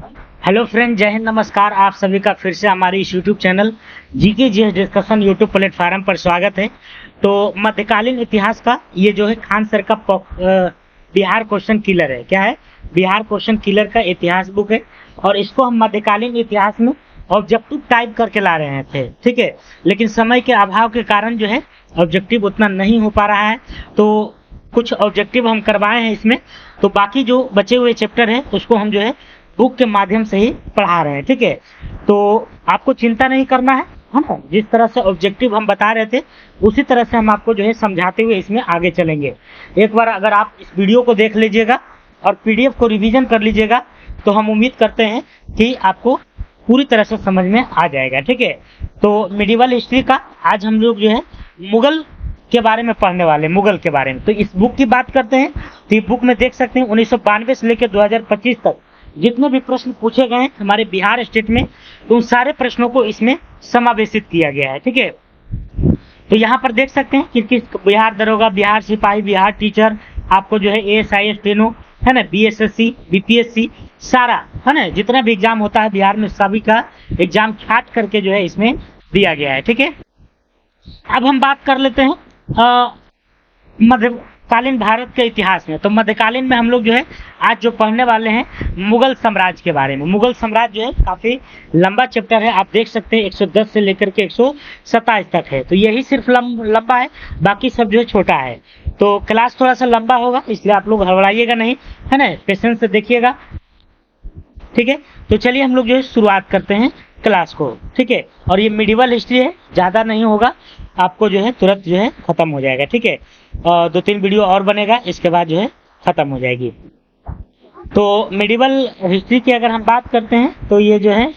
Hello friend, जय हिंद, नमस्कार। आप सभी का फिर से हमारे इस YouTube channel GK GS discussion YouTube platform पर स्वागत है। तो मध्यकालीन इतिहास का ये जो है खान सर का बिहार क्वेश्चन किलर है। क्या है? बिहार क्वेश्चन किलर का इतिहास बुक है और इसको हम मध्यकालीन इतिहास में ऑब्जेक्टिव टाइप करके ला रहे थे, ठीक है। लेकिन समय के अभाव के कारण जो है ऑब्जेक्टिव उतना नहीं हो पा रहा है, तो कुछ ऑब्जेक्टिव हम करवाए हैं इसमें। तो बाकी जो बचे हुए चैप्टर है उसको हम जो है बुक के माध्यम से ही पढ़ा रहे हैं, ठीक है। तो आपको चिंता नहीं करना है ना, जिस तरह से ऑब्जेक्टिव हम बता रहे थे उसी तरह से हम आपको जो है समझाते हुए इसमें आगे चलेंगे। एक बार अगर आप इस वीडियो को देख लीजिएगा और पीडीएफ को रिवीजन कर लीजिएगा तो हम उम्मीद करते हैं कि आपको पूरी तरह से समझ में आ जाएगा, ठीक है। तो मिडिवल हिस्ट्री का आज हम लोग जो है मुगल के बारे में पढ़ने वाले, मुगल के बारे में। तो इस बुक की बात करते हैं तो ये बुक में देख सकते हैं 1992 से लेकर 2025 तक जितने भी प्रश्न पूछे गए हैं हमारे बिहार स्टेट में, तो उन सारे प्रश्नों को इसमें समावेशित किया गया है, ठीक है। तो यहाँ पर देख सकते हैं कि किस बिहार दरोगा, बिहार सिपाही, बिहार टीचर, आपको जो है एएसआई, स्टेनो है ना, बीएसएससी, बीपीएससी, सारा है ना, जितना भी एग्जाम होता है बिहार में सभी का एग्जाम छाट करके जो है इसमें दिया गया है, ठीक है। अब हम बात कर लेते हैं मध्यकालीन भारत के इतिहास में। तो मध्यकालीन में हम लोग जो है आज जो पढ़ने वाले हैं मुगल साम्राज्य के बारे में। मुगल साम्राज्य जो है काफी लंबा चैप्टर है, आप देख सकते हैं 110 से लेकर के 127 तक है। तो यही सिर्फ लंबा है, बाकी सब जो है छोटा है। तो क्लास थोड़ा सा लंबा होगा, इसलिए आप लोग घबराइएगा नहीं, है ना, पेशेंस से देखिएगा, ठीक है। तो चलिए हम लोग जो है शुरुआत करते हैं क्लास को, ठीक है। और ये मिडिवल हिस्ट्री है, ज्यादा नहीं होगा, आपको जो है तुरंत जो है खत्म हो जाएगा, ठीक है। 2-3 वीडियो और बनेगा, इसके बाद जो है खत्म हो जाएगी। तो मिडिवल हिस्ट्री की अगर हम बात करते हैं तो ये जो है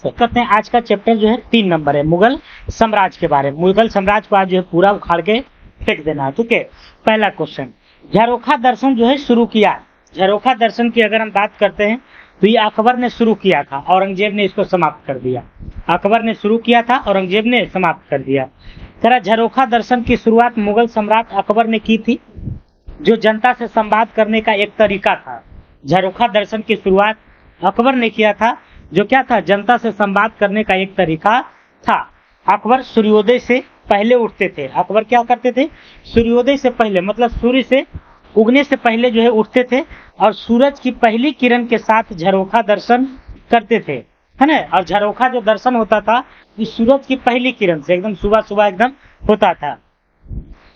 करते हैं आज का चैप्टर जो है 3 नंबर है, मुगल साम्राज्य के बारे में। मुगल साम्राज्य को आज जो है पूरा उखाड़ के फेंक देना है, ठीक है। पहला क्वेश्चन, झरोखा दर्शन जो है शुरू किया। झरोखा दर्शन की अगर हम बात करते हैं तो ये अकबर ने शुरू किया था, औरंगजेब ने इसको समाप्त कर दिया। अकबर ने शुरू किया था, औरंगजेब ने समाप्त कर दिया। तेरा झरोखा दर्शन की शुरुआत मुगल सम्राट अकबर ने की थी, जो जनता से संवाद करने का एक तरीका था। झरोखा दर्शन की शुरुआत अकबर ने किया था, जो क्या था, जनता से संवाद करने का एक तरीका था। अकबर सूर्योदय से पहले उठते थे। अकबर क्या करते थे? सूर्योदय से पहले, मतलब सूर्य से उगने से पहले जो है उठते थे और सूरज की पहली किरण के साथ झरोखा दर्शन करते थे, है ना। और झरोखा जो दर्शन होता था इस सूरज की पहली किरण से एकदम सुबह सुबह एकदम होता था।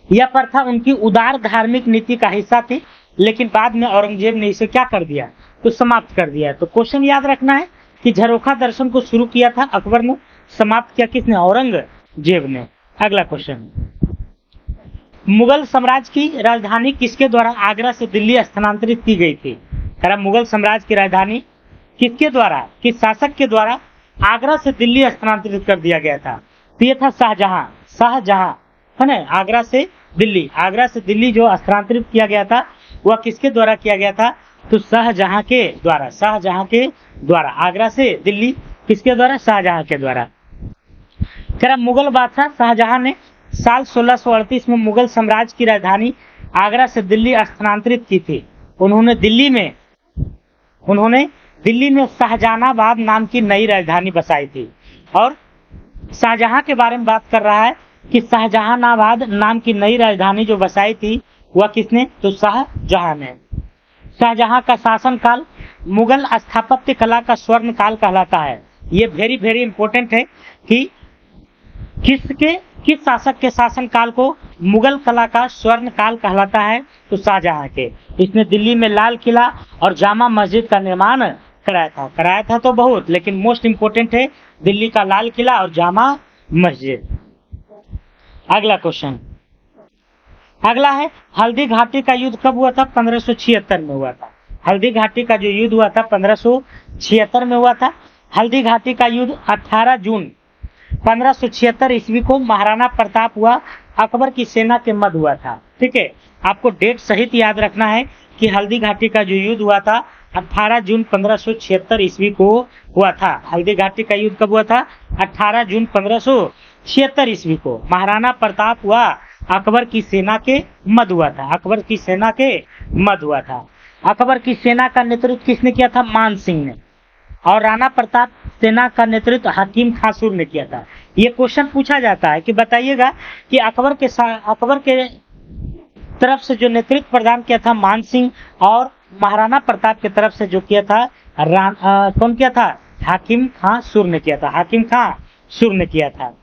यह प्रथा उनकी उदार धार्मिक नीति का हिस्सा थी, लेकिन बाद में औरंगजेब ने इसे क्या कर दिया, तो समाप्त कर दिया। तो क्वेश्चन याद रखना है कि झरोखा दर्शन को शुरू किया था अकबर ने, समाप्त किया किसने? औरंगजेब ने। अगला क्वेश्चन, मुगल साम्राज्य की राजधानी किसके द्वारा आगरा से दिल्ली स्थानांतरित की गई थी? मुगल साम्राज्य की राजधानी किसके द्वारा, किस शासक के द्वारा आगरा से दिल्ली स्थानांतरित कर दिया गया था? तो ये था शाहजहां। शाहजहां, है ना। आगरा से दिल्ली जो स्थानांतरित किया गया था वह किसके द्वारा किया गया था? तो शाहजहां के द्वारा। शाहजहां के द्वारा आगरा से दिल्ली किसके द्वारा? शाहजहां के द्वारा। मुगल बादशाह शाहजहां ने साल 1638 में मुगल साम्राज्य की राजधानी आगरा से दिल्ली स्थानांतरित की थी। उन्होंने दिल्ली में शाहजहानाबाद नाम की नई राजधानी बसाई थी। और शाहजहां के बारे में बात कर रहा है कि शाहजहानाबाद नाम की नई राजधानी जो बसाई थी वह किसने? तो शाहजहां ने। शाहजहां का शासनकाल मुगल स्थापत्य कला का स्वर्ण काल कहलाता है। ये वेरी वेरी इंपॉर्टेंट है कि किस शासक के शासन काल को मुगल कला का स्वर्ण काल कहलाता है? तो शाहजहां के। इसने दिल्ली में लाल किला और जामा मस्जिद का निर्माण कराया था तो बहुत, लेकिन मोस्ट इंपोर्टेंट है दिल्ली का लाल किला और जामा मस्जिद। अगला क्वेश्चन, अगला है हल्दी घाटी का युद्ध कब हुआ था? 1576 में हुआ था। हल्दी घाटी का जो युद्ध हुआ था 1576 में हुआ था। हल्दी घाटी का युद्ध 18 जून 1576 ईस्वी को महाराणा प्रताप हुआ अकबर की सेना के मध्य हुआ था, ठीक है। आपको डेट सहित याद रखना है कि हल्दी घाटी का जो युद्ध हुआ था 18 जून 1576 ईस्वी को हुआ था। हल्दी घाटी का युद्ध कब हुआ था? 18 जून 1576 ईस्वी को महाराणा प्रताप हुआ अकबर की सेना के मध्य हुआ था। अकबर की सेना के मद हुआ था। अकबर की सेना का नेतृत्व किसने किया था? मान सिंह ने। और राणा प्रताप सेना का नेतृत्व हकीम खां सुर ने किया था। ये क्वेश्चन पूछा जाता है कि बताइएगा कि अकबर के तरफ से जो नेतृत्व प्रदान किया था मान सिंह, और महाराणा प्रताप की तरफ से जो किया था कौन किया था? हकीम खां सुर ने किया था। हकीम खां सुर ने किया था,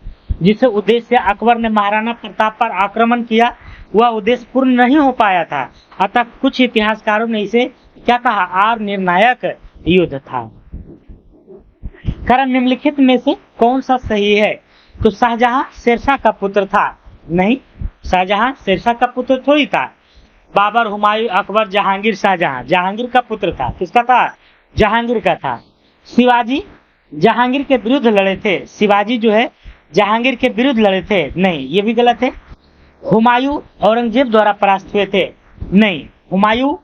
जिस उद्देश्य अकबर ने महाराणा प्रताप पर आक्रमण किया वह उद्देश्य पूर्ण नहीं हो पाया था। अतः कुछ इतिहासकारों ने इसे क्या कहा? निर्णायक युद्ध था। कारण निम्नलिखित में से कौन सा सही है? तो शाहजहां शेरशाह का पुत्र था। नहीं, शाहजहां शेरशाह का पुत्र थोड़ी था। बाबर, हुमायूं, अकबर, जहांगीर, शाहजहां जहांगीर का पुत्र था। किसका था? जहांगीर का था। शिवाजी जहांगीर के विरुद्ध लड़े थे। शिवाजी जो है जहांगीर के विरुद्ध लड़े थे। नहीं, ये भी गलत है। हुमायूं औरंगजेब द्वारा परास्त हुए थे। नहीं, हुमायूं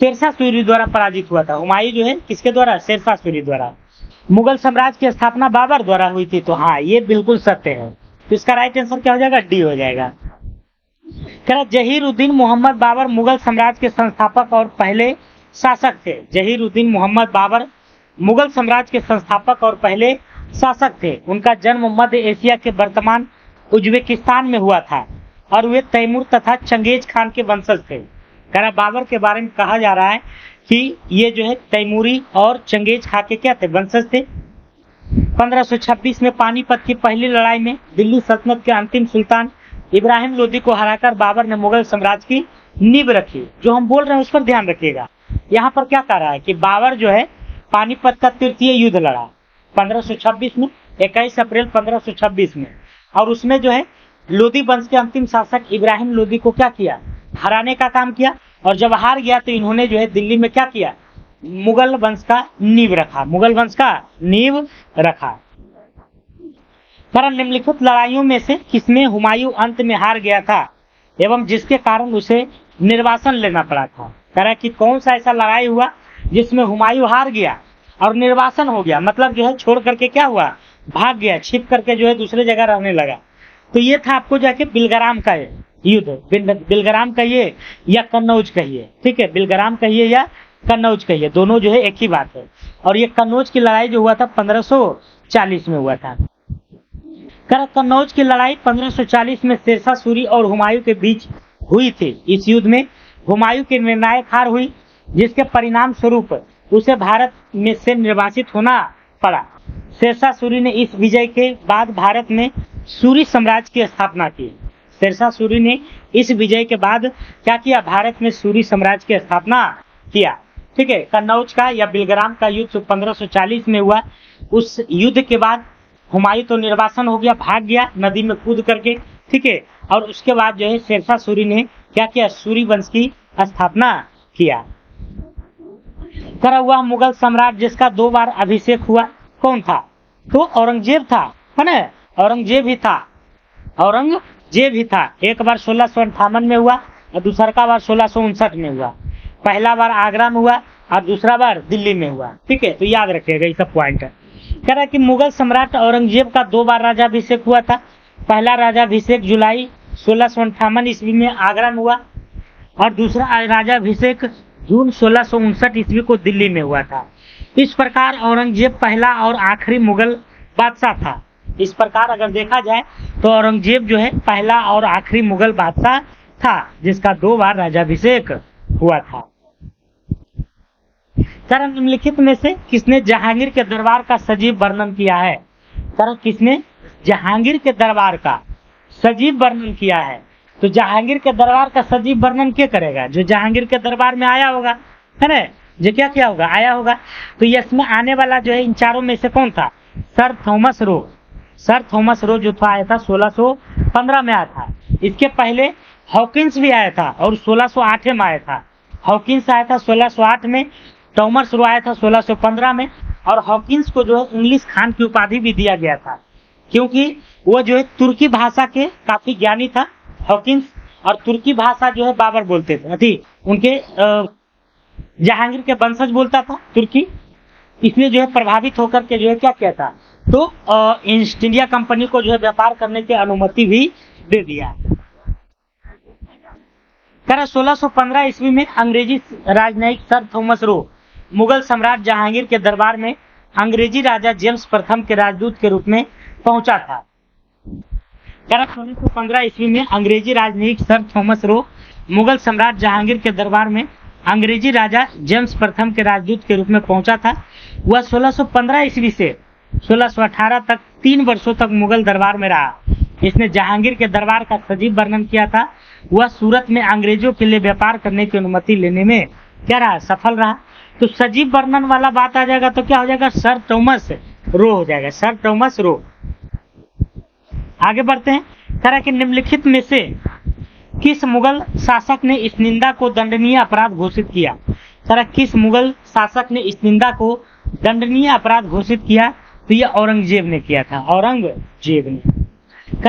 शेरशाह सूरी द्वारा पराजित हुआ था। हुमायूं जो है किसके द्वारा? शेरशाह सूरी द्वारा। मुगल साम्राज्य की स्थापना बाबर द्वारा हुई थी। तो हाँ, ये बिल्कुल सत्य है। तो इसका राइट आंसर क्या हो जाएगा? डी हो जाएगा। जहीर-उद्दीन मोहम्मद बाबर मुगल साम्राज्य के संस्थापक और पहले शासक थे। जहीर-उद्दीन मोहम्मद बाबर मुगल साम्राज्य के संस्थापक और पहले शासक थे। उनका जन्म मध्य एशिया के वर्तमान उज्बेकिस्तान में हुआ था और वे तैमूर तथा चंगेज खान के वंशज थे। बाबर के बारे में कहा जा रहा है कि ये जो है तैमूरी और चंगेज खान के क्या थे? वंशज थे। 1526 में पानीपत की पहली लड़ाई में दिल्ली सल्तनत के अंतिम सुल्तान इब्राहिम लोदी को हराकर बाबर ने मुगल साम्राज्य की नींव रखी। जो हम बोल रहे हैं उस पर ध्यान रखिएगा। यहाँ पर क्या कह रहा है कि बाबर जो है पानीपत का तृतीय युद्ध लड़ा 1526 में, 21 अप्रैल 1526 में, और उसमें जो है लोदी वंश के अंतिम शासक इब्राहिम लोदी को क्या किया? हराने का काम किया। और जब हार गया तो इन्होंने जो है दिल्ली में क्या किया? मुगल वंश का नींव रखा। मुगल वंश का नींव रखा। पर निम्नलिखित लड़ाइयों में से किसमें हुमायूं अंत में हार गया था एवं जिसके कारण उसे निर्वासन लेना पड़ा था? कह रहा है कि कौन सा ऐसा लड़ाई हुआ जिसमें हुमायूं हार गया और निर्वासन हो गया, मतलब जो है छोड़ करके क्या हुआ? भाग गया, छिप करके जो है दूसरे जगह रहने लगा। तो ये था आपको जाके बिलग्राम का युद्ध। बिलग्राम कहिए या कन्नौज कहिए, ठीक है, बिलग्राम कहिए या कन्नौज कहिए, दोनों जो है एक ही बात है। और ये कन्नौज की लड़ाई जो हुआ था 1540 में हुआ था। कन्नौज की लड़ाई 1540 में शेरशाह सूरी और हुमायूं के बीच हुई थी। इस युद्ध में हुमायूं की निर्णायक हार हुई, जिसके परिणाम स्वरूप उसे भारत में से निर्वासित होना पड़ा। शेरशाह सूरी ने इस विजय के बाद भारत में सूरी साम्राज्य की स्थापना की। शेरशाह सूरी ने इस विजय के बाद क्या किया? भारत में सूरी साम्राज्य की स्थापना किया। ठीक है, कन्नौज का या बिलग्राम का युद्ध 1540 में हुआ। उस युद्ध के बाद हुमायूं तो निर्वासन हो गया, भाग गया नदी में कूद करके, ठीक है। और उसके बाद जो है शेरशाह सूरी ने क्या किया? सूरी वंश की स्थापना किया। करा हुआ मुगल सम्राट जिसका 2 बार अभिषेक हुआ कौन था? तो औरंगजेब था, है ना? औरंगजेब ही था। एक बार 1658 में हुआ और दूसरा बार 1659 में हुआ। पहला बार आगरा में हुआ और दूसरा बार दिल्ली में हुआ। ठीक है, तो याद रखिएगा ये सब पॉइंट है। कह रहा है कि मुगल सम्राट औरंगजेब का 2 बार राजाभिषेक हुआ था। पहला राजाभिषेक जुलाई 1658 ईस्वी में आगरा में हुआ और दूसरा राजाभिषेक जून 1659 ईस्वी को दिल्ली में हुआ था। इस प्रकार औरंगजेब पहला और आखिरी मुगल बादशाह था। इस प्रकार अगर देखा जाए तो औरंगजेब जो है पहला और आखिरी मुगल बादशाह था जिसका 2 बार राजाभिषेक हुआ था। कारण निम्नलिखित में से किसने जहांगीर के दरबार का सजीव वर्णन किया है? कारण किसने जहांगीर के दरबार का सजीव वर्णन किया है? तो जहांगीर के दरबार का सजीव वर्णन क्या करेगा? जो जहांगीर के दरबार में आया होगा, है ना? जो क्या किया होगा? आया होगा। तो इसमें आने वाला जो है इन चारों में से कौन था? Sir Thomas Roe. Sir Thomas Roe जो था आया था 1615 में आया था। इसके पहले हॉकिंस भी आया था और 1608 में आया था। हॉकिंस आया था 1608 में, थॉमस रो आया था 1615 में। और हॉकिंस को जो है इंग्लिश खान की उपाधि भी दिया गया था क्योंकि वो जो है तुर्की भाषा के काफी ज्ञानी था हॉकिंस, और तुर्की भाषा जो है बाबर बोलते थे, उनके जहांगीर के वंशज बोलता था तुर्की। इसमें जो है प्रभावित होकर के जो है क्या किया था? तो ईस्ट इंडिया कंपनी को जो है व्यापार करने की अनुमति भी दे दिया। कह 1615 ईस्वी में अंग्रेजी राजनयिक सर थॉमस रो मुगल सम्राट जहांगीर के दरबार में अंग्रेजी राजा जेम्स प्रथम के राजदूत के रूप में पहुंचा था। 1615 ईस्वी में अंग्रेजी राजनयिक सर थॉमस रो मुगल सम्राट जहांगीर के दरबार में अंग्रेजी राजा जेम्स प्रथम के राजदूत के रूप में पहुंचा था। वह 1615 ईस्वी से 1618 तक 3 वर्षों तक मुगल दरबार में रहा। इसने जहांगीर के दरबार का सजीव वर्णन किया था। वह सूरत में अंग्रेजों के लिए व्यापार करने की अनुमति लेने में क्या रहा, सफल रहा। तो सजीव वर्णन वाला बात आ जाएगा तो क्या हो जाएगा, सर थॉमस रो हो जाएगा, सर थॉमस रो। आगे बढ़ते हैं। तरह के निम्नलिखित में से किस मुगल शासक ने इस निंदा को दंडनीय अपराध घोषित किया। तरह किस मुगल शासक ने इस निंदा को दंडनीय अपराध घोषित किया, तो यह औरंगजेब ने किया था। औरंगजेब ने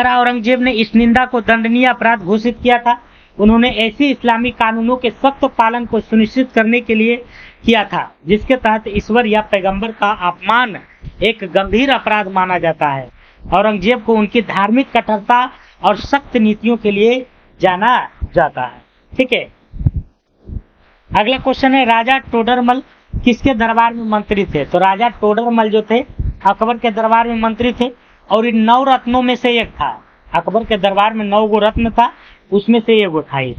औरंगजेब ने इस निंदा को दंडनीय अपराध घोषित किया था। उन्होंने ऐसे इस्लामी कानूनों के सख्त पालन को सुनिश्चित करने के लिए किया था जिसके तहत ईश्वर या पैगंबर का अपमान एक गंभीर अपराध माना जाता है। औरंगजेब को उनकी धार्मिक कट्टरता और सख्त नीतियों के लिए जाना जाता है। ठीक है, अगला क्वेश्चन है, राजा टोडरमल किसके दरबार में मंत्री थे। तो राजा टोडरमल जो थे अकबर के दरबार में मंत्री थे और इन 9 रत्नों में से एक था। अकबर के दरबार में 9 गो रत्न था, उसमें से एक था।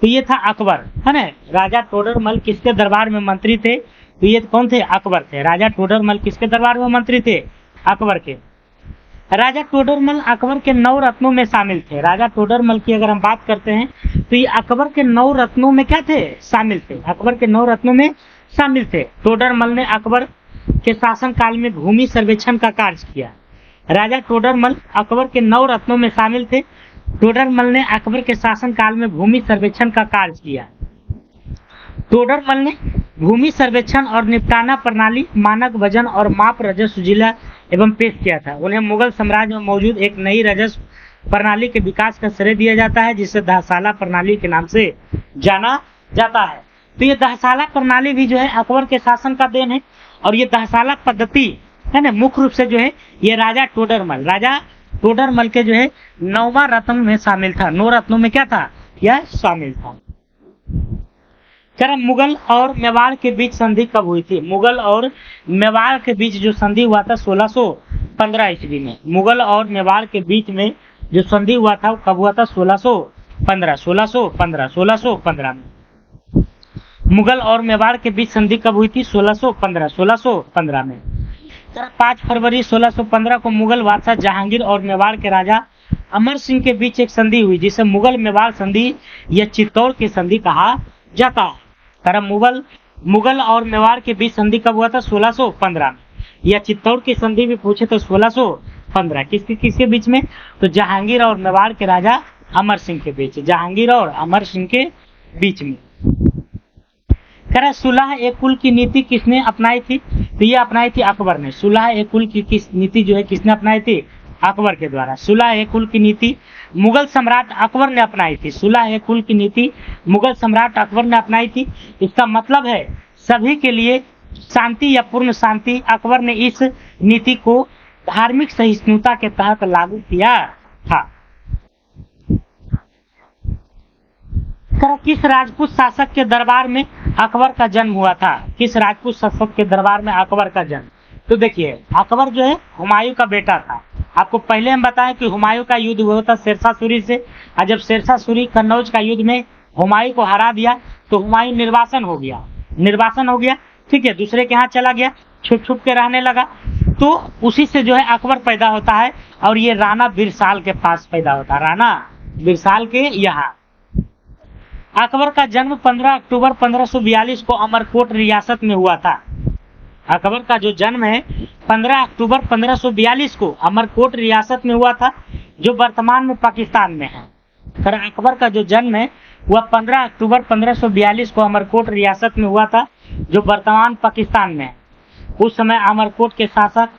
तो ये था अकबर, है ना। राजा टोडरमल किसके दरबार में मंत्री थे, तो ये कौन थे, अकबर थे। राजा टोडरमल किसके दरबार में मंत्री थे, अकबर के। राजा टोडरमल अकबर के 9 रत्नों में शामिल थे। राजा टोडरमल की अगर हम बात करते हैं तो ये अकबर के 9 रत्नों में क्या थे, शामिल थे। अकबर के 9 रत्नों में शामिल थे। टोडरमल ने अकबर के शासन काल में भूमि सर्वेक्षण का कार्य किया। राजा टोडरमल अकबर के 9 रत्नों में शामिल थे। टोडरमल ने अकबर के शासन काल में भूमि सर्वेक्षण का कार्य किया। टोडरमल ने भूमि सर्वेक्षण और निपटाना प्रणाली, मानक वजन और माप राजस्व जिला एवं पेश किया था। उन्हें मुगल साम्राज्य में मौजूद एक नई राजस्व प्रणाली के विकास का श्रेय दिया जाता है जिसे दहसाला प्रणाली के नाम से जाना जाता है। तो ये दहसाला प्रणाली भी जो है अकबर के शासन का देन है और ये दहसाला पद्धति है ना, मुख्य रूप से जो है ये राजा टोडरमल के जो है 9वां रत्न में शामिल था। 9 रत्नों में क्या था, यह शामिल था। मुगल और मेवाड़ के बीच संधि कब हुई थी। मुगल और मेवाड़ के बीच जो संधि हुआ था 1615 ईस्वी में। मुगल और मेवाड़ के बीच में जो संधि हुआ था वो कब हुआ था, 1615 में। मुगल और मेवाड़ के बीच संधि कब हुई थी, 1615 में। 5 फरवरी 1615 को मुगल बादशाह जहांगीर और मेवाड़ के राजा अमर सिंह के बीच एक संधि हुई जिसे मुगल मेवाड़ संधि या चित्तौड़ की संधि कहा जाता है। मुगल और मेवाड़ के बीच संधि कब हुआ था, 1615 में। या चित्तौड़ की संधि भी पूछे तो 1615। किसके बीच में, तो जहांगीर और मेवाड़ के राजा अमर सिंह के बीच, जहांगीर और अमर सिंह के बीच में। सुलह ए कुल की नीति किसने अपनाई थी, तो ये अपनाई थी अकबर ने। सुलह ए कुल की नीति जो है किसने अपनाई थी, अकबर के द्वारा। सुलह ए कुल की नीति मुगल सम्राट अकबर ने अपनाई थी। सुलह ए कुल की नीति मुगल सम्राट अकबर ने अपनाई थी। इसका मतलब है सभी के लिए शांति या पूर्ण शांति। अकबर ने इस नीति को धार्मिक सहिष्णुता के तहत लागू किया था। किस राजपूत शासक के दरबार में अकबर का जन्म हुआ था। किस राजपूत शासक के दरबार में अकबर का जन्म, तो देखिए अकबर जो है हुमायूं का बेटा था। आपको पहले हम बताएं कि हुमायूं का युद्ध हुआ था शेरशाह सूरी से, और जब शेरशाह सूरी कन्नौज का युद्ध में हुमायूं को हरा दिया तो हुमायूं निर्वासन हो गया। ठीक है, दूसरे के यहाँ चला गया, छुप के रहने लगा। तो उसी से जो है अकबर पैदा होता है और ये राणा बिरसाल के पास पैदा होता है, राणा बिरसाल के यहाँ। अकबर का जन्म 15 अक्टूबर 1542 को अमरकोट रियासत में हुआ था। अकबर का जो जन्म है 15 अक्टूबर 1542 को अमरकोट रियासत में हुआ था जो वर्तमान में पाकिस्तान में है। अकबर का जो जन्म है वह 15 अक्टूबर 1542 को अमरकोट रियासत में हुआ था जो वर्तमान पाकिस्तान में है। उस समय अमरकोट के शासक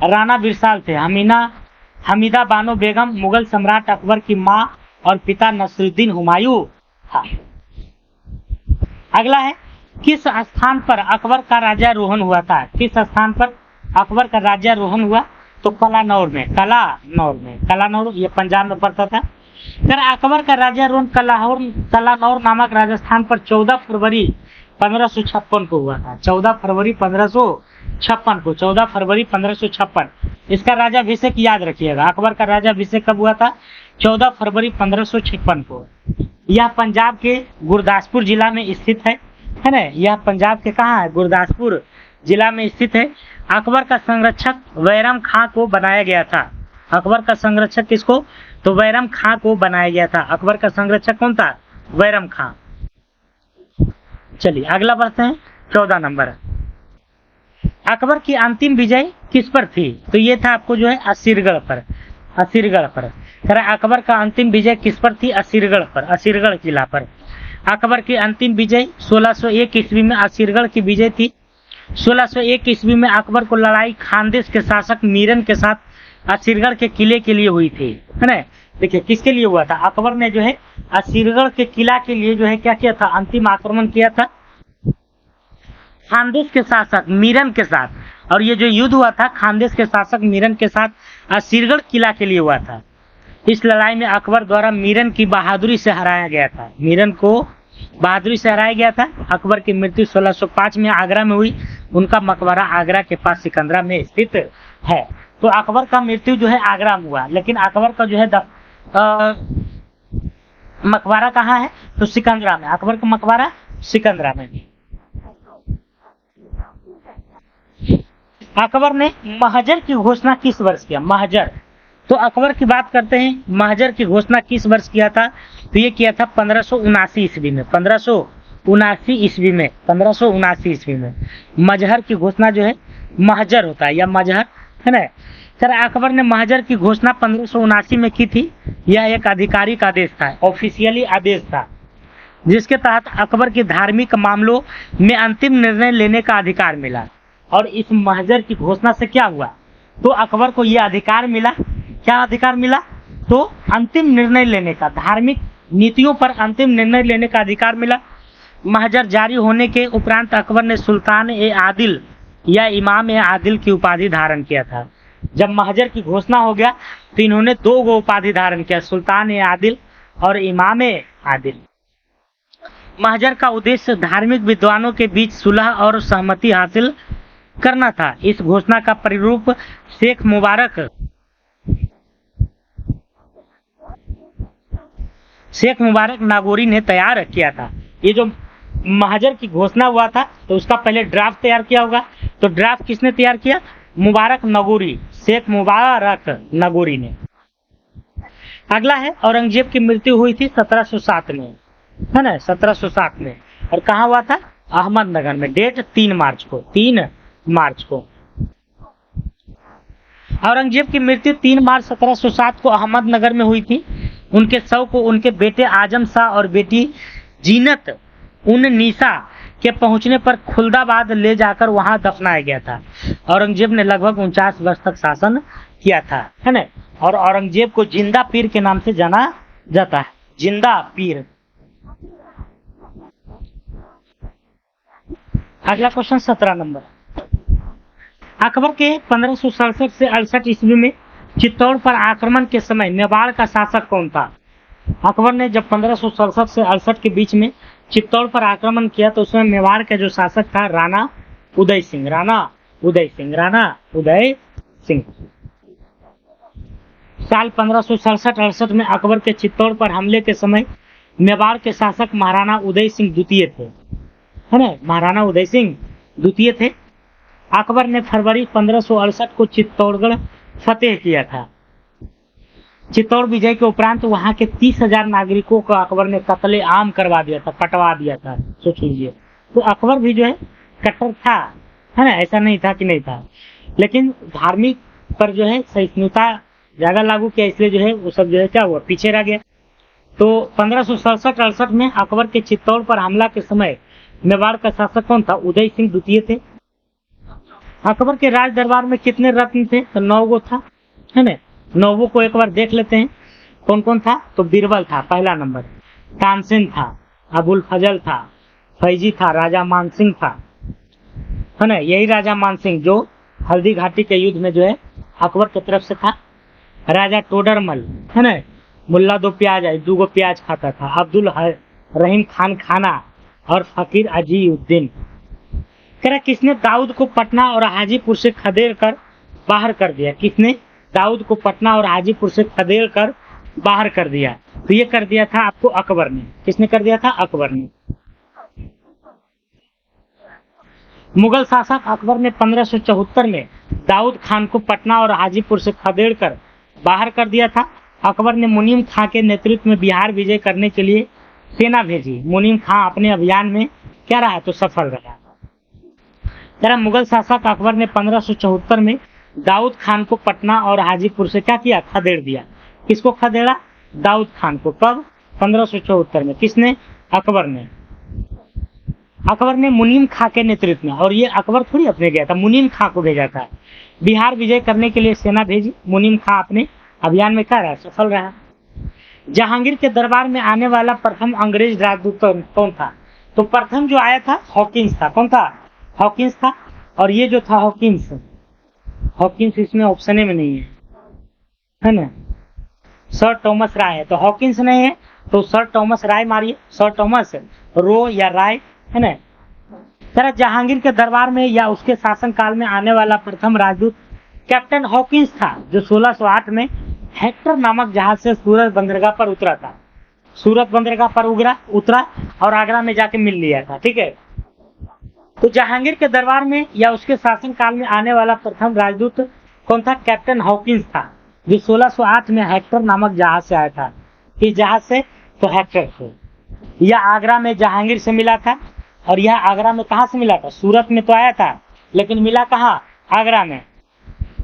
राणा बिरसाल थे। हमीदा बानो बेगम मुगल सम्राट अकबर की माँ और पिता नसरुद्दीन हुमायूं था। अगला है, किस स्थान पर अकबर का राज्यारोहण हुआ था। किस स्थान पर अकबर का राज्यारोहण हुआ, तो कलानौर में। कलानौर ये पंजाब में पड़ता था। सर अकबर का राजारोहण कलानौर नामक राजस्थान पर 14 फरवरी 1556 को हुआ था। 14 फरवरी 1556 को, 14 फरवरी 1556। इसका राजाभिषेक याद रखिएगा, अकबर का राजाभिषेक कब हुआ था? 14 फरवरी 1556 को। यह पंजाब के गुरदासपुर जिला में स्थित है ना? यह पंजाब के कहाँ है? गुरदासपुर जिला में स्थित है। अकबर का संरक्षक बैरम खां को बनाया गया था। अकबर का संरक्षक किसको? तो बैरम खां को बनाया गया था। अकबर का संरक्षक कौन था? बैरम खां। चलिए अगला बढ़ते हैं, 14 नंबर। अकबर की अंतिम विजय किस पर थी? तो ये था आपको जो है असीरगढ़ पर। असीरगढ़ पर सर अकबर का अंतिम विजय किस पर थी? असीरगढ़ पर, असीरगढ़ किला पर। अकबर की अंतिम विजय 1601 ईस्वी में असीरगढ़ की विजय थी। 1601 ईस्वी में अकबर को लड़ाई खानदेश के शासक मीरन के साथ असीरगढ़ के किले के लिए हुई थी, है ना? देखिए किसके लिए हुआ था? अकबर ने जो है असीरगढ़ के किला के लिए जो है क्या किया था? अंतिम आक्रमण किया था खानदेश के शासक मीरन के साथ। और ये जो युद्ध हुआ था खानदेश के शासक मीरन के साथ असीरगढ़ किला के लिए हुआ था। इस लड़ाई में अकबर द्वारा मीरन की बहादुरी से हराया गया था। मीरन को बहादुरी से हराया गया था। अकबर की मृत्यु 1605 में आगरा में हुई। उनका मकबरा आगरा के पास सिकंदरा में स्थित है। तो अकबर का मृत्यु जो है आगरा में हुआ, लेकिन अकबर का जो है मकबरा कहाँ है? तो सिकंदरा में। अकबर का मकबरा सिकंदरा में। अकबर ने महजर की घोषणा किस वर्ष किया? महजर, तो अकबर की बात करते हैं, महजर की घोषणा किस वर्ष किया था? तो ये किया था 1579 ईस्वी में। 1579 ईस्वी में, 1579 ईस्वी में मजहर की घोषणा जो है, महजर होता है या मजहर, है ना? सर अकबर ने महजर की घोषणा 1579 में की थी। यह एक आधिकारिक आदेश था, ऑफिशियली आदेश था, जिसके तहत अकबर के धार्मिक मामलों में अंतिम निर्णय लेने का अधिकार मिला। और इस महजर की घोषणा से क्या हुआ? तो अकबर को यह अधिकार मिला। क्या अधिकार मिला? तो अंतिम निर्णय लेने का, धार्मिक नीतियों पर अंतिम निर्णय लेने का अधिकार मिला। महजर जारी होने के उपरांत अकबर ने सुल्तान ए आदिल या इमाम ए आदिल की उपाधि धारण किया था। जब महजर की घोषणा हो गया तो इन्होंने 2 उपाधि धारण किया, सुल्तान ए आदिल और इमाम ए आदिल। महजर का उद्देश्य धार्मिक विद्वानों के बीच सुलह और सहमति हासिल करना था। इस घोषणा का प्रारूप शेख मुबारक नागौरी ने तैयार किया था। ये जो महजर की घोषणा हुआ था तो उसका पहले ड्राफ्ट तैयार किया होगा। तो ड्राफ्ट किसने तैयार किया? मुबारक नागौरी, शेख मुबारक नागौरी ने। अगला है औरंगजेब की मृत्यु हुई थी 1707 में, है ना? 1707 में। और कहाँ हुआ था? अहमदनगर में। डेट 3 मार्च को, 3 मार्च को। औरंगजेब की मृत्यु 3 मार्च 1707 को अहमदनगर में हुई थी। उनके शव को उनके बेटे आजम शाह और बेटी जीनत उन नीसा के पहुंचने पर खुलदाबाद ले जाकर वहां दफनाया गया था। औरंगजेब ने लगभग 49 वर्ष तक शासन किया था, है ना? और औरंगजेब को जिंदा पीर के नाम से जाना जाता है, जिंदा पीर। अगला क्वेश्चन 17 नंबर। अकबर के 1567 से 68 ईस्वी में चित्तौड़ पर आक्रमण के समय मेवाड़ का शासक कौन था? अकबर ने जब 1567 से 68 के बीच में चित्तौड़ पर आक्रमण किया तो उसमें मेवाड़ का जो शासक था राणा उदय सिंह। साल 1567-68 में अकबर के चित्तौड़ पर हमले के समय मेवाड़ के शासक महाराणा उदय सिंह द्वितीय थे, है ना? महाराणा उदय सिंह द्वितीय थे। अकबर ने फरवरी 1568 को चित्तौड़गढ़ फतेह किया था। चित्तौड़ विजय के उपरांत वहां के 30,000 नागरिकों को अकबर ने कत्ले आम करवा दिया था, कटवा दिया था। सोच लीजिए। तो अकबर भी जो है कट्टर था, है ना? ऐसा नहीं था कि नहीं था, लेकिन धार्मिक पर जो है सहिष्णुता ज्यादा लागू किया, इसलिए जो है वो सब जो है क्या हुआ, पीछे रह गया। तो 1567-68 में अकबर के चित्तौड़ पर हमला के समय मेवाड़ का शासक कौन था? उदय सिंह द्वितीय थे। अकबर के राज दरबार में कितने रत्न थे? तो 9 था, है ना? 9 को एक बार देख लेते हैं कौन कौन था। तो बीरबल था पहला नंबर, तानसेन था, अबुल फजल था, फैजी था, राजा मानसिंह था, है ना? यही राजा मानसिंह जो हल्दी घाटी के युद्ध में जो है अकबर की तरफ से था। राजा टोडरमल, है ना? मुल्ला दो प्याज आई, 2 गो प्याज खाता था, अब्दुल रहीम खान खाना और फकीर अजीउद्दीन। कह रहा किसने दाऊद को पटना और हाजीपुर से खदेड़ कर बाहर कर दिया? किसने दाऊद को पटना और हाजीपुर से खदेड़ कर बाहर कर दिया? तो ये कर दिया था आपको अकबर ने। किसने कर दिया था? अकबर ने। मुगल शासक अकबर ने 1574 में दाऊद खान को पटना और हाजीपुर से खदेड़ कर बाहर कर दिया था। अकबर ने मुनीम खां के नेतृत्व में बिहार विजय करने के लिए सेना भेजी। मुनीम खां अपने अभियान में क्या रहा? तो सफल रहा। जरा मुगल शासक अकबर ने 1574 में दाऊद खान को पटना और हाजीपुर से क्या किया? खदेड़ दिया। किसको खदेड़ा? दाऊद खान को। कब? 1574 में। किसने? अकबर ने। अकबर ने मुनीम खां के नेतृत्व में, और ये अकबर थोड़ी अपने गया था, मुनीम खां को भेजा था। बिहार विजय करने के लिए सेना भेजी। मुनीम खां अपने अभियान में क्या रहा? सफल रहा। जहांगीर के दरबार में आने वाला प्रथम अंग्रेज राजदूत कौन था? तो प्रथम जो आया था हॉकिंस था। कौन था? हॉकिंस था। और ये जो था हॉकिंस, हॉकिंस इसमें ऑप्शन में नहीं है ना? सर थॉमस राय है, तो हॉकिंस नहीं है तो सर थॉमस राय मारिए। सर थॉमस रो या राय, है ना? जरा जहांगीर के दरबार में या उसके शासनकाल में आने वाला प्रथम राजदूत कैप्टन हॉकिंस था, जो 1608 में हेक्टर नामक जहाज से सूरत बंदरगाह पर उतरा था। सूरत बंदरगाह पर उतरा और आगरा में जाके मिल लिया था। ठीक है। तो जहांगीर के दरबार में या उसके शासनकाल में आने वाला प्रथम राजदूत कौन था? कैप्टन हॉकिंस था, जो 1608 में हेक्टर नामक जहाज से आया था। किस जहाज से? तो हेक्टर से। यह आगरा में जहांगीर से मिला था। और यह आगरा में कहां से मिला था? सूरत में तो आया था, लेकिन मिला कहां? आगरा में।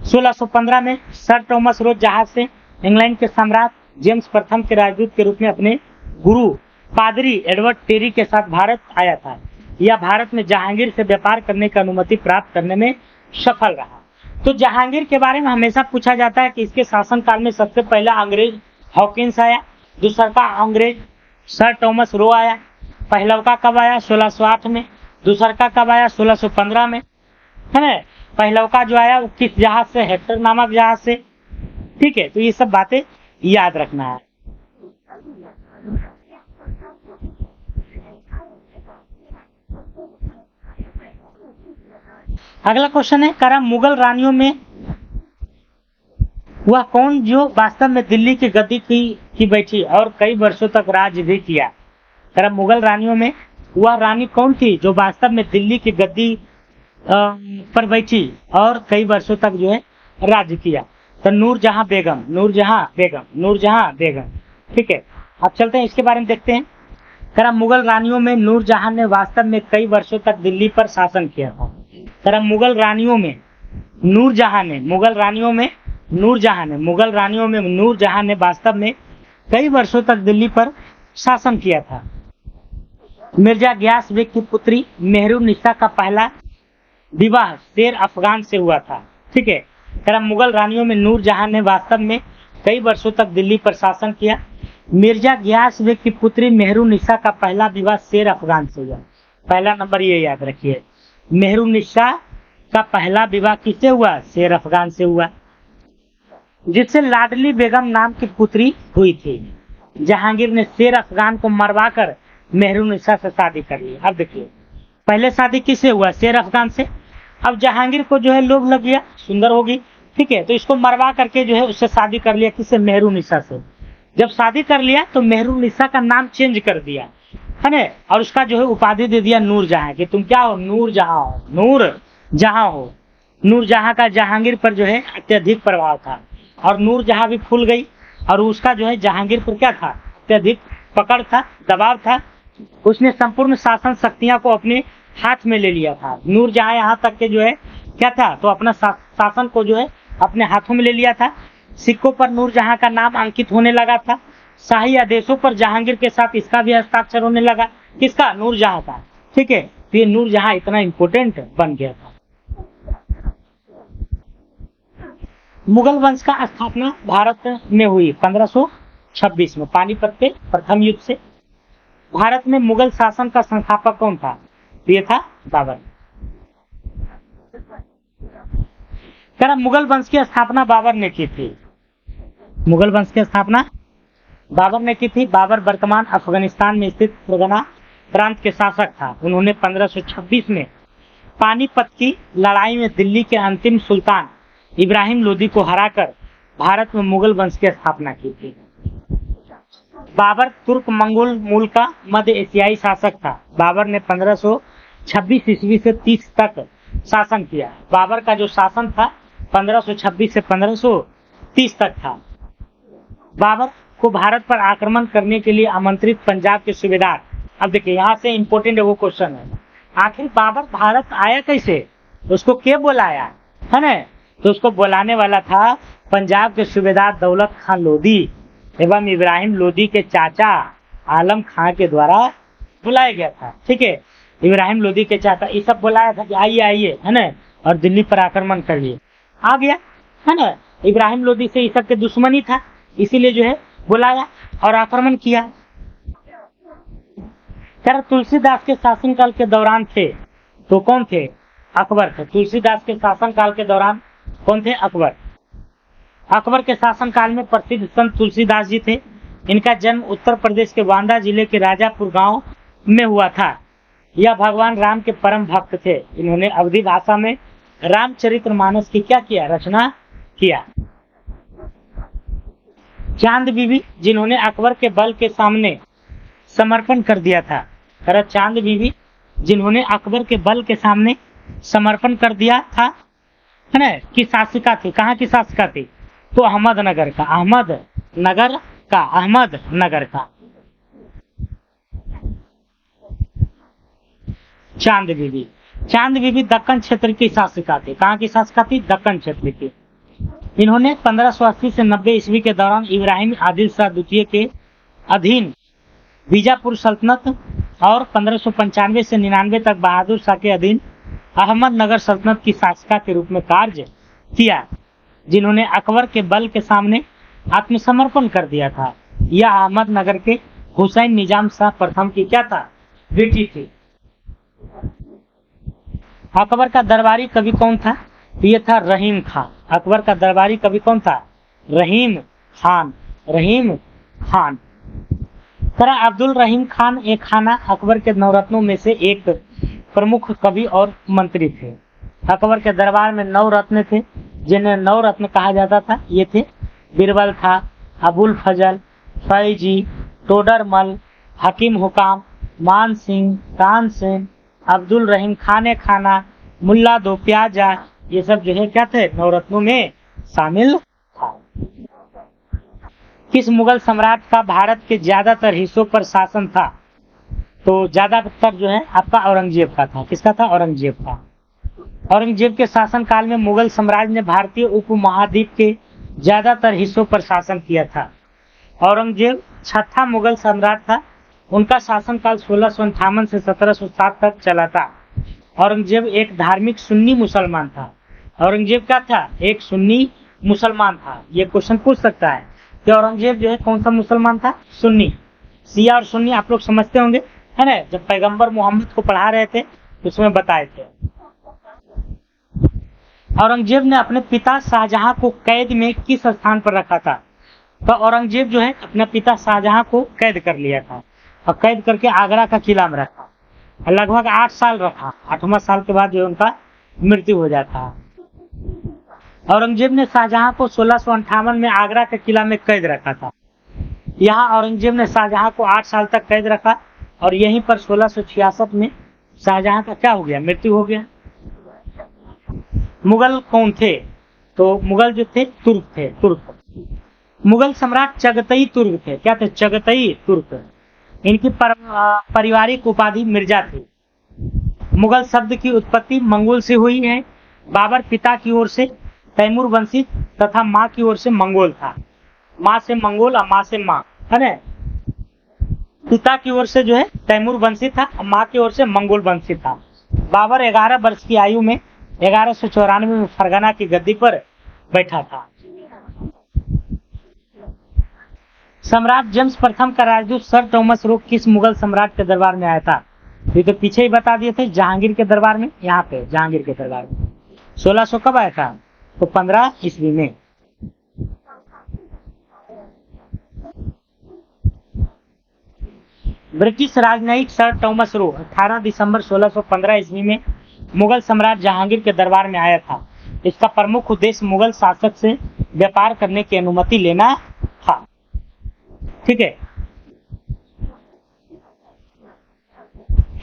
1615 में सर थॉमस रोज जहाज से इंग्लैंड के सम्राट जेम्स प्रथम के राजदूत के रूप में अपने गुरु पादरी एडवर्ड टेरी के साथ भारत आया था। यह भारत में जहांगीर से व्यापार करने की अनुमति प्राप्त करने में सफल रहा। तो जहांगीर के बारे में हमेशा पूछा जाता है कि इसके शासनकाल में सबसे पहला अंग्रेज हॉकिंस आया, दूसरा का अंग्रेज सर थॉमस रो आया। पहला का कब आया? 1608 में। दूसरा का कब आया? 1615 में, है ना? पहला का जो आया वो किस जहाज से? हेक्टर नामक जहाज से। ठीक है। तो ये सब बातें याद रखना है। अगला क्वेश्चन है, करा मुगल रानियों में वह कौन जो वास्तव में दिल्ली की गद्दी की बैठी और कई वर्षों तक राज भी किया? करा मुगल रानियों में वह रानी कौन थी जो वास्तव में दिल्ली की गद्दी पर बैठी और कई वर्षों तक जो है राज किया? तो नूरजहां बेगम, नूरजहां बेगम, नूरजहां बेगम। ठीक है। अब चलते हैं इसके बारे में देखते हैं। करा मुगल रानियों में नूरजहां ने वास्तव में कई वर्षों तक दिल्ली पर शासन किया था। करा मुगल रानियों में नूरजहां ने, मुगल रानियों में नूरजहां ने, मुगल रानियों में नूरजहां ने वास्तव में कई वर्षों तक दिल्ली पर शासन किया था। मिर्जा ग्यास बेग की पुत्री मेहरुन्निसा का पहला विवाह शेर अफगान से हुआ था। ठीक है। करा मुगल रानियों में नूरजहां ने वास्तव में कई वर्षों तक दिल्ली पर शासन किया। मिर्जा ग्यास बेग की पुत्री मेहरुन्निसा का पहला विवाह शेर अफगान से हुआ। पहला नंबर ये याद रखिए, मेहरुन्निसा का पहला विवाह किससे हुआ? शेर अफगान से हुआ, जिससे लाडली बेगम नाम की पुत्री हुई थी। जहांगीर ने शेर अफगान को मरवाकर मेहरुन्निसा से शादी कर ली। अब देखिए, पहले शादी किससे हुआ? शेर अफगान से। अब जहांगीर को जो है लोभ लग गया, सुंदर होगी, ठीक है, तो इसको मरवा करके जो है उससे शादी कर लिया। किससे? मेहरुन्निसा से। जब शादी कर लिया तो मेहरुन्निसा का नाम चेंज कर दिया, है ना, और उसका जो है उपाधि दे दिया नूरजहां, कि तुम क्या हो? नूरजहां हो, नूरजहां हो। नूरजहां का जहांगीर पर जो है अत्यधिक प्रभाव था और नूरजहां भी फूल गई और उसका जो है जहांगीर पर क्या था? अत्यधिक पकड़ था, दबाव था। उसने संपूर्ण शासन शक्तियां को अपने हाथ में ले लिया था। नूरजहां यहाँ तक के जो है क्या था? तो अपना शासन को जो है अपने हाथों में ले लिया था। सिक्कों पर नूरजहां का नाम अंकित होने लगा था। शाही आदेशों पर जहांगीर के साथ इसका भी हस्ताक्षर होने लगा। किसका? नूरजहां का। ठीक है। तो ये नूरजहां इतना इंपोर्टेंट बन गया था। मुगल वंश का स्थापना भारत में हुई 1526 में पानीपत के प्रथम युद्ध से। भारत में मुगल शासन का संस्थापक कौन था? ये था बाबर। मुगल वंश की स्थापना बाबर ने की थी। मुगल वंश की स्थापना बाबर ने की थी। बाबर वर्तमान अफगानिस्तान में स्थित फरगना प्रांत के शासक था। उन्होंने 1526 में पानीपत की लड़ाई में दिल्ली के अंतिम सुल्तान इब्राहिम लोदी को हराकर भारत में मुगल वंश की स्थापना की थी। बाबर तुर्क मंगोल मूल का मध्य एशियाई शासक था। बाबर ने 1526 ईस्वी से 30 तक शासन किया। बाबर का जो शासन था 1526 से 1530 तक था। बाबर को भारत पर आक्रमण करने के लिए आमंत्रित पंजाब के सूबेदार, अब देखिए यहाँ से इंपोर्टेंट वो क्वेश्चन है, आखिर बाबर भारत आया कैसे, उसको क्या बुलाया है ना? तो उसको बुलाने वाला था पंजाब के सूबेदार दौलत खान लोदी एवं इब्राहिम लोदी के चाचा आलम खां के द्वारा बुलाया गया था। ठीक है, इब्राहिम लोदी के चाचा ये सब बुलाया था कि आइए आइए है ना, और दिल्ली पर आक्रमण करिए। आ गया है ना। इब्राहिम लोदी से ये सब के दुश्मनी था, इसीलिए जो है बुलाया और आक्रमण किया। क्या तुलसीदास के शासनकाल के दौरान थे तो कौन थे? अकबर थे। तुलसीदास के शासनकाल के दौरान कौन थे? अकबर। अकबर के शासनकाल में प्रसिद्ध संत तुलसीदास जी थे। इनका जन्म उत्तर प्रदेश के बांदा जिले के राजापुर गांव में हुआ था। यह भगवान राम के परम भक्त थे। इन्होंने अवधी भाषा में रामचरितमानस की क्या किया? रचना किया। चांद बीबी, जिन्होंने अकबर के बल के सामने समर्पण कर दिया था। चांद बीबी, जिन्होंने अकबर के बल के सामने समर्पण कर दिया था, है ना, की शासिका थी। कहाँ की शासिका थी? तो अहमदनगर का। अहमदनगर का चांद बीबी। चांद बीबी दक्कन क्षेत्र की शासिका थी। कहाँ की शासिका थी? दक्कन क्षेत्र की। इन्होंने 1580 से 90 ईस्वी के दौरान इब्राहिम आदिल शाह द्वितीय के अधीन बीजापुर सल्तनत और 1595 से 99 तक बहादुर शाह के अधीन अहमदनगर सल्तनत की शासिका के रूप में कार्य किया, जिन्होंने अकबर के बल के सामने आत्मसमर्पण कर दिया था। यह अहमदनगर के हुसैन निजाम शाह प्रथम की क्या था? बेटी थी। अकबर का दरबारी कवि कौन था? ये था रहीम खान। अकबर का दरबारी कवि कौन था? रहीम खान। अब्दुल रहीम खान एक खाना अकबर के नवरत्नों में से एक प्रमुख कवि और मंत्री थे। अकबर के दरबार में 9 रत्न थे, जिन्हें 9 रत्न कहा जाता था। ये थे बीरबल था, अबुल फजल, फैजी, टोडरमल, हकीम हुकाम, मान सिंह, तानसेन, अब्दुल रहीम खाने खाना, मुल्ला दो प्याजा। ये सब जो है क्या थे? 9 रत्नों में शामिल था। किस मुगल सम्राट का भारत के ज्यादातर हिस्सों पर शासन था? तो ज्यादातर जो है आपका औरंगजेब का था। किसका था? औरंगजेब का। औरंगजेब के शासन काल में मुगल साम्राज्य ने भारतीय उपमहाद्वीप के ज्यादातर हिस्सों पर शासन किया था। औरंगजेब 6ठा मुगल सम्राट था। उनका शासनकाल 1658 से 1707 तक चला था। औरंगजेब एक धार्मिक सुन्नी मुसलमान था। औरंगजेब क्या था? एक सुन्नी मुसलमान था। ये क्वेश्चन पूछ सकता है कि औरंगजेब जो है कौन सा मुसलमान था? सुन्नी। शिया और सुन्नी आप लोग समझते होंगे, है ना? जब पैगंबर मोहम्मद को पढ़ा रहे थे उसमें बताए थे। औरंगजेब ने अपने पिता शाहजहां को कैद में किस स्थान पर रखा था? तो औरंगजेब जो है अपने पिता शाहजहां को कैद कर लिया था और कैद करके आगरा का किला में रखा। लगभग 8 साल रखा। 8वां साल के बाद जो उनका मृत्यु हो जाता। औरंगजेब ने शाहजहां को 1658 में आगरा के किला में कैद रखा था। यहाँ औरंगजेब ने शाहजहां को 8 साल तक कैद रखा और यहीं पर 1666 में शाहजहां का क्या हो गया? मृत्यु हो गया। मुगल कौन थे? तो मुगल जो थे तुर्क थे। तुर्क मुगल सम्राट चगतई तुर्क थे। क्या थे? चगतई तुर्क। इनकी पारिवारिक उपाधि मिर्जा थी। मुगल शब्द की उत्पत्ति मंगोल से हुई है। बाबर पिता की ओर से तैमूर वंशी तथा माँ की ओर से मंगोल था। माँ से मंगोल और माँ से माँ, है ना? पिता की ओर से जो है तैमूर वंशी था और माँ की ओर से मंगोल वंशी था। बाबर 11 वर्ष की आयु में 1194 में फरगना की गद्दी पर बैठा था। सम्राट जेम्स प्रथम का राजदूत सर थॉमस रोक किस मुगल सम्राट के दरबार में आया था? ये तो पीछे ही बता दिए थे, जहांगीर के दरबार में। यहाँ पे जहांगीर के दरबार में 1600 कब आया था? तो 15 ईस्वी में। ब्रिटिश राजनयिक सर टॉमस रो 18 दिसंबर 1615 ईस्वी में मुगल सम्राट जहांगीर के दरबार में आया था। इसका प्रमुख उद्देश्य मुगल शासक से व्यापार करने की अनुमति लेना था। ठीक है,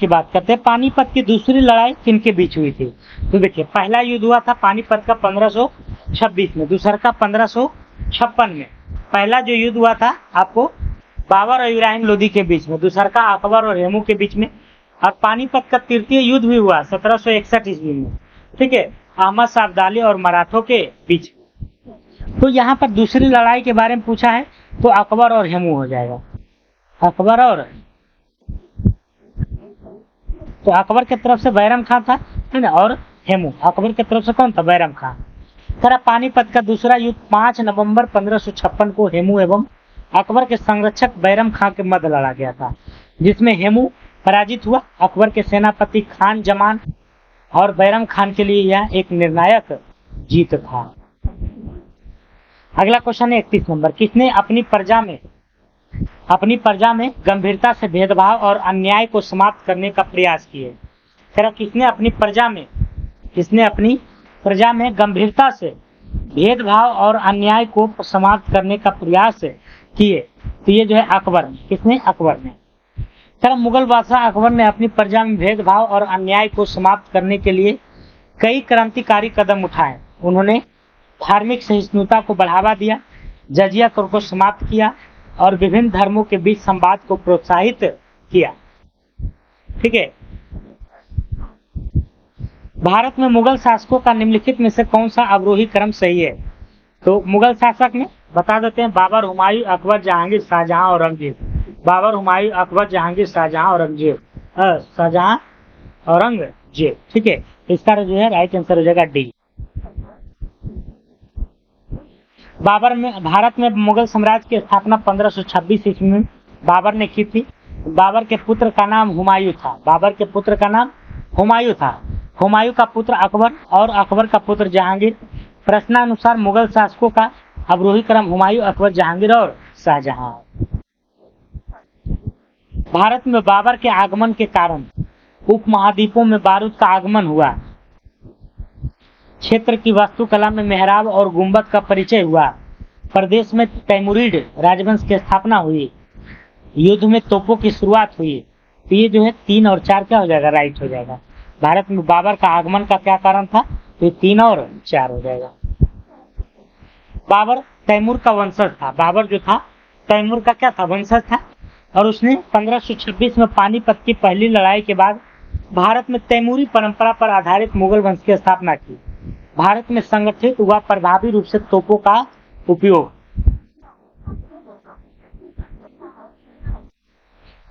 की बात करते हैं। पानीपत की दूसरी लड़ाई किनके बीच हुई थी? तो देखिए, पहला युद्ध हुआ था पानीपत का 1526 में, दूसरा का 1556 में। पहला जो युद्ध हुआ था आपको बाबर और इब्राहिम लोदी के बीच में, दूसरा का अकबर और हेमू के बीच में, और पानीपत का तृतीय युद्ध भी हुआ 1761 ईस्वी में। ठीक है, अहमद शाह अब्दाली और मराठों के बीच। तो यहाँ पर दूसरी लड़ाई के बारे में पूछा है तो अकबर और हेमू हो जाएगा। अकबर और, तो अकबर की तरफ से बैरम खान था, है ना, और हेमू। अकबर की तरफ से कौन था? बैरम खान। तरह पानीपत का दूसरा युद्ध 5 नवंबर 1556 को हेमू एवं अकबर के संरक्षक बैरम खान के मध्य लड़ा गया था, जिसमें हेमू पराजित हुआ। अकबर के सेनापति खान जमान और बैरम खान के लिए यह एक निर्णायक जीत था। अगला क्वेश्चन है 31 नंबर। किसने अपनी प्रजा में गंभीरता से भेदभाव और अन्याय को समाप्त करने का प्रयास किए? फिर किसने अपनी प्रजा में गंभीरता से भेदभाव और अन्याय को समाप्त करने का प्रयास किए? तो ये जो है अकबर। किसने? अकबर ने। फिर मुगल बादशाह अकबर ने अपनी प्रजा में भेदभाव और अन्याय को समाप्त करने के लिए कई क्रांतिकारी कदम उठाए। उन्होंने धार्मिक सहिष्णुता को बढ़ावा दिया, जजिया कर को समाप्त किया और विभिन्न धर्मों के बीच संवाद को प्रोत्साहित किया। ठीक है, भारत में मुगल शासकों का निम्नलिखित में से कौन सा अवरोही क्रम सही है? तो मुगल शासक में बता देते हैं बाबर, हुमायूं, अकबर, जहांगीर, शाहजहां, औरंगजेब। बाबर, हुमायूं, अकबर, जहांगीर, शाहजहां, औरंगजेब। ठीक है, इसका जो है राइट आंसर हो जाएगा डी। भारत में मुगल साम्राज्य की स्थापना 1526 ईस्वी में बाबर ने की थी। बाबर के पुत्र का नाम हुमायूं था। हुमायूं का पुत्र अकबर और अकबर का पुत्र जहांगीर। प्रश्नानुसार मुगल शासकों का अवरोही क्रम हुमायूं, अकबर, जहांगीर और शाहजहां। भारत में बाबर के आगमन के कारण उपमहाद्वीपों में बारूद का आगमन हुआ। क्षेत्र की वास्तुकला में मेहराब और गुंबद का परिचय हुआ। प्रदेश में तैमुरिड राजवंश की स्थापना हुई। युद्ध में तोपों की शुरुआत हुई। तो ये जो है 3 और 4 क्या हो जाएगा? राइट हो जाएगा। भारत में बाबर का आगमन का क्या कारण था? तो 3 और 4 हो जाएगा। बाबर तैमूर का वंशज था। बाबर जो था तैमूर का क्या था? वंशज था। और उसने 1526 में पानीपत की पहली लड़ाई के बाद भारत में तैमूरी परंपरा पर आधारित मुगल वंश की स्थापना की। भारत में संगठित हुआ प्रभावी रूप से तोपों का उपयोग।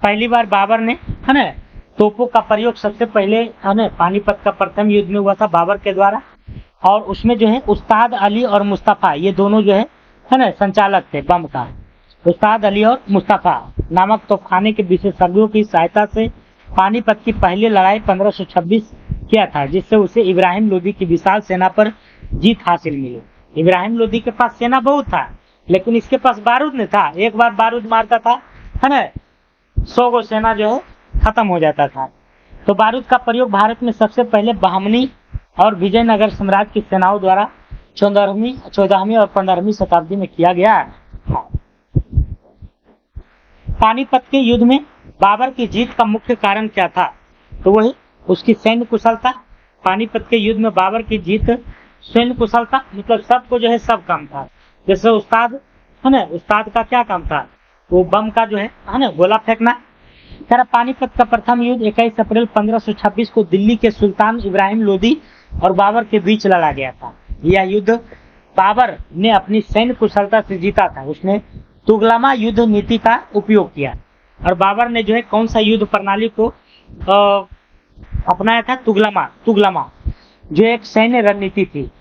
पहली बार बाबर ने, है ना, तोपों का प्रयोग सबसे पहले, है ना, पानीपत का प्रथम युद्ध में हुआ था बाबर के द्वारा। और उसमें जो है उस्ताद अली और मुस्तफा, ये दोनों जो है ना, संचालक थे बम का। उस्ताद अली और मुस्तफा नामक तोपखाने के विशेषज्ञों की सहायता से पानीपत की पहली लड़ाई 1526 किया था, जिससे उसे इब्राहिम लोदी की विशाल सेना पर जीत हासिल मिली। इब्राहिम लोदी के पास सेना बहुत था, लेकिन इसके पास बारूद नहीं था। एक बार बारूद मारता था, है ना, 100 गो सेना जो है खत्म हो जाता था। तो बारूद का प्रयोग भारत में सबसे पहले बहमनी और विजयनगर साम्राज्य की सेनाओं द्वारा 14वीं और 15वीं शताब्दी में किया गया था। पानीपत के युद्ध में बाबर की जीत का मुख्य कारण क्या था? तो वही उसकी सैन्य कुशलता। पानीपत के युद्ध में बाबर की जीत सैन्य कुशलता, मतलब सबको जो है सब काम था। जैसे उस्ताद, है ना, उस्ताद का क्या काम था? वो बम का जो है ना, गोला फेंकना। तेरा पानीपत का प्रथम युद्ध 21 अप्रैल 1526 को दिल्ली के सुल्तान इब्राहिम लोदी और बाबर के बीच लड़ा गया था। यह युद्ध बाबर ने अपनी सैन्य कुशलता से जीता था। उसने तुगलमा युद्ध नीति का उपयोग किया। और बाबर ने जो है कौन सा युद्ध प्रणाली को अपनाया था? तुगलमा जो एक सैन्य रणनीति थी।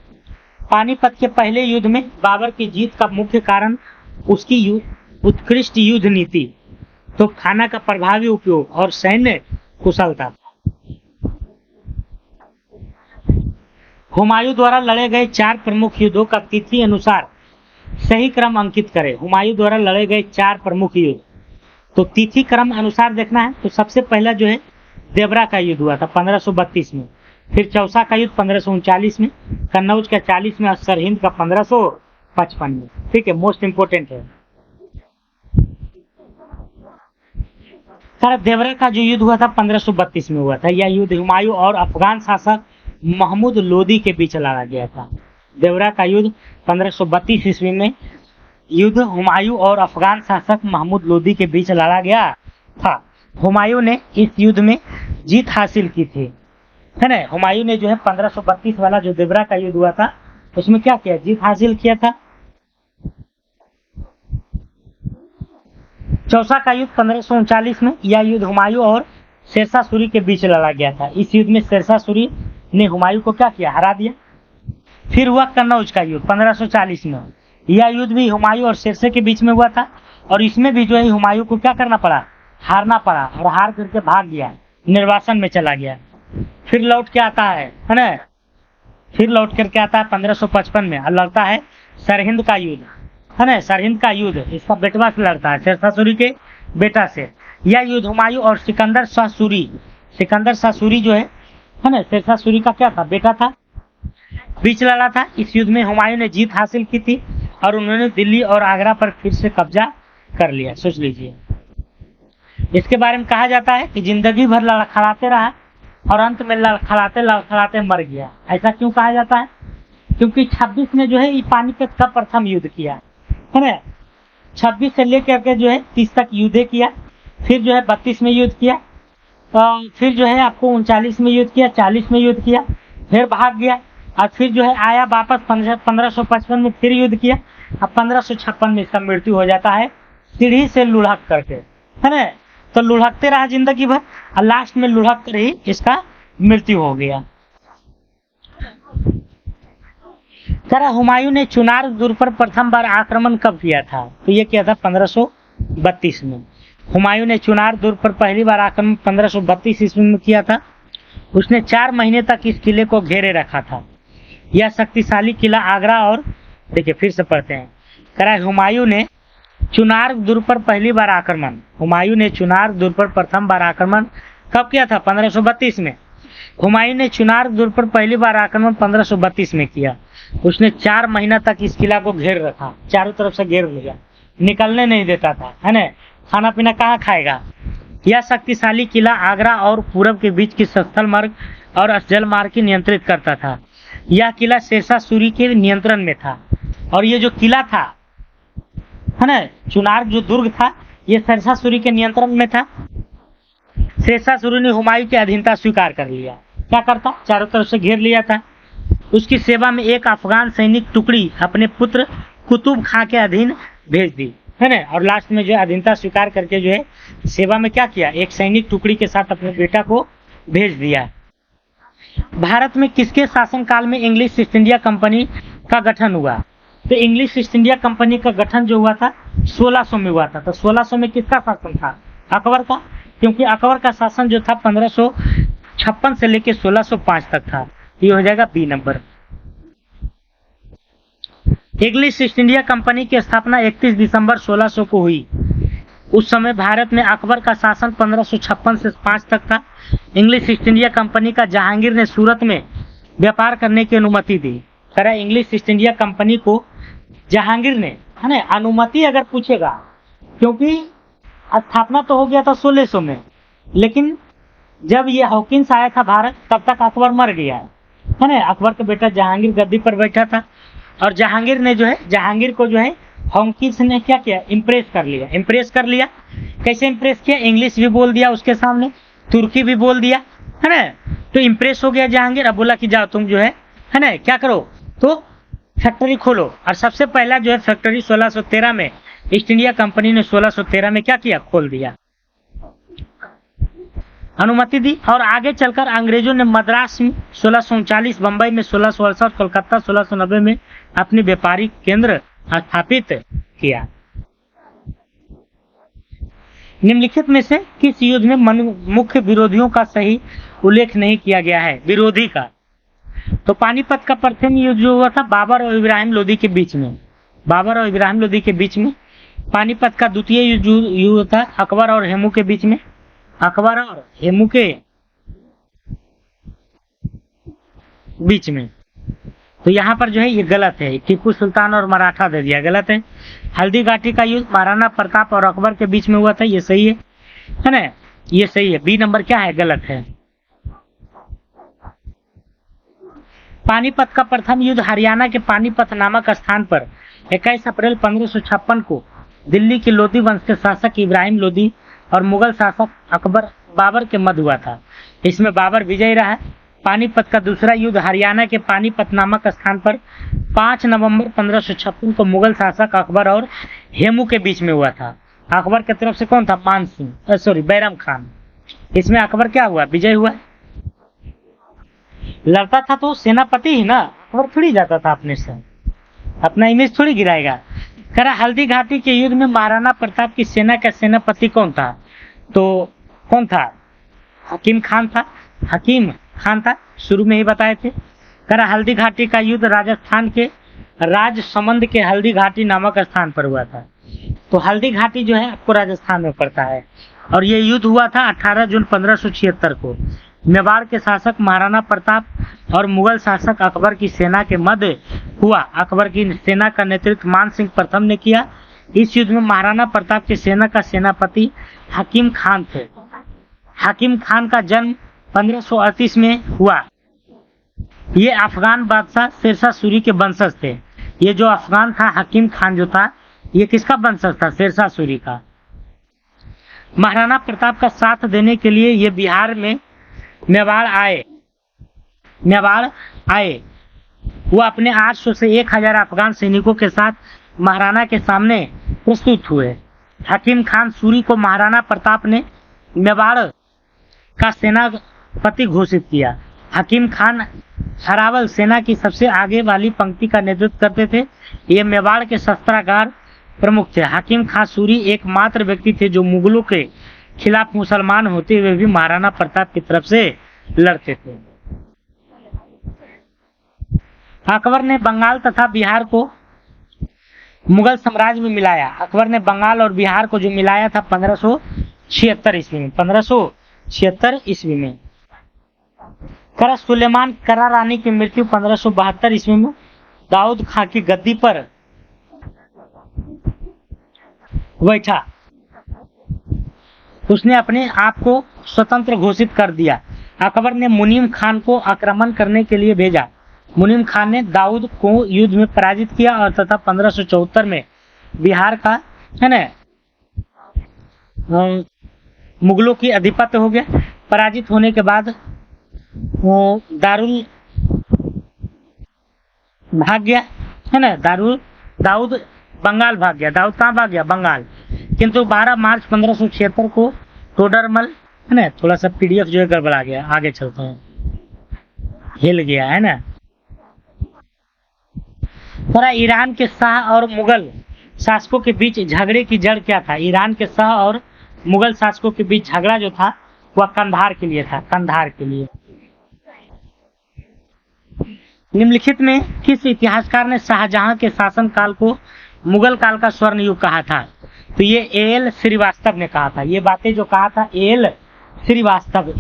पानीपत के पहले युद्ध में बाबर की जीत का मुख्य कारण उसकी उत्कृष्ट युद्ध नीति, तो खाना का प्रभावी उपयोग और सैन्य कुशलता। हुमायूं द्वारा लड़े गए 4 प्रमुख युद्धों का तिथि अनुसार सही क्रम अंकित करें। हुमायूं द्वारा लड़े गए 4 प्रमुख युद्ध। तो तिथि क्रम अनुसार देखना है तो सबसे पहला जो है देवरा का युद्ध हुआ था 1532 में, फिर चौसा का युद्ध 1539 में, कन्नौज का 40 में और सरहिंद का 1555 में। ठीक है, मोस्ट इंपोर्टेंट है। देवरा का जो युद्ध हुआ था 1532 में हुआ था। यह युद्ध हुमायूं और अफगान शासक महमूद लोदी के बीच लड़ा गया था। देवरा का युद्ध 1532 ईस्वी में युद्ध हुमायूं और अफगान शासक महमूद लोदी के बीच लड़ा गया था। हुमायूं ने इस युद्ध में जीत हासिल की थी, है ना। हुमायूं ने जो है 1532 वाला जो देवरा का युद्ध हुआ था उसमें क्या किया, जीत हासिल किया था। चौसा का युद्ध 1539 में, यह युद्ध हुमायूं और शेरशाह सूरी के बीच लड़ा गया था। इस युद्ध में शेरशाह सूरी ने हुमायूं को क्या किया, हरा दिया। फिर हुआ कन्नौज का युद्ध 1540 में, यह युद्ध भी हुमायूं और शेरशाह के बीच में हुआ था और इसमें भी जो है हुमायूं को क्या करना पड़ा, हारना पड़ा और हार करके भाग गया, निर्वासन में चला गया। फिर लौट के आता है ना, फिर लौट करके आता है 1555 में और लड़ता है सरहिंद का युद्ध, है ना। सरहिंद का युद्ध इसका बेटवा से लड़ता है, शेरशाह सूरी के बेटा से। यह युद्ध हुमायूं और सिकंदर शाह सूरी जो है ना, शेरशाह सूरी का क्या था, बेटा था, बीच लड़ा था। इस युद्ध में हुमायूं ने जीत हासिल की थी और उन्होंने दिल्ली और आगरा पर फिर से कब्जा कर लिया। सोच लीजिए, इसके बारे में कहा जाता है कि जिंदगी भर लड़खड़ाते रहा और अंत में लड़खड़ाते मर गया। ऐसा क्यों कहा जाता है, क्योंकि 26 में जो है पानीपत का प्रथम युद्ध किया, है ना। 26 से लेकर के जो है 30 तक युद्ध किया, फिर जो है 32 में युद्ध किया, फिर जो है आपको 39 में युद्ध किया, 40 में युद्ध किया, फिर भाग गया और फिर जो है आया वापस 1555 में फिर युद्ध किया। अब 1556 में इसका मृत्यु हो जाता है सीढ़ी से लुढ़क करके, है ना। तो लुढ़कते रहा जिंदगी भर और लास्ट में लुढ़क कर ही इसका मृत्यु हो गया। हुमायूं ने चुनार दुर्ग पर प्रथम बार आक्रमण कब किया था, तो ये किया था 1532 में। हुमायूं ने चुनार दुर्ग पर पहली बार आक्रमण 1532 ईस्वी में किया था। उसने 4 महीने तक इस किले को घेरे रखा था। यह शक्तिशाली किला आगरा और देखिए फिर से पढ़ते हैं। हुमायूं ने चुनार दुर्ग पर पहली बार आक्रमण, हुमायूं ने चुनार दुर्ग पर प्रथम बार आक्रमण कब किया था, 1532 में। हुमायूं ने चुनार दुर्ग पर पहली बार आक्रमण 1532 में किया। उसने 4 महीना तक इस किला को घेर रखा, चारों तरफ से घेर लिया, निकलने नहीं देता था, है ना। खाना पीना कहाँ खाएगा। यह शक्तिशाली किला आगरा और पूरब के बीच की स्थल मार्ग और जल मार्ग की नियंत्रित करता था। यह किला शेरशाह सूरी के नियंत्रण में था और ये जो किला था, है ना, चुनार जो दुर्ग था, ये शेरशाह सूरी के नियंत्रण में था। शेरशाह सूरी ने हुमायूं की अधीनता स्वीकार कर लिया। क्या करता, चारों तरफ से घेर लिया था। उसकी सेवा में एक अफगान सैनिक टुकड़ी अपने पुत्र कुतुब खां के अधीन भेज दी, है ना। और लास्ट में जो है अधीनता स्वीकार करके जो है सेवा में क्या किया, एक सैनिक टुकड़ी के साथ अपने बेटा को भेज दिया। भारत में किसके शासनकाल में इंग्लिश ईस्ट इंडिया कंपनी का गठन हुआ, तो इंग्लिश ईस्ट इंडिया कंपनी का गठन जो हुआ था 1600 में हुआ था। तो 1600 में किसका शासन था, अकबर का, क्योंकि अकबर का शासन जो था 1556 से लेकर 1605 तक था। ये हो जाएगा B number. English East India company की स्थापना 31 दिसंबर 1600 को हुई। उस समय भारत में अकबर का शासन 1556 से 5 तक था। इंग्लिश ईस्ट इंडिया कंपनी का जहांगीर ने सूरत में व्यापार करने की अनुमति दी। इंग्लिश ईस्ट इंडिया कंपनी को जहांगीर ने, है ना, अनुमति अगर पूछेगा, क्योंकि स्थापना तो हो गया था 1600 में, लेकिन जब ये हॉकिंस आया था भारत तब तक अकबर मर गया, है ना। अकबर का बेटा जहांगीर गद्दी पर बैठा था और जहांगीर ने जो है, जहांगीर को जो है हॉकिंस ने क्या किया, इम्प्रेस कर लिया। कैसे इम्प्रेस किया, इंग्लिश भी बोल दिया उसके सामने, तुर्की भी बोल दिया, है ना। तो इम्प्रेस हो गया जहांगीर। अब बोला कि जाओ तुम जो है ना, क्या करो, तो फैक्ट्री खोलो। और सबसे पहला जो है फैक्ट्री 1613 में ईस्ट इंडिया कंपनी ने 1613 में क्या किया, खोल दिया, अनुमति दी। और आगे चलकर अंग्रेजों ने मद्रास में 1639, बंबई में 1668, कोलकाता 1690 में अपनी व्यापारिक केंद्र स्थापित किया। निम्नलिखित में से किस युद्ध में मुख्य विरोधियों का सही उल्लेख नहीं किया गया है, विरोधी का, तो पानीपत का प्रथम युद्ध जो हुआ था बाबर और इब्राहिम लोदी के बीच में, बाबर और इब्राहिम लोदी के बीच में पानीपत का द्वितीय युद्ध था अकबर और हेमू के बीच में। अकबर और हेमू के बीच में। तो यहाँ पर जो है ये गलत है, टीपू सुल्तान और मराठा दे दिया, गलत है। हल्दी घाटी का युद्ध महाराणा प्रताप और अकबर के बीच में हुआ था, ये सही है ना, ये सही है। बी नंबर क्या है, गलत है। पानीपत का प्रथम युद्ध हरियाणा के पानीपत नामक स्थान पर 21 अप्रैल 1556 को दिल्ली के लोधी वंश के शासक इब्राहिम लोधी और मुगल शासक अकबर बाबर के मध्य हुआ था। इसमें बाबर विजयी रहा। पानीपत का दूसरा युद्ध हरियाणा के पानीपत नामक स्थान पर 5 नवंबर 1556 को मुगल शासक अकबर और हेमू के बीच में हुआ था। अकबर की तरफ से कौन था, मान सिंह, सॉरी बैरम खान। इसमें अकबर क्या हुआ, विजय हुआ। लड़ता था तो सेनापति ही ना, अकबर थोड़ी जाता था अपने से, अपना इमेज थोड़ी गिराएगा। कह रहा हल्दी घाटी के युद्ध में महाराणा प्रताप की सेना का सेनापति कौन था, तो कौन था, हकीम खान था। हकीम खान था, शुरू में ही बताए थे। कह रहा हल्दी घाटी का युद्ध राजस्थान के राजसमंद के हल्दी घाटी नामक स्थान पर हुआ था। तो हल्दी घाटी जो है आपको राजस्थान में पड़ता है। और ये युद्ध हुआ था 18 जून 1576 को। मेवाड़ के शासक महाराणा प्रताप और मुगल शासक अकबर की सेना के मध्य हुआ। अकबर की सेना का नेतृत्व मान सिंह प्रथम ने किया। इस युद्ध में महाराणा प्रताप की सेना का सेनापति हकीम खान थे। हकीम खान का जन्म 1538 में हुआ। ये अफगान बादशाह शेरशाह सूरी के वंशज थे। ये जो अफगान था हकीम खान जो था, ये किसका वंशज था, शेरशाह सूरी का। महाराणा प्रताप का साथ देने के लिए ये बिहार में मेवाड़ आए। वो अपने 800 से 1000 अफगान सैनिकों के साथ महाराणा के सामने प्रस्तुत हुए। हकीम खान सूरी को महाराणा प्रताप ने मेवाड़ का सेनापति घोषित किया। हकीम खान हरावल सेना की सबसे आगे वाली पंक्ति का नेतृत्व करते थे। ये मेवाड़ के शस्त्रागार प्रमुख थे। हकीम खान सूरी एकमात्र व्यक्ति थे जो मुगलों के खिलाफ मुसलमान होते हुए भी महाराणा प्रताप की तरफ से लड़ते थे। अकबर ने बंगाल तथा बिहार को मुगल साम्राज्य में मिलाया। अकबर ने बंगाल और बिहार को जो मिलाया था 1576 ईस्वी में। 1576 ईस्वी में। करा सुलेमान करा रानी की मृत्यु 1572 ईस्वी में। दाऊद खां की गद्दी पर बैठा, उसने अपने आप को स्वतंत्र घोषित कर दिया। अकबर ने मुनीम खान को आक्रमण करने के लिए भेजा। मुनीम खान ने दाऊद को युद्ध में पराजित किया और तथा 1574 में बिहार का है ना मुगलों की अधिपत्य हो गया। पराजित होने के बाद वो दारुल भाग गया है ना, दाऊद बंगाल भाग गया। दाऊद कहाँ भाग गया, बंगाल। किंतु 12 मार्च 1576 को टोडरमल है ना, थोड़ा सा पीडीएफ जो है गड़बड़ा गया, आगे चलते हैं, हिल गया है ना। थोड़ा ईरान के शाह और मुगल शासकों के बीच झगड़े की जड़ क्या था। ईरान के शाह और मुगल शासकों के बीच झगड़ा जो था वह कंधार के लिए था, कंधार के लिए। निम्नलिखित में किस इतिहासकार ने शाहजहां के शासनकाल को मुगल काल का स्वर्ण युग कहा था, तो ये एल श्रीवास्तव ने कहा था। ये बातें जो कहा था एल श्रीवास्तव,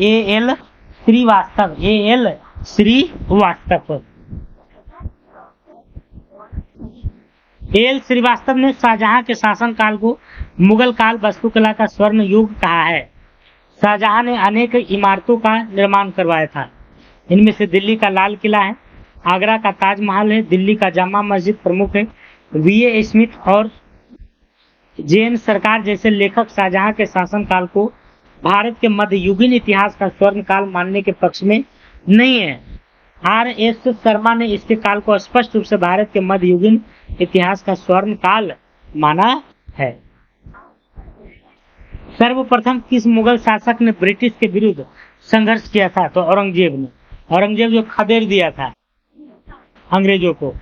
एल श्रीवास्तव ने शाहजहां के शासनकाल को मुगल काल वास्तुकला का स्वर्ण युग कहा है। शाहजहां ने अनेक इमारतों का निर्माण करवाया था। इनमें से दिल्ली का लाल किला है, आगरा का ताजमहल है, दिल्ली का जामा मस्जिद प्रमुख है। वीए स्मिथ और जेएन सरकार जैसे लेखक शाहजहां के शासनकाल को भारत के मध्ययुगीन इतिहास का स्वर्ण काल मानने के पक्ष में नहीं है। आर.एस. शर्मा ने इसके काल को स्पष्ट रूप से भारत के मध्ययुगीन इतिहास का स्वर्ण काल माना है। सर्वप्रथम किस मुगल शासक ने ब्रिटिश के विरुद्ध संघर्ष किया था, तो औरंगजेब ने। औरंगजेब जो खदेड़ दिया था अंग्रेजों को,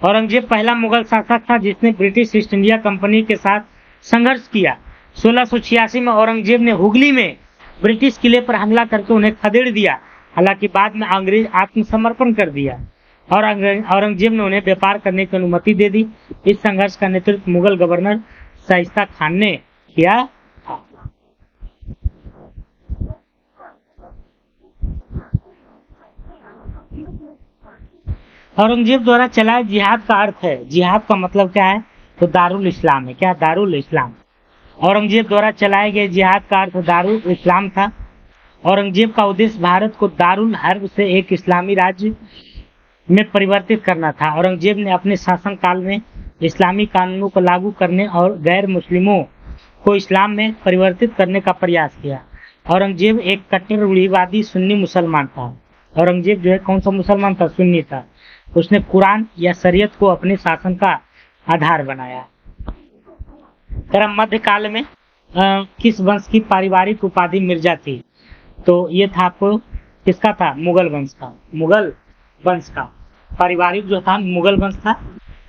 औरंगजेब पहला मुगल शासक था जिसने ब्रिटिश ईस्ट इंडिया कंपनी के साथ संघर्ष किया। 1686 में औरंगजेब ने हुगली में ब्रिटिश किले पर हमला करके उन्हें खदेड़ दिया। हालांकि बाद में अंग्रेज आत्मसमर्पण कर दिया। और औरंगजेब ने उन्हें व्यापार करने की अनुमति दे दी। इस संघर्ष का नेतृत्व मुगल गवर्नर शाइस्ता खान ने किया था। औरंगजेब द्वारा चलाए जिहाद का अर्थ है, जिहाद का मतलब क्या है, तो दारुल इस्लाम है। क्या? दारुल इस्लाम। औरंगजेब द्वारा चलाए गए जिहाद का अर्थ दारुल इस्लाम था। औरंगजेब का उद्देश्य भारत को दारुल हर्ब से एक इस्लामी राज्य में परिवर्तित करना था। औरंगजेब ने अपने शासनकाल में इस्लामी कानूनों को लागू करने और गैर मुस्लिमों को इस्लाम में परिवर्तित करने का प्रयास किया। औरंगजेब एक कट्टर रूढ़िवादी सुन्नी मुसलमान था। औरंगजेब जो है कौन सा मुसलमान था? सुन्नी था। उसने कुरान या शरीयत को अपने शासन का आधार बनाया। मध्यकाल में किस वंश की पारिवारिक उपाधि मिर्जा थी? तो ये था आपको किसका था? मुगल वंश का। मुगल वंश का पारिवारिक जो था मुगल वंश था,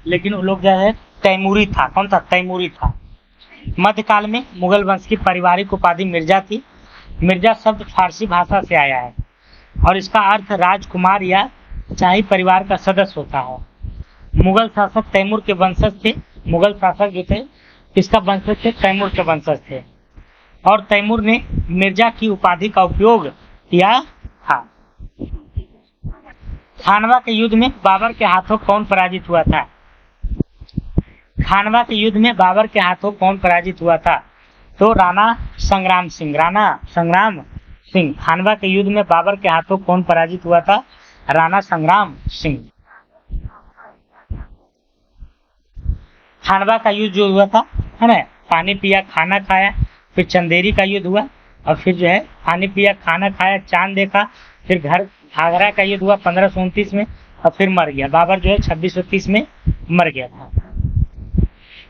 लेकिन वो लोग जो है तैमूरी था। कौन था? तैमूरी था। मध्यकाल में मुगल वंश की पारिवारिक उपाधि मिर्जा थी। मिर्जा शब्द फारसी भाषा से आया है और इसका अर्थ राजकुमार या शाही परिवार का सदस्य होता है। मुगल शासक तैमूर के वंशज थे। मुगल शासक जो थे किसका वंशज थे? तैमूर के वंशज थे। और तैमूर ने मिर्जा की उपाधि का उपयोग किया था। खानवा के युद्ध में बाबर के हाथों कौन पराजित हुआ था? खानवा के युद्ध में बाबर के हाथों कौन पराजित हुआ था? तो राणा संग्राम सिंह। राणा संग्राम सिंह। खानवा के युद्ध में बाबर के हाथों कौन पराजित हुआ था? राणा संग्राम सिंह। खानवा का युद्ध जो हुआ था, है ना, पानी पिया खाना खाया, फिर चंदेरी का युद्ध हुआ, और फिर जो है पानी पिया खाना खाया चांद देखा, फिर घर आगरा का युद्ध हुआ 1529 में, और फिर मर गया बाबर जो है 2630 में मर गया था।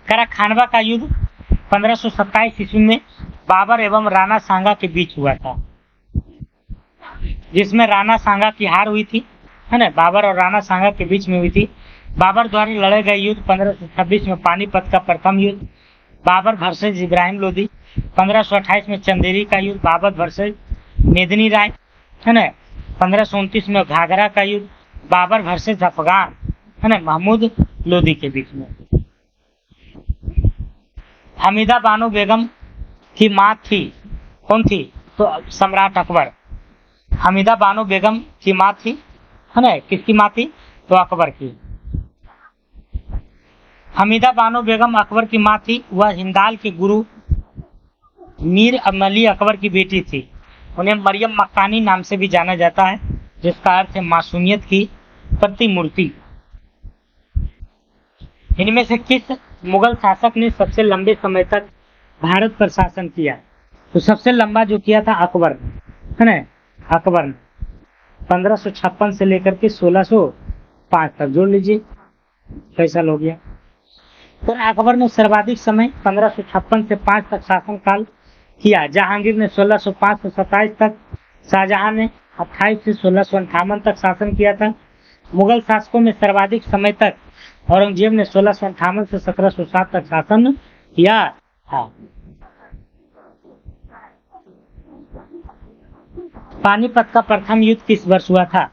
करा खानवा का युद्ध 1527 ईस्वी में बाबर एवं राणा सांगा के बीच हुआ था, जिसमें राणा सांगा की हार हुई थी, है ना। बाबर और राणा सांगा के बीच में हुई थी। बाबर द्वारा लड़े गए युद्ध 1526 में पानीपत का प्रथम युद्ध, बाबर वर्सेज इब्राहिम लोदी। 1528 में चंदेरी का युद्ध, बाबर वर्सेज मेदिनी राय, है ना। 1529 में घाघरा का युद्ध, बाबर वर्सेज अफगान, है ना, महमूद लोदी के बीच में। हमीदा बानो बेगम की माँ थी, कौन थी? तो सम्राट अकबर। हमीदा बानो बेगम की माँ थी, है ना, किसकी माँ थी? तो अकबर की। हमीदा बानो बेगम अकबर की माँ थी। वह हिंदाल के गुरु मीर अमली अकबर की बेटी थी। उन्हें मरियम मक्कानी नाम से भी जाना जाता है, जिसका अर्थ है मासूमियत की प्रतिमूर्ति। इनमें से किस मुगल शासक ने सबसे लंबे समय तक भारत पर शासन किया? तो सबसे लंबा जो किया था अकबर, है ना, अकबर ने 1556 से लेकर के 1605 तक। जोड़ लीजिए कैसा हो गया। तो अकबर ने सर्वाधिक समय 1556 से 5 तक शासन काल किया। जहांगीर ने 1605 से 27 तक, शाहजहां ने 28 से 1658 तक शासन किया था। मुगल शासकों में सर्वाधिक समय तक औरंगजेब ने 1658 से 1707 तक शासन किया था। पानीपत का प्रथम युद्ध किस वर्ष हुआ था?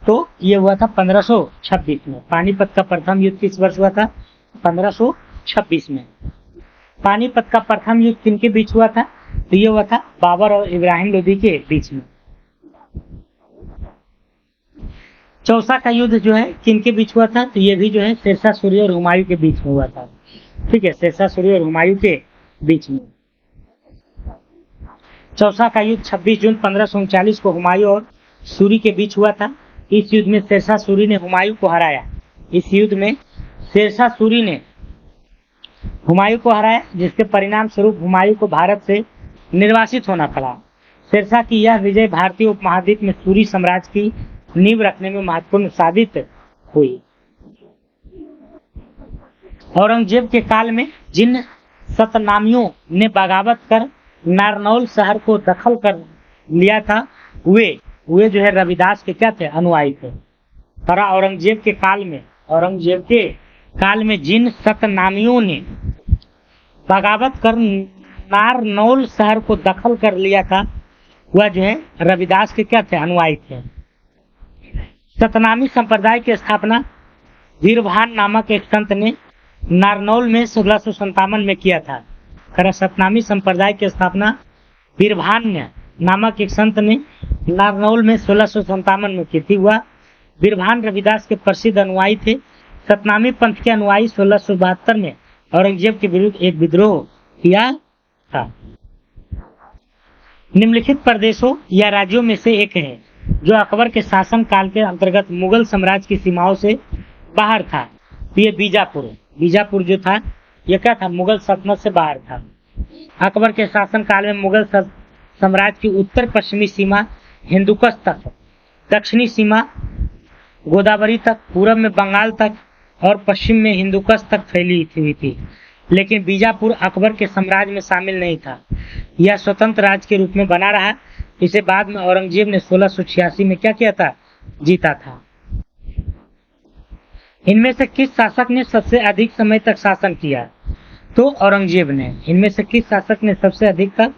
तो ये हुआ था 1526 में। पानीपत का प्रथम युद्ध किस वर्ष हुआ था? 1526 में। पानीपत का प्रथम युद्ध किनके बीच हुआ था? तो ये हुआ था बाबर और इब्राहिम लोदी के बीच में। चौसा का युद्ध जो है किनके बीच हुआ था? तो ये भी जो है शेरशाह सूरी और हुमायूं के बीच में हुआ था। ठीक है, शेरशाह सूरी और हुमायूं के बीच में। चौसा का युद्ध 26 जून 1539 को हुमायूं और सूरी के बीच हुआ था। इस युद्ध में शेरशाह सूरी ने हुमायूं को हराया। इस युद्ध में शेरशाह सूरी ने हुमायूं को हराया, जिसके परिणाम स्वरूप हुमायूं को भारत से निर्वासित होना पड़ा। शेरशाह की यह विजय भारतीय उपमहाद्वीप में सूरी साम्राज्य की नींव रखने में महत्वपूर्ण साबित हुई। औरंगजेब के काल में जिन सतनामियों ने बगावत कर नारनौल शहर को दखल कर लिया था, वे जो है रविदास के क्या थे? अनुयायी थे। पर औरंगजेब के काल में जिन सतनामियों ने बगावत कर नारनौल शहर को दखल कर लिया था, वह जो है रविदास के क्या थे? अनुयायी थे। सतनामी संप्रदाय की स्थापना वीरभान नामक एक संत ने नारनौल में 1657 में किया था। सतनामी संप्रदाय की स्थापना वीरभान नामक एक संत ने नारनौल में 1657 में की थी। वह वीरभान रविदास के प्रसिद्ध अनुयायी थे। सतनामी पंथ के अनुयायी 1672 में औरंगजेब के विरुद्ध एक विद्रोह किया था। निम्नलिखित प्रदेशों या राज्यों में से एक है जो अकबर के शासन काल के अंतर्गत मुगल साम्राज्य की सीमाओं से बाहर था। तो ये बीजापुर जो था ये क्या था, मुगल सल्तनत से बाहर था। अकबर के शासन काल में मुगल साम्राज्य की उत्तर पश्चिमी सीमा हिंदुकुश तक, दक्षिणी सीमा गोदावरी तक, पूरब में बंगाल तक और पश्चिम में हिंदुकुश तक फैली हुई थी। लेकिन बीजापुर अकबर के साम्राज्य में शामिल नहीं था। यह स्वतंत्र राज्य के रूप में बना रहा। इसे बाद में औरंगजेब ने 1686 में क्या किया था, जीता था। इनमें से किस शासक ने सबसे अधिक समय तक शासन किया? तो औरंगजेब ने। इनमें से किस शासक ने सबसे अधिक तक?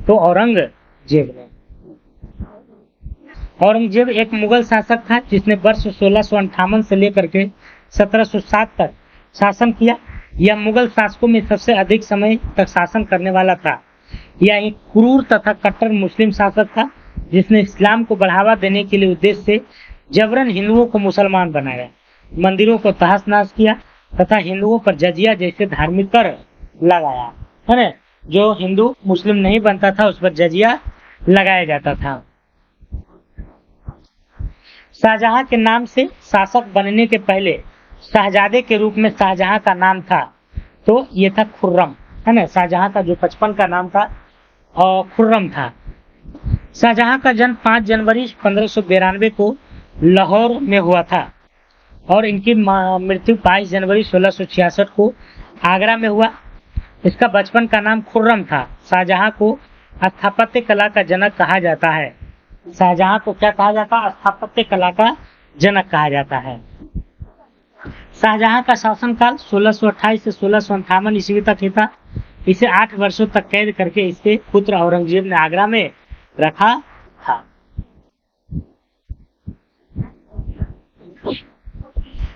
तो औरंगजेब ने। औरंगजेब एक मुगल शासक था जिसने वर्ष 1658 से लेकर के 1707 तक शासन किया। यह मुगल शासकों में सबसे अधिक समय तक शासन करने वाला था। यह एक क्रूर तथा कट्टर मुस्लिम शासक था जिसने इस्लाम को बढ़ावा देने के लिए उद्देश्य से जबरन हिंदुओं को मुसलमान बनाया, मंदिरों को तहस नहस किया तथा हिंदुओं पर जजिया जैसे धार्मिक कर लगाया, है ना। जो हिंदू मुस्लिम नहीं बनता था उस पर जजिया लगाया जाता था। शाहजहां के नाम से शासक बनने के पहले शाहजादे के रूप में शाहजहां का नाम था, तो ये था खुर्रम, है ना। शाहजहां का जो बचपन का नाम था और खुर्रम था। शाहजहां का जन्म 5 जनवरी 1592 को लाहौर में हुआ था और इनकी मृत्यु 22 जनवरी 1666 को आगरा में हुआ। इसका बचपन का नाम खुर्रम था। शाहजहां को स्थापत्य कला का जनक कहा जाता है। शाहजहां को क्या कहा जाता है? स्थापत्य कला का जनक कहा जाता है। शाहजहां का शासनकाल 1628 से 1658 ईस्वी तक ही था। इसे 8 वर्षों तक कैद करके इसके पुत्र औरंगजेब ने आगरा में रखा था।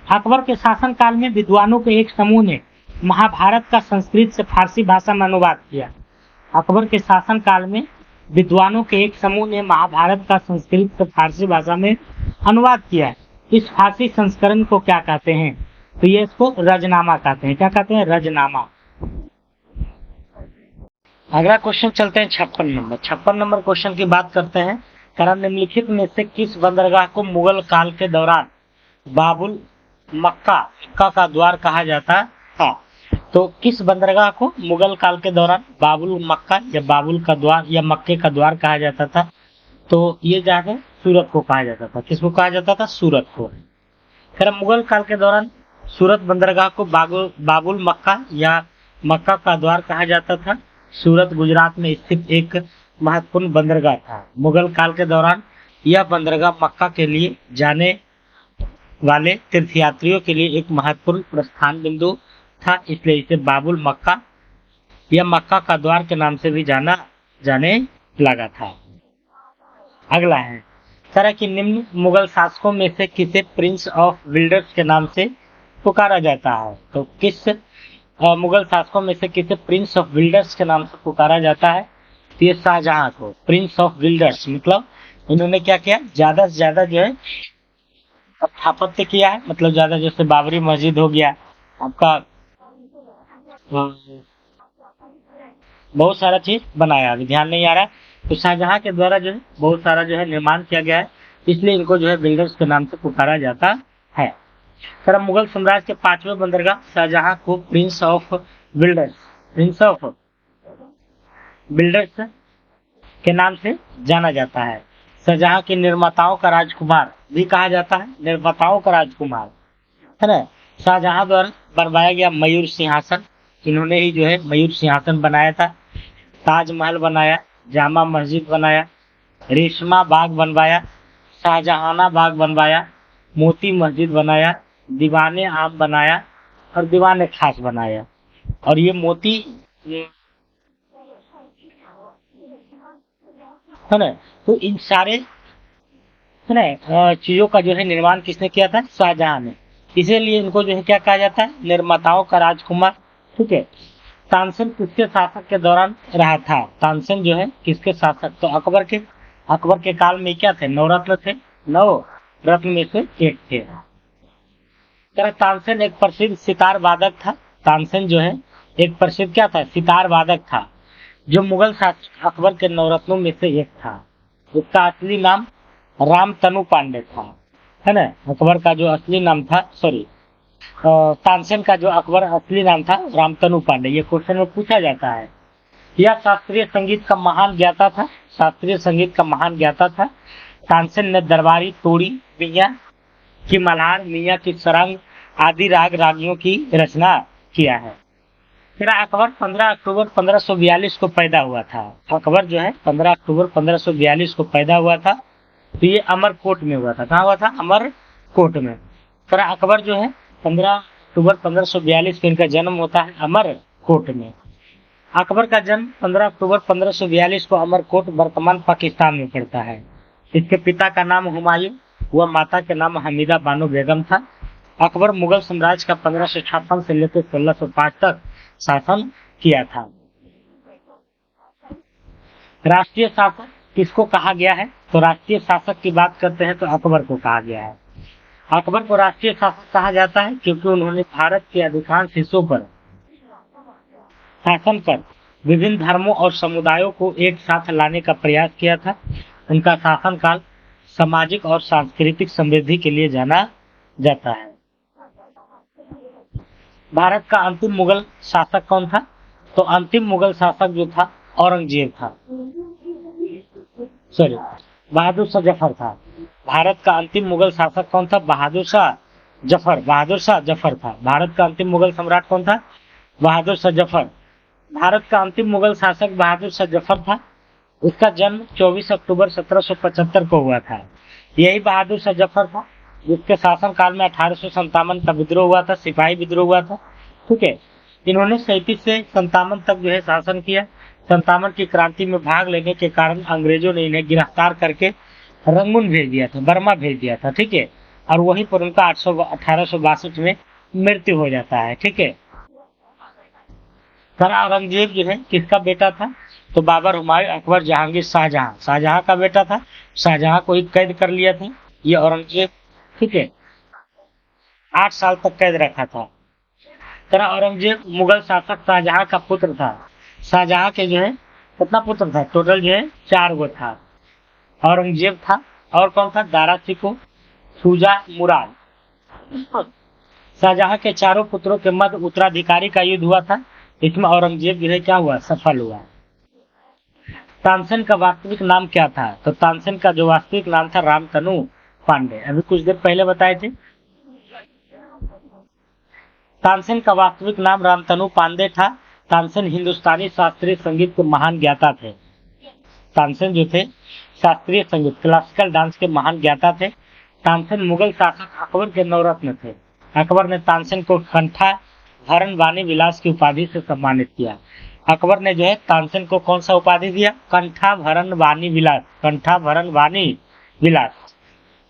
अकबर के शासनकाल में विद्वानों के एक समूह ने महाभारत का संस्कृत से फारसी भाषा में अनुवाद किया। अकबर के शासनकाल में विद्वानों के एक समूह ने महाभारत का संस्कृत से फारसी भाषा में अनुवाद किया। इस फारसी संस्करण को क्या कहते हैं? तो ये इसको रजनामा कहते हैं। क्या कहते हैं? रजनामा। अगला क्वेश्चन चलते हैं 56 नंबर क्वेश्चन की बात करते हैं। कारण निम्नलिखित में से किस बंदरगाह को मुगल काल के दौरान बाबुल मक्का का द्वार कहा जाता था? तो किस बंदरगाह को मुगल काल के दौरान बाबुल मक्का या बाबुल का द्वार या मक्के का द्वार कहा जाता था? तो ये जाकर सूरत को कहा जाता था। किसको कहा जाता था? सूरत को। फिर मुगल काल के दौरान सूरत बंदरगाह को बाबुल मक्का या मक्का का द्वार कहा जाता था। सूरत गुजरात में स्थित एक महत्वपूर्ण बंदरगाह था। मुगल काल के दौरान यह बंदरगाह मक्का के लिए जाने वाले तीर्थयात्रियों के लिए एक महत्वपूर्ण प्रस्थान बिंदु था, इसलिए इसे बाबुल मक्का या मक्का का द्वार के नाम से भी जाने लगा था। अगला है तरह की निम्न मुगल शासकों में से किसे प्रिंस ऑफ विल्डर्स के नाम से पुकारा जाता है? तो किस मुगल शासकों में से किसे प्रिंस ऑफ विल्डर्स के नाम से पुकारा जाता है? तो ये शाहजहां को प्रिंस ऑफ विल्डर्स, मतलब इन्होंने क्या किया, ज्यादा से ज्यादा जो है स्थापत्य किया है। मतलब ज्यादा, जैसे बाबरी मस्जिद हो गया आपका, बहुत सारा चीज बनाया, अभी ध्यान नहीं आ रहा है। तो शाहजहां के द्वारा जो है बहुत सारा जो है निर्माण किया गया है, इसलिए इनको जो है बिल्डर्स के नाम से पुकारा जाता है। सर मुगल साम्राज्य के 5वें बंदरगाह शाहजहां को प्रिंस ऑफ बिल्डर्स के नाम से जाना जाता है। शाहजहां के निर्माताओं का राजकुमार भी कहा जाता है, निर्माताओं का राजकुमार, है ना। शाहजहां द्वारा बनवाया गया मयूर सिंहासन, इन्होंने ही जो है मयूर सिंहासन बनाया था। ताजमहल बनाया, जामा मस्जिद बनाया, रेशमा बाग बनवाया, शाहजहाना बाग बनवाया, मोती मस्जिद बनाया, दीवाने आम बनाया और दीवाने खास बनाया। और ये मोती है ना, तो इन सारे सुने चीजों का जो है निर्माण किसने किया था? शाहजहां ने। इसीलिए इनको जो है क्या कहा जाता है? निर्माताओं का राजकुमार। ठीक है। तानसेन किसके शासक के दौरान रहा था? तानसेन जो है किसके शासक? तो अकबर के काल में क्या थे? नवरत्न थे। नौ रत्न में से एक थे। तरह तानसेन एक प्रसिद्ध सितार वादक था। तानसेन जो है एक प्रसिद्ध क्या था? सितार वादक था, जो मुगल शासक अकबर के नवरत्नों में से एक था। उसका असली नाम रामतनु पांडे था, है ना। अकबर का जो असली नाम था, सॉरी, तानसेन का जो अकबर असली नाम था रामतनु पांडे। ये क्वेश्चन में पूछा जाता है। यह शास्त्रीय संगीत का महान ज्ञाता था। शास्त्रीय संगीत का महान ज्ञाता था। तानसेन ने दरबारी, तोड़ी, मियां की मल्हार, मियां की सरंग आदि राग रागियों की रचना किया है। फिर अकबर 15 अक्टूबर 1542 को पैदा हुआ था। अकबर जो है 15 अक्टूबर 1542 को पैदा हुआ था। तो ये अमरकोट में हुआ था। कहाँ हुआ था? अमरकोट में। फिर अकबर जो है 15 अक्टूबर 1542 को इनका जन्म होता है अमरकोट में। अकबर का जन्म 15 अक्टूबर 1542 को अमरकोट वर्तमान पाकिस्तान में पड़ता है। इसके पिता का नाम हुमायूं व माता के नाम हमीदा बानो बेगम था। अकबर मुगल साम्राज्य का 1556 से लेकर 1605 तक शासन किया था। राष्ट्रीय शासक किसको कहा गया है? तो राष्ट्रीय शासक की बात करते हैं तो अकबर को कहा गया है। अकबर को राष्ट्रीय शासक कहा जाता है क्योंकि उन्होंने भारत के अधिकांश हिस्सों पर शासन कर विभिन्न धर्मों और समुदायों को एक साथ लाने का प्रयास किया था। उनका शासनकाल सामाजिक और सांस्कृतिक समृद्धि के लिए जाना जाता है। भारत का अंतिम मुगल शासक कौन था? तो अंतिम मुगल शासक जो था औरंगजेब था, सॉरी, बहादुर शाह जफर था। भारत का अंतिम मुगल शासक कौन था? बहादुर शाह जफर था। भारत का अंतिम मुगल सम्राट कौन था? बहादुर शाह जफर। भारत का अंतिम मुगल शासक बहादुर शाह जफर था। उसका जन्म 24 अक्टूबर 1775 को हुआ था। यही बहादुर शाह जफर था जिसके शासन काल में 1857 का विद्रोह हुआ था, सिपाही विद्रोह हुआ था। ठीक है। इन्होंने 37 से 57 तक जो है शासन किया। 57 की क्रांति में भाग लेने के कारण अंग्रेजों ने इन्हें गिरफ्तार करके रंगून भेज दिया था, बर्मा भेज दिया था। ठीक है। और वहीं पर उनका 1862 में मृत्यु हो जाता है। ठीक है। सर औरंगजेब जो है किसका बेटा था? तो बाबर, हुमायूं, अकबर, जहांगीर, शाहजहां का बेटा था। शाहजहां को ही कैद कर लिया था ये औरंगजेब। ठीक है। 8 साल तक कैद रखा था। तरह औरंगजेब मुगल शासक शाहजहां का पुत्र था। शाहजहां के जो है कितना पुत्र था? टोटल जो है 4 गो था। औरंगजेब था, और कौन था? दारा शिकोह, शुजा, मुराद। शाहजहां के चारों पुत्रों के मध्य उत्तराधिकारी का युद्ध हुआ था। इसमें औरंगजेब जो है क्या हुआ? सफल हुआ। तानसेन का वास्तविक नाम क्या था? तो तानसेन का जो वास्तविक नाम था रामतनु पांडे। अभी कुछ देर पहले बताए थे। तानसेन का वास्तविक नाम रामतनु पांडे था। तानसेन हिंदुस्तानी शास्त्रीय संगीत के महान ज्ञाता थे। तानसेन जो थे शास्त्रीय संगीत, क्लासिकल डांस के महान ज्ञाता थे। तानसेन मुगल शासक अकबर के नवरत्न थे। अकबर ने तानसेन को कंठा भरण वाणी विलास की उपाधि से सम्मानित किया। अकबर ने जो है तानसेन को कौन सा उपाधि दिया? कंठा भरण वाणी विलास। कंठा भरण वाणी विलास।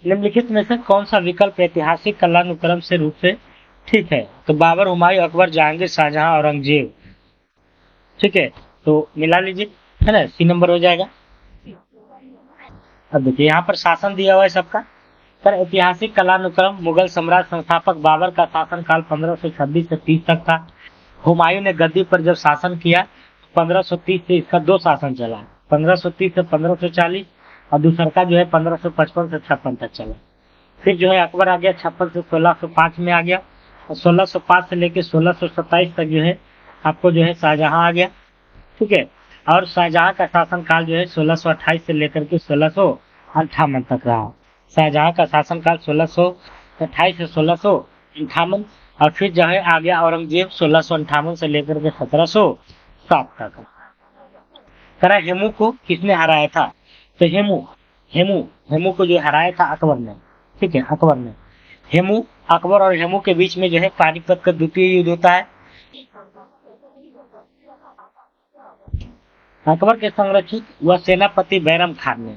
निम्नलिखित में से कौन सा विकल्प ऐतिहासिक कालानुक्रम से रूप से ठीक है? तो बाबर, हुमायूं, अकबर, जहांगीर, शाहजहां, औरंगजेब। ठीक है। तो मिला लीजिए, है ना, सी नंबर हो जाएगा। अब देखिए यहाँ पर शासन दिया हुआ है सबका। सर ऐतिहासिक कालानुक्रम, मुगल सम्राट संस्थापक बाबर का शासनकाल 1526 से 30 तक था। हुमायूं ने गद्दी पर जब शासन किया 1530 से इसका 2 शासन चला, 1530 से 1540, और दूसरा का जो है 1555 से 56 तक चला। फिर जो है अकबर आ गया 56 से 1605 में आ गया, और 1605 से लेकर 1627 तक जो है आपको जो है शाहजहां आ गया। ठीक है। और शाहजहां का शासनकाल जो है 1628 से लेकर के 1658 तक रहा। शाहजहां का शासनकाल 1628 से 1658, और फिर जो है आ गया औरंगजेब 1658 से लेकर के 1707 तक। तरह हेमू को किसने हराया था? तो हेमू को जो हराया था अकबर ने। ठीक है, अकबर ने। हेमू, अकबर और हेमू के बीच में जो है पानीपत का द्वितीय युद्ध होता है। अकबर के संरक्षक व सेनापति बैरम खान ने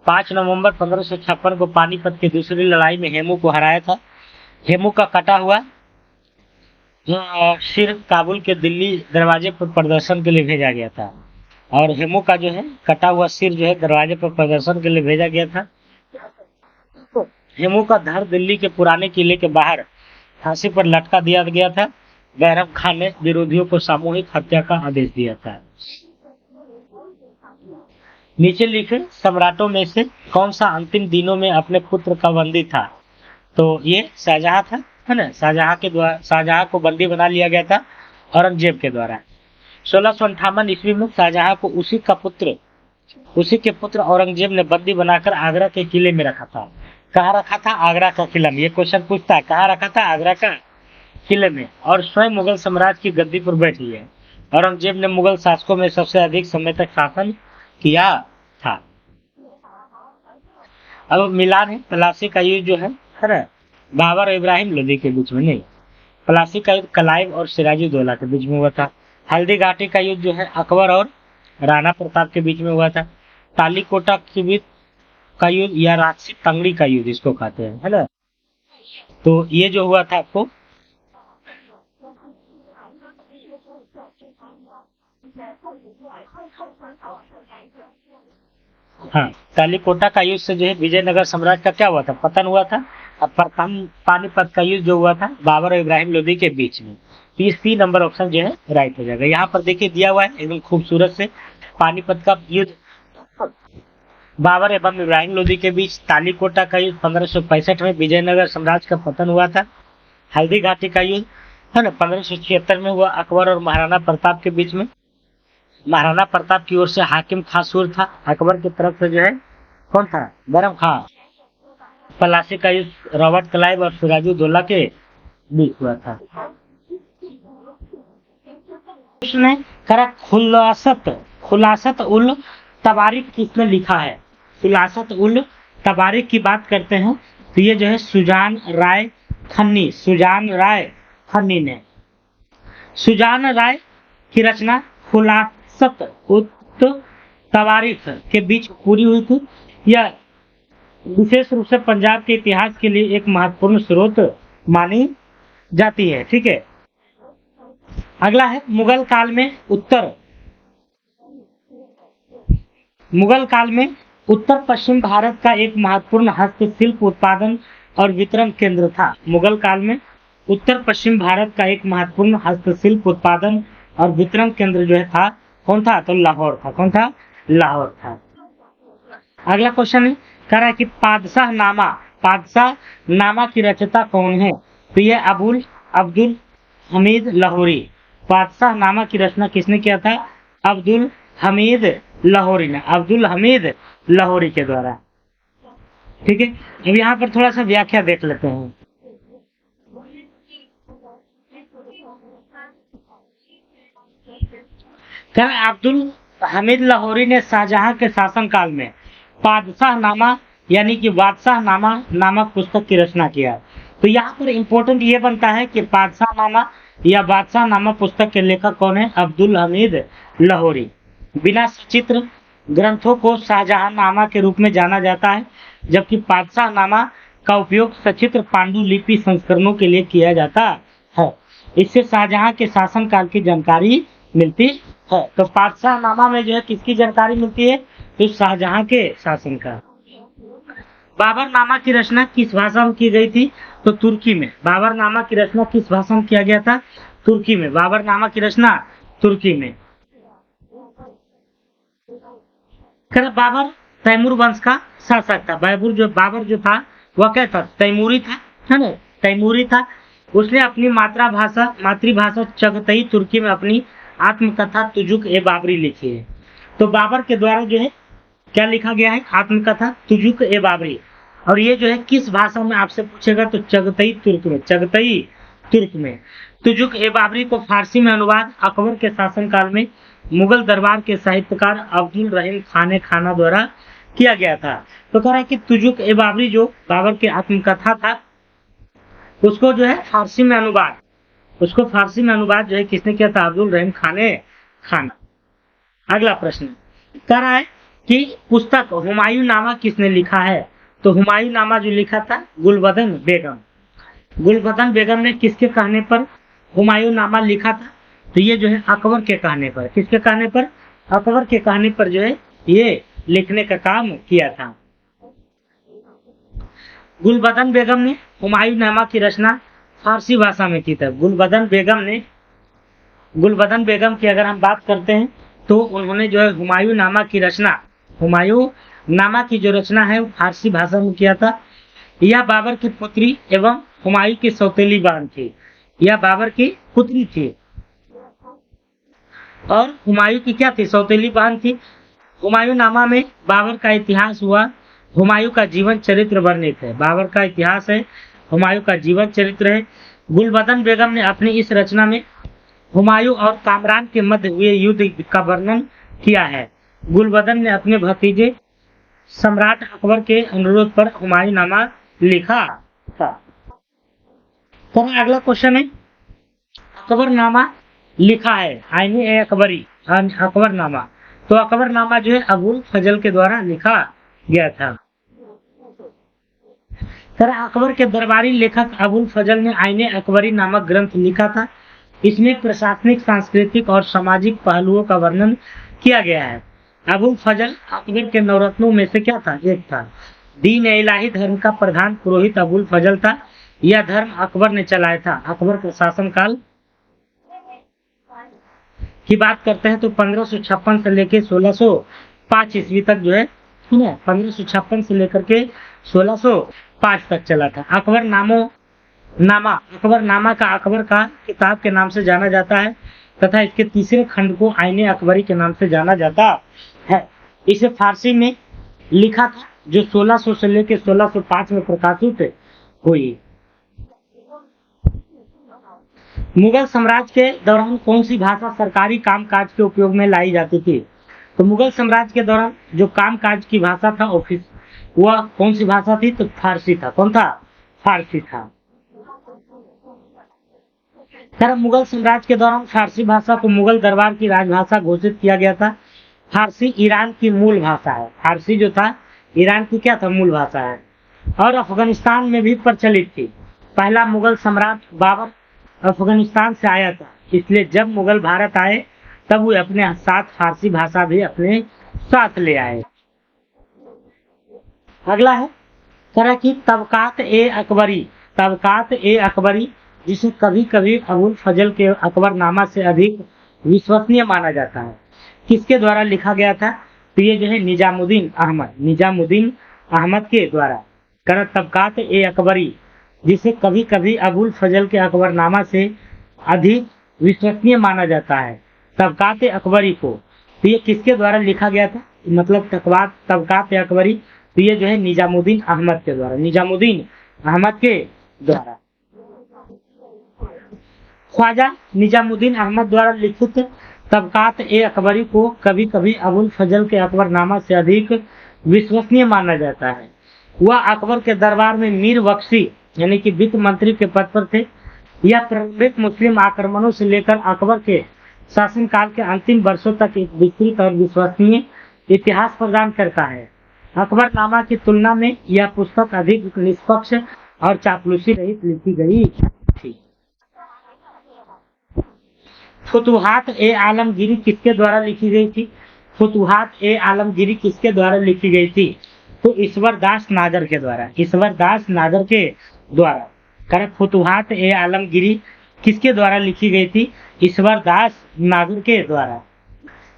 5 नवंबर 1556 को पानीपत की दूसरी लड़ाई में हेमू को हराया था। हेमू का कटा हुआ सिर काबुल के दिल्ली दरवाजे पर प्रदर्शन के लिए भेजा गया था। और हेमू का जो है कटा हुआ सिर जो है दरवाजे पर प्रदर्शन के लिए भेजा गया था। हेमू का धड़ दिल्ली के पुराने किले के बाहर फांसी पर लटका दिया गया था। बैरम खान ने विरोधियों को सामूहिक हत्या का आदेश दिया था। नीचे लिखे सम्राटों में से कौन सा अंतिम दिनों में अपने पुत्र का बंदी था? तो ये शाहजहां था, है ना। शाहजहां को बंदी बना लिया गया था औरंगजेब के द्वारा। 1658 ईस्वी में शाहजहां को उसी के पुत्र औरंगजेब ने बंदी बनाकर आगरा के किले में रखा था। कहाँ रखा था? आगरा का किला में। ये क्वेश्चन पूछता है कहाँ रखा था? आगरा का किले में। और स्वयं मुगल साम्राज्य की गद्दी पर बैठ लिए। औरंगजेब ने मुगल शासकों में सबसे अधिक समय तक शासन किया था। अब मिलान है। प्लासी का युद्ध जो है ना, बाबर और इब्राहिम लोदी के बीच में नहीं, प्लासी का युद्ध क्लाइव और सिराजुद्दौला के बीच में हुआ था। हल्दी घाटी का युद्ध जो है अकबर और राणा प्रताप के बीच में हुआ था। तालीकोटा के बीच का युद्ध या राजसी तंगड़ी का युद्ध इसको कहते हैं, है ना। तो ये जो हुआ था आपको हाँ, तालीकोटा का युद्ध से जो है विजयनगर साम्राज्य का क्या हुआ था? पतन हुआ था। अब प्रथम पानीपत का युद्ध जो हुआ था बाबर और इब्राहिम लोदी के बीच में। 30 नंबर ऑप्शन जो है राइट हो जाएगा। यहाँ पर देखिए दिया हुआ है एकदम खूबसूरत से पानीपत का युद्ध बाबर एवं इब्राहिम लोदी के बीच। तालीकोटा का युद्ध 1565 में विजयनगर साम्राज्य का पतन हुआ था। हल्दी घाटी का युद्ध है ना 1576 में हुआ अकबर और महाराणा प्रताप के बीच में। महाराणा प्रताप की ओर से हाकिम खासूर था, अकबर की तरफ से जो है कौन था? बैरम खान। प्लासी का युद्ध रॉबर्ट क्लाइव और सिराजुद्दौला के बीच हुआ था। उसने करा खुलासत उल तबारिक किसने लिखा है? खुलासत उल तबारिक की बात करते हैं तो ये जो है सुजान राय खन्नी ने। सुजान राय की रचना खुलासत उल तबारिक के बीच पूरी हुई थी। यह विशेष रूप से पंजाब के इतिहास के लिए एक महत्वपूर्ण स्रोत मानी जाती है। ठीक है, अगला है मुगल काल में उत्तर पश्चिम भारत का एक महत्वपूर्ण हस्तशिल्प उत्पादन और वितरण केंद्र था। मुगल काल में उत्तर पश्चिम भारत का एक महत्वपूर्ण हस्तशिल्प उत्पादन और वितरण केंद्र जो है था कौन था? तो लाहौर था। कौन था? लाहौर था। अगला क्वेश्चन है कह रहा है कि पादशाह नामा की रचयिता कौन है? तो ये अब्दुल हमीद लाहौरी। पादशाह नामा की रचना किसने किया था? अब्दुल हमीद लाहौरी ने, अब्दुल हमीद लाहौरी के द्वारा। ठीक है, अब यहाँ पर थोड़ा सा व्याख्या देख लेते हैं। अब्दुल हमीद लाहौरी ने शाहजहां के शासनकाल में बादशाह नामा यानी कि बादशाह नामा नामक पुस्तक की रचना किया। तो यहाँ पर इम्पोर्टेंट ये बनता है कि बादशाह नामा या बादशाह नामा पुस्तक के लेखक कौन है? अब्दुल हमीद लाहौरी। बिना सचित्र ग्रंथों को शाहजहां नामा के रूप में जाना जाता है, जबकि बादशाह नामा का उपयोग सचित्र पांडुलिपि संस्करणों के लिए किया जाता है। इससे शाहजहां के शासनकाल की जानकारी मिलती है। तो बादशाह नामा में जो है किसकी जानकारी मिलती है? तो शाहजहां के शासन का। बाबर नामा की रचना किस भाषा में की गई थी? तो तुर्की में। बाबर नामा की रचना किस भाषा में किया गया था? तुर्की में। बाबर नामा की रचना तुर्की में। बाबर तैमूर वंश का शासक था। बाबर जो था वह क्या था? तैमूरी था, है ना, तैमूरी था। उसने अपनी मातृभाषा चगतई तुर्की में अपनी आत्मकथा तुजुक ए बाबरी लिखी है। तो बाबर के द्वारा जो है क्या लिखा गया है? आत्मकथा तुजुक ए बाबरी। और ये जो है किस भाषा में आपसे पूछेगा? तो चगतई तुर्क में। तुजुक ए बाबरी को फारसी में अनुवाद अकबर के शासनकाल में मुगल दरबार के साहित्यकार अब्दुल रहीम खाना द्वारा किया गया था। तो कह रहा है कि तुजुक ए बाबरी जो बाबर की आत्मकथा था उसको जो है फारसी में अनुवाद जो है किसने किया था? अब्दुल रहीम खाना। अगला प्रश्न कह रहा है कि पुस्तक हुमायूं नामा किसने लिखा है? तो हुमायूं नामा जो लिखा था गुलबदन बेगम। गुलबदन बेगम ने किसके कहने पर हुमायूं नामा लिखा था? तो ये जो है अकबर के कहने पर। किसके कहने पर? अकबर के कहने पर जो है ये लिखने का काम किया था। गुलबदन बेगम ने हुमायूं नामा की रचना फारसी भाषा में की थी। गुलबदन बेगम की अगर हम बात करते हैं तो उन्होंने जो है हुमायूं नामा की रचना, हुमायूं नामा की जो रचना है वो फारसी भाषा में किया था। यह बाबर की पुत्री एवं हुमायूं की सौतेली बहन थी। यह बाबर की पुत्री थी और हुमायूं की क्या थी? सौतेली बहन थी। हुमायूं नामा में बाबर का इतिहास हुआ, हुमायूं का जीवन चरित्र वर्णित है। बाबर का इतिहास है, हुमायूं का जीवन चरित्र है। गुलबदन बेगम ने अपनी इस रचना में हुमायूं और कामरान के मध्य हुए युद्ध का वर्णन किया है। गुलबदन ने अपने भतीजे सम्राट अकबर के अनुरोध पर हुमायूं नामा लिखा था। तो अगला क्वेश्चन है, अकबरनामा लिखा है आईने अकबरी, अकबरनामा। तो अकबरनामा जो है अबुल फजल के द्वारा लिखा गया था। तरह अकबर के दरबारी लेखक अबुल फजल ने आईने अकबरी नामक ग्रंथ लिखा था। इसमें प्रशासनिक, सांस्कृतिक और सामाजिक पहलुओं का वर्णन किया गया है। अबुल फजल अकबर के नवरत्नों में से क्या था? एक था। दीन इलाही धर्म का प्रधान पुरोहित अबुल फजल था। यह धर्म अकबर ने चलाया था। अकबर का शासनकाल की बात करते हैं तो 1556 से लेकर 1605 ईस्वी तक जो है 1556 से लेकर के 1605 तक चला था। अकबरनामा का अकबर का किताब के नाम से जाना जाता है तथा इसके तीसरे खंड को आईने अकबरी के नाम से जाना जाता है। इसे फारसी में लिखा था जो 1600 से लेकर 1605 में प्रकाशित हुई। मुगल साम्राज्य के दौरान कौन सी भाषा सरकारी कामकाज के उपयोग में लाई जाती थी? तो मुगल साम्राज्य के दौरान जो कामकाज की भाषा था ऑफिस, वह कौन सी भाषा थी? तो फारसी था। कौन था? फारसी था। मुगल साम्राज्य के दौरान फारसी भाषा को मुगल दरबार की राजभाषा घोषित किया गया था। फारसी ईरान की मूल भाषा है। फारसी जो था ईरान की क्या था? मूल भाषा है और अफगानिस्तान में भी प्रचलित थी। पहला मुगल सम्राट बाबर अफगानिस्तान से आया था, इसलिए जब मुगल भारत आए तब वो अपने साथ फारसी भाषा भी अपने साथ ले आए। अगला है तरह की तबकात ए अकबरी। तबकात ए अकबरी जिसे कभी कभी अबुल फजल के अकबरनामा से अधिक विश्वसनीय माना जाता है, किसके द्वारा लिखा गया था? तो ये जो है निजामुद्दीन अहमद के द्वारा। तबकात ए अकबरी जिसे कभी कभी अबुल फजल के अकबरनामा से अधिक विश्वसनीय माना जाता है, तबकात अकबरी को। तो ये किसके द्वारा लिखा गया था? मतलब तबकात अकबरी, तो ये जो है निजामुद्दीन अहमद के द्वारा। निजामुद्दीन अहमद के द्वारा। ख्वाजा निजामुद्दीन अहमद द्वारा लिखित तबकात ए अकबरी को कभी कभी अबुल फजल के अकबरनामा से अधिक विश्वसनीय माना जाता है। वह अकबर के दरबार में मीर बख्शी यानी कि वित्त मंत्री के पद पर थे। यह प्रारंभिक मुस्लिम आक्रमणों से लेकर अकबर के शासनकाल के अंतिम वर्षों तक एक विस्तृत और विश्वसनीय इतिहास प्रदान करता है। अकबरनामा की तुलना में यह पुस्तक अधिक निष्पक्ष और चापलूसी रहित लिखी गई थी। फुतुहात ए आलमगीरी किसके द्वारा लिखी गई थी? फुतुहात ए आलमगीरी किसके द्वारा लिखी गई थी? तो ईश्वर दास नागर के द्वारा। ईश्वर दास नागर के द्वारा। फुतुहात ए आलमगीरी किसके द्वारा लिखी गई थी? ईश्वर दास नागर के द्वारा।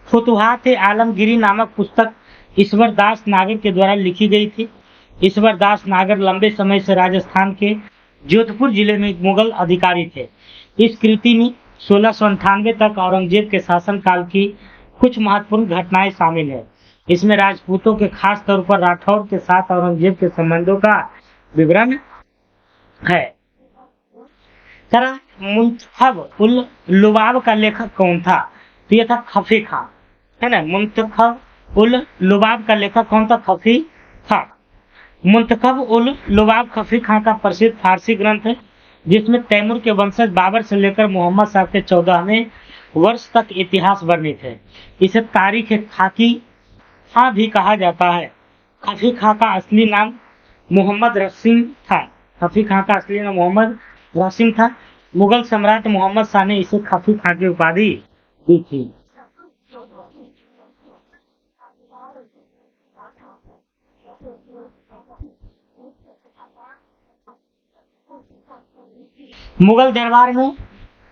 फुतुहात ए आलमगीरी नामक पुस्तक ईश्वर दास नागर के द्वारा लिखी गई थी। ईश्वर दास नागर लंबे समय से राजस्थान के जोधपुर जिले में मुगल अधिकारी थे। इस कृति में 1698 तक औरंगजेब के शासनकाल की कुछ महत्वपूर्ण घटनाएं शामिल है। इसमें राजपूतों के खास तौर पर राठौर के साथ औरंगजेब के संबंधों का विवरण है। मुंतखब उल लुबाब का लेखक कौन था? तो यह था खफी खां, है ना। मुंतखब उल लुबाब का लेखक कौन था? खफी खां। मुंतखब उल लुबाब खफी खां का प्रसिद्ध फारसी ग्रंथ है जिसमें तैमूर के वंशज बाबर से लेकर मोहम्मद साहब के 14वें वर्ष तक इतिहास वर्णित है। इसे तारीख खाकी खां भी कहा जाता है। खफी खां का असली नाम मोहम्मद रसीम था। खफी खां का असली नाम मोहम्मद रसीम था। मुगल सम्राट मोहम्मद शाह ने इसे खफी खां की उपाधि दी थी। मुगल दरबार में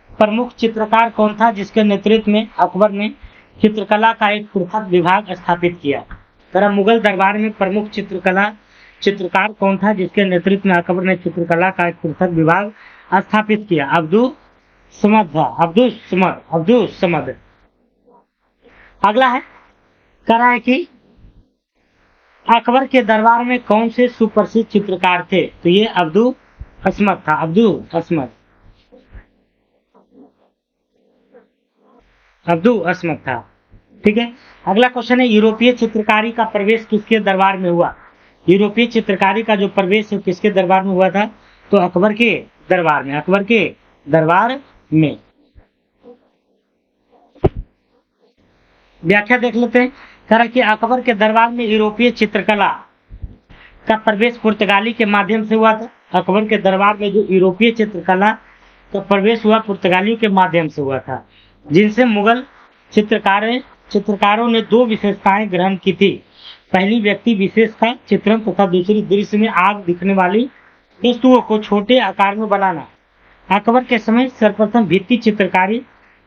प्रमुख चित्रकार कौन था जिसके नेतृत्व में अकबर ने चित्रकला का एक पृथक विभाग स्थापित किया। तरह मुगल दरबार में प्रमुख चित्रकार कौन था जिसके नेतृत्व में अकबर ने चित्रकला का एक पृथक विभाग स्थापित किया। अब्दुल समद था। अब्दुल समद। अगला है कह रहा है कि अकबर के दरबार में कौन से सुप्रसिद्ध चित्रकार थे। तो ये अब्दुल असमद था। अब्दुल असमद था। ठीक है। अगला क्वेश्चन है यूरोपीय चित्रकारी का प्रवेश किसके दरबार में हुआ। यूरोपीय चित्रकारी का जो प्रवेश है किसके दरबार में हुआ था। तो अकबर के दरबार में। व्याख्या देख लेते हैं। कह रहा कि अकबर के दरबार में यूरोपीय चित्रकला का प्रवेश पुर्तगाली के माध्यम से हुआ था। अकबर के दरबार में जो यूरोपीय चित्रकला का प्रवेश हुआ पुर्तगालियों के माध्यम से हुआ था, जिनसे मुगल चित्रकारों ने दो विशेषताएं ग्रहण की थी। पहली व्यक्ति विशेष का चित्रण तथा दूसरी दृश्य में आग दिखने वाली वस्तुओं को छोटे आकार में बनाना। अकबर के समय सर्वप्रथम भित्ति चित्रकारी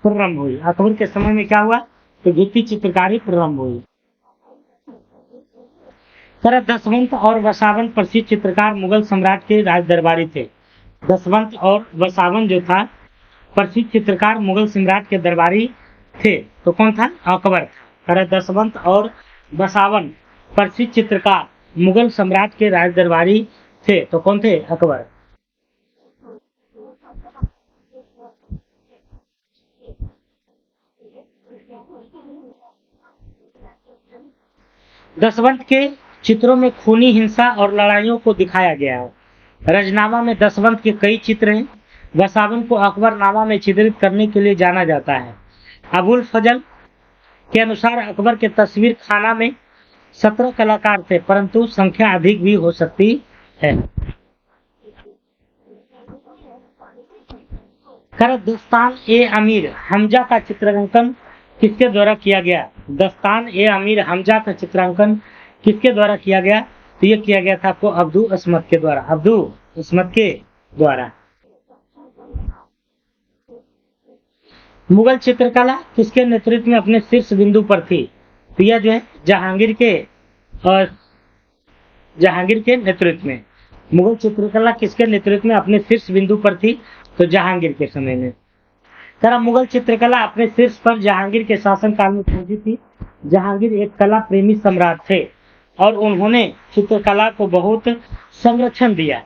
प्रारंभ हुई। अकबर के समय में क्या हुआ तो भित्ति चित्रकारी प्रारंभ हुई। तरह दसवंत और वसावन प्रसिद्ध चित्रकार मुगल सम्राट के राज दरबारी थे। दसवंत और वसावन जो था प्रसिद्ध चित्रकार मुगल सम्राट के दरबारी थे। तो कौन था अकबर। तरह दसवंत और वसावन प्रसिद्ध चित्रकार मुगल सम्राट के राज दरबारी थे। तो कौन थे अकबर। दसवंत के चित्रों में खूनी हिंसा और लड़ाइयों को दिखाया गया है। रजनामा में दसवंत के कई चित्र हैं। वसावन को अकबरनामा में चित्रित करने के लिए जाना जाता है। अबुल फजल के अनुसार अकबर के तस्वीर खाना में 17 कलाकार थे, परंतु संख्या अधिक भी हो सकती है। दस्तान ए अमीर हमजा का चित्रांकन किसके द्वारा किया गया। दस्तान ए अमीर हमजा का चित्रांकन किसके द्वारा किया गया। तो ये किया गया था आपको अब्दुल असमद के द्वारा। मुगल चित्रकला किसके नेतृत्व में अपने शीर्ष बिंदु पर थी। तो यह जो है जहांगीर के नेतृत्व में। मुगल चित्रकला किसके नेतृत्व में अपने शीर्ष बिंदु पर थी। तो जहांगीर के समय में। तरह मुगल चित्रकला अपने शीर्ष पर जहांगीर के शासनकाल में पहुंची थी। जहांगीर एक कला प्रेमी सम्राट थे और उन्होंने चित्रकला को बहुत संरक्षण दिया।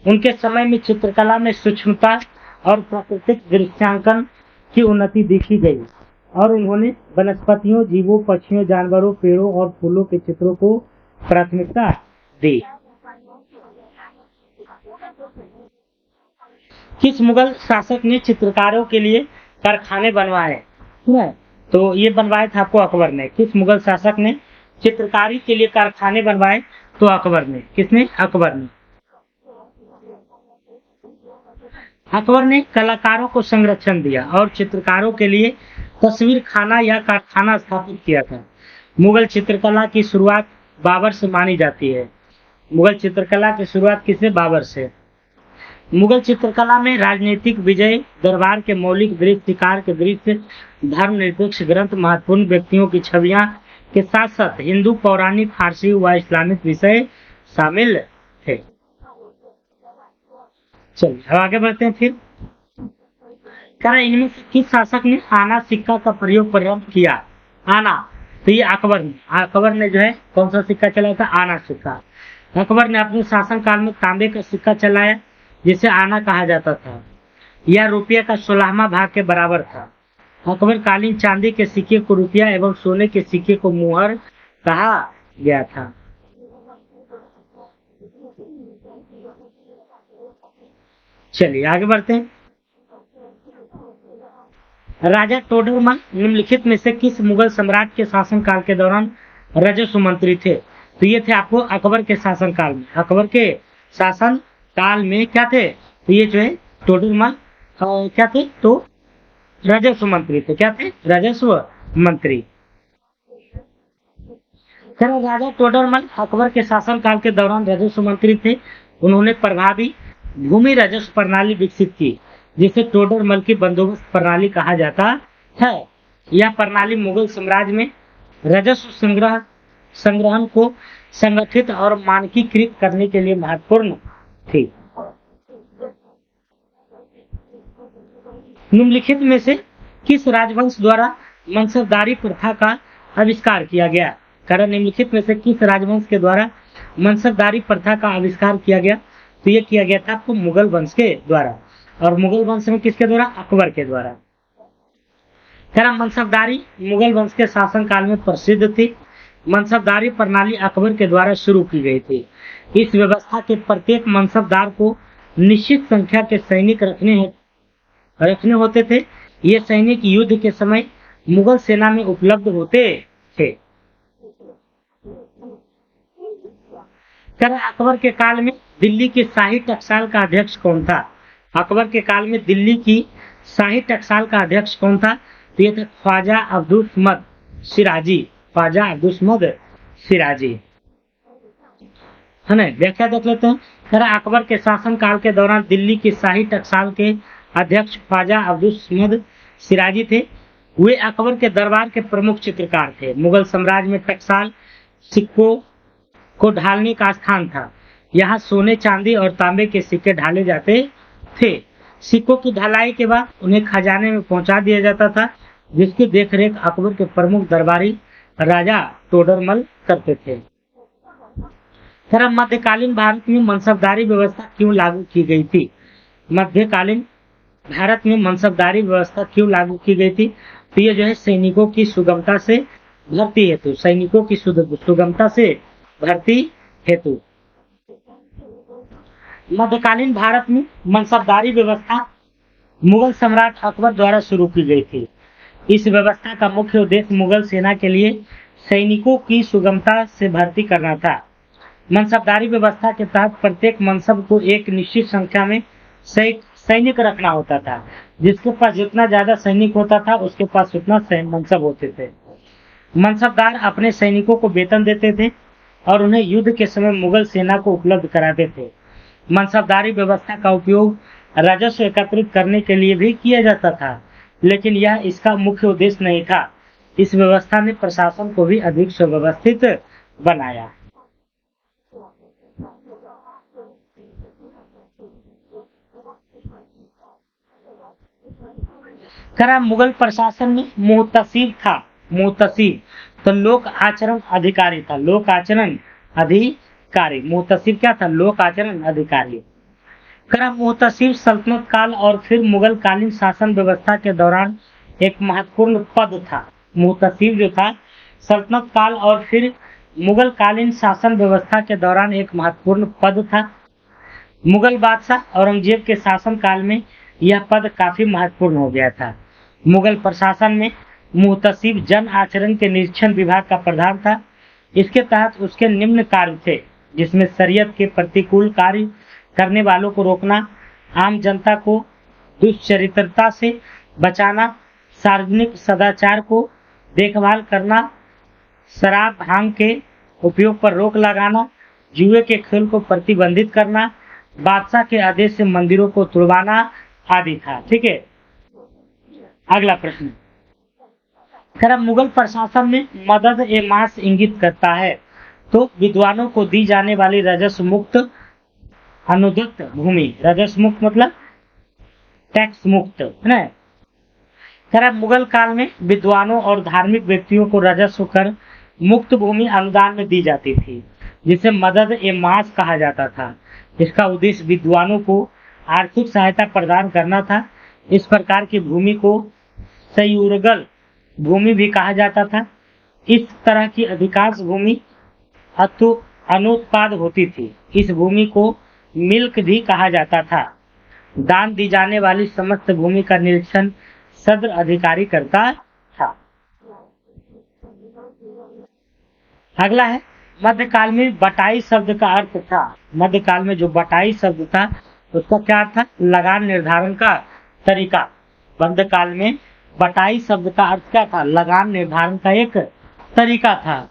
उनके समय में चित्रकला में सूक्ष्मता और प्राकृतिक दृश्यांकन की उन्नति देखी गई और उन्होंने वनस्पतियों, जीवों, पक्षियों, जानवरों, पेड़ों और फूलों के चित्रों को प्राथमिकता दी। किस मुगल शासक ने चित्रकारों के लिए कारखाने बनवाए। तो ये बनवाए थे आपको अकबर ने। किस मुगल शासक ने चित्रकारी के लिए कारखाने बनवाए। तो अकबर ने। किसने अकबर ने। अकबर ने कलाकारों को संरक्षण दिया और चित्रकारों के लिए तस्वीर खाना या कारखाना स्थापित किया था। मुगल चित्रकला की शुरुआत बाबर से मानी जाती है। मुगल चित्रकला की शुरुआत किससे बाबर से। मुगल चित्रकला में राजनीतिक विजय, दरबार के मौलिक दृश्य, शिकार के दृश्य, धर्मनिरपेक्ष ग्रंथ, महत्वपूर्ण व्यक्तियों की छवियां के साथ साथ हिंदू, पौराणिक, फारसी व इस्लामिक विषय शामिल थे। चलिए अब आगे बढ़ते हैं। फिर इनमें से किस शासक ने आना सिक्का का प्रयोग प्रारंभ किया। आना। तो ये अकबर ने जो है कौन सा सिक्का चलाया था। आना सिक्का। अकबर ने अपने शासनकाल में तांबे का सिक्का चलाया जिसे आना कहा जाता था। यह रुपये का 16वां भाग के बराबर था। अकबर कालीन चांदी के सिक्के को रुपया एवं सोने के सिक्के को मुहर कहा गया था। चलिए आगे बढ़ते हैं। राजा टोडरमल निम्नलिखित में से किस मुगल सम्राट के शासनकाल के दौरान राजस्व मंत्री थे। तो ये थे आपको अकबर के शासनकाल में। अकबर के शासन काल में क्या थे, तो ये जो है टोडरमल क्या थे, तो राजस्व मंत्री थे। क्या थे, राजस्व मंत्री। खैर राजा टोडरमल अकबर के शासनकाल के दौरान राजस्व मंत्री थे। उन्होंने प्रभावी भूमि राजस्व प्रणाली विकसित की, जिसे टोडरमल की बंदोबस्त प्रणाली कहा जाता है। यह प्रणाली मुगल साम्राज्य में राजस्व संग्रहण को संगठित और मानकीकृत करने के लिए महत्वपूर्ण थी। निम्नलिखित में से किस राजवंश द्वारा मनसबदारी प्रथा का आविष्कार किया गया? कारण निम्नलिखित में से किस राजवंश के द्वारा मनसबदारी प्रथा का आविष्कार किया गया? तो ये किया गया था आपको मुगल वंश के द्वारा। और मुगल वंश में किसके द्वारा? अकबर के द्वारा। मनसबदारी मुगल वंश के शासनकाल में प्रसिद्ध थी। मनसबदारी प्रणाली अकबर के द्वारा शुरू की गई थी। इस व्यवस्था के प्रत्येक मनसबदार को निश्चित संख्या के सैनिक रखने होते थे। ये सैनिक युद्ध के समय मुगल सेना में उपलब्ध होते थे। अकबर के काल में दिल्ली की शाही टकसाल का अध्यक्ष कौन था? अकबर के काल में दिल्ली की शाही टकसाल का अध्यक्ष कौन था? तो ये था ख्वाजा अब्दुस्समद सिराजी। ख्वाजा अब्दुस्समद सिराजी है ना। व्याख्या देख लेते हैं। अकबर के शासन काल के दौरान दिल्ली की शाही टकसाल के अध्यक्ष ख्वाजा अब्दुस्समद सिराजी थे। वे अकबर के दरबार के प्रमुख चित्रकार थे। मुगल साम्राज्य में टकसाल सिक्कों को ढालने का स्थान था। यहाँ सोने, चांदी और तांबे के सिक्के ढाले जाते थे। सिक्कों की ढलाई के बाद उन्हें खजाने में पहुंचा दिया जाता था, जिसकी देखरेख अकबर के प्रमुख दरबारी राजा टोडरमल करते थे। मध्यकालीन भारत में मनसबदारी व्यवस्था क्यों लागू की गई थी? मध्यकालीन भारत में मनसबदारी व्यवस्था क्यों लागू की गई थी? तो ये जो है सैनिकों की सुगमता से भर्ती हेतु, सैनिकों की सुगमता से भर्ती हेतु। मध्यकालीन भारत में मनसबदारी व्यवस्था मुगल सम्राट अकबर द्वारा शुरू की गई थी। इस व्यवस्था का मुख्य उद्देश्य मुगल सेना के लिए सैनिकों की सुगमता से भर्ती करना था। मनसबदारी व्यवस्था के तहत प्रत्येक मनसब को एक निश्चित संख्या में सैनिक रखना होता था। जिसके पास जितना ज्यादा सैनिक होता था, उसके पास उतना मनसब होते थे। मनसबदार अपने सैनिकों को वेतन देते थे और उन्हें युद्ध के समय मुगल सेना को उपलब्ध कराते थे। मनसबदारी व्यवस्था का उपयोग राजस्व एकत्रित करने के लिए भी किया जाता था, लेकिन यह इसका मुख्य उद्देश्य नहीं था। इस व्यवस्था ने प्रशासन को भी अधिक सुव्यवस्थित बनाया। मुगल प्रशासन में मुहतसिब था। मुहतसिब तो लोक आचरण अधिकारी था। लोक आचरण अधिकारी। मुहतसिब क्या था? लोक आचरण अधिकारी। मुहतसिब सल्तनत काल और फिर मुगल कालीन शासन व्यवस्था के दौरान एक महत्वपूर्ण पद था। मुहतसिब जो था सल्तनत काल और फिर मुगल कालीन शासन व्यवस्था के दौरान एक महत्वपूर्ण पद था। मुगल बादशाह औरंगजेब के शासन काल में यह पद काफी महत्वपूर्ण हो गया था। मुगल प्रशासन में मुहतसिब जन आचरण के निरीक्षण विभाग का प्रधान था। इसके तहत उसके निम्न कार्य थे, जिसमें शरीयत के प्रतिकूल कार्य करने वालों को रोकना, आम जनता को दुष्चरित्रता से बचाना, सार्वजनिक सदाचार को देखभाल करना, शराब भांग के उपयोग पर रोक लगाना, जुए के खेल को प्रतिबंधित करना, बादशाह के आदेश से मंदिरों को तुड़वाना आदि था। ठीक है, अगला प्रश्न। मुगल प्रशासन में मदद ए मास इंगित करता है, तो विद्वानों को दी जाने वाली राजस्व मुक्त अनुदत्त भूमि। राजस्व मुक्त मतलब टैक्स मुक्त है ना। मुगल काल में विद्वानों और धार्मिक व्यक्तियों को राजस्व कर मुक्त भूमि अनुदान में दी जाती थी, जिसे मदद ए मास कहा जाता था। इसका उद्देश्य विद्वानों को आर्थिक सहायता प्रदान करना था। इस प्रकार की भूमि को सयुरगल भूमि भी कहा जाता था। इस तरह की अधिकांश भूमि अनुत्पाद होती थी। इस भूमि को मिल्क भी कहा जाता था। दान दी जाने वाली समस्त भूमि का निरीक्षण सदर अधिकारी करता था। अगला है मध्यकाल में बटाई शब्द का अर्थ था। मध्यकाल में जो बटाई शब्द था उसका क्या अर्थ था? लगान निर्धारण का तरीका। मध्यकाल में बटाई शब्द का अर्थ क्या था? लगान निर्धारण का एक तरीका था।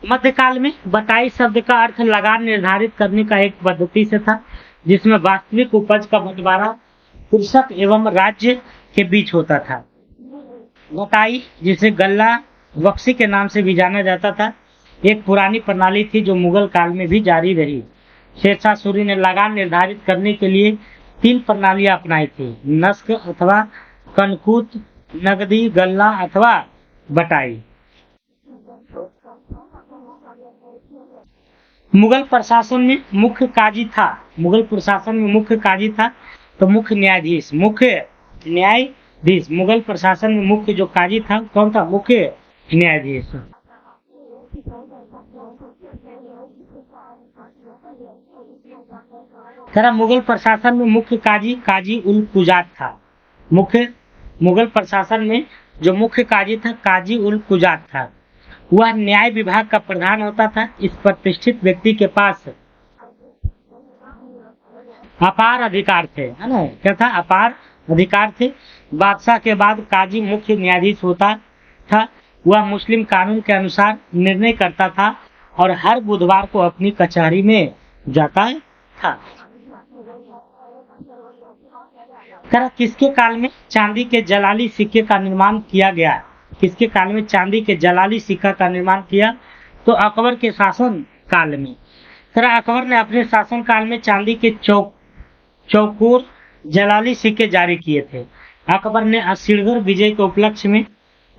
मध्यकाल में बटाई शब्द का अर्थ लगान निर्धारित करने का एक पद्धति से था, जिसमें वास्तविक उपज का बंटवारा कृषक एवं राज्य के बीच होता था। बटाई, जिसे गल्ला बख्शी के नाम से भी जाना जाता था, एक पुरानी प्रणाली थी जो मुगल काल में भी जारी रही। शेरशाह सूरी ने लगान निर्धारित करने के लिए 3 प्रणालियां अपनाई थी: नस्क अथवा कनकूत, नगदी, गल्ला अथवा बटाई। मुगल प्रशासन में मुख्य काजी था। मुगल प्रशासन में मुख्य काजी था तो मुख्य न्यायाधीश। मुख्य न्यायाधीश, मुगल प्रशासन में मुख्य जो काजी था कौन था? मुख्य न्यायाधीश। मुगल प्रशासन में मुख्य काजी काजी उल कुजात था। मुगल प्रशासन में जो मुख्य काजी था काजी उल कुजात था। वह न्याय विभाग का प्रधान होता था। इस प्रतिष्ठित व्यक्ति के पास अपार अधिकार थे, है ना? क्या था? अपार अधिकार थे। बादशाह के बाद काजी मुख्य न्यायाधीश होता था। वह मुस्लिम कानून के अनुसार निर्णय करता था और हर बुधवार को अपनी कचहरी में जाता था। किसके काल में चांदी के जलाली सिक्के का निर्माण किया गया? किसके काल में चांदी के जलाली सिक्का का निर्माण किया? तो अकबर के शासन काल में। अकबर ने अपने शासन काल में चांदी के चौकोर जलाली सिक्के जारी किए थे। अकबर ने असलगढ़ विजय के उपलक्ष्य में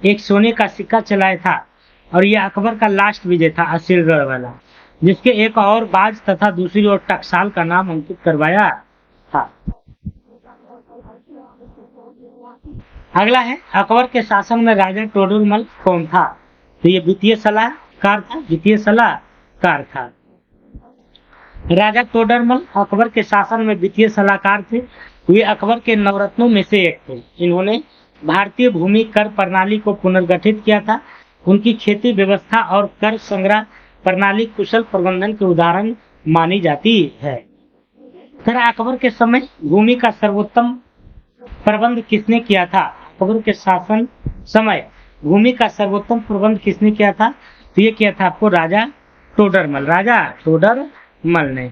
एक सोने का सिक्का चलाया था और यह अकबर का लास्ट विजय था, असलगढ़ वाला, जिसके एक और बाज तथा दूसरी ओर टकसाल का नाम अंकित करवाया था। अगला है अकबर के शासन में राजा टोडरमल कौन था? तो ये वित्तीय सलाहकार था। वित्तीय सलाहकार था। राजा टोडरमल अकबर के शासन में वित्तीय सलाहकार थे। वे अकबर के नवरत्नों में से एक थे। इन्होंने भारतीय भूमि कर प्रणाली को पुनर्गठित किया था। उनकी खेती व्यवस्था और कर संग्रह प्रणाली कुशल प्रबंधन के उदाहरण मानी जाती है। अकबर के समय भूमि का सर्वोत्तम प्रबंध किसने किया था? अकबर के शासन समय भूमि का सर्वोत्तम प्रबंध किसने किया था? तो ये किया था आपको राजा टोडरमल। राजा टोडरमल ने।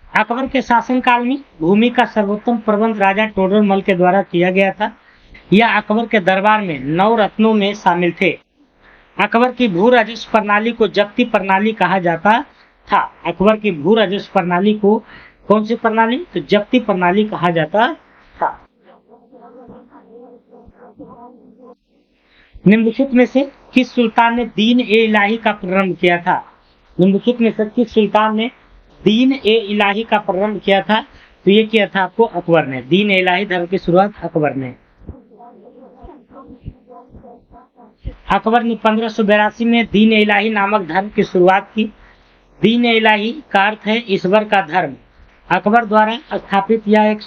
अकबर के शासन काल में भूमि का सर्वोत्तम प्रबंध राजा टोडरमल के द्वारा किया गया था। यह अकबर के दरबार में 9 रत्नों में शामिल थे। अकबर की भू राजस्व प्रणाली को जब्ती प्रणाली कहा जाता था। अकबर की भू राजस्व प्रणाली को कौन सी प्रणाली? तो जब्ती प्रणाली कहा जाता था। निम्नलिखित में से किस सुल्तान ने दीन ए इलाही का प्रारंभ किया था? निम्नलिखित में से किस सुल्तान ने दीन ए इलाही का प्रारंभ किया था? तो ये किया था आपको अकबर ने। दीन ए इलाही धर्म की शुरुआत अकबर ने। अकबर ने 1582 में दीन ए इलाही नामक धर्म की शुरुआत की। दीन ए इलाही का अर्थ है ईश्वर का धर्म। अकबर द्वारा स्थापित यह एक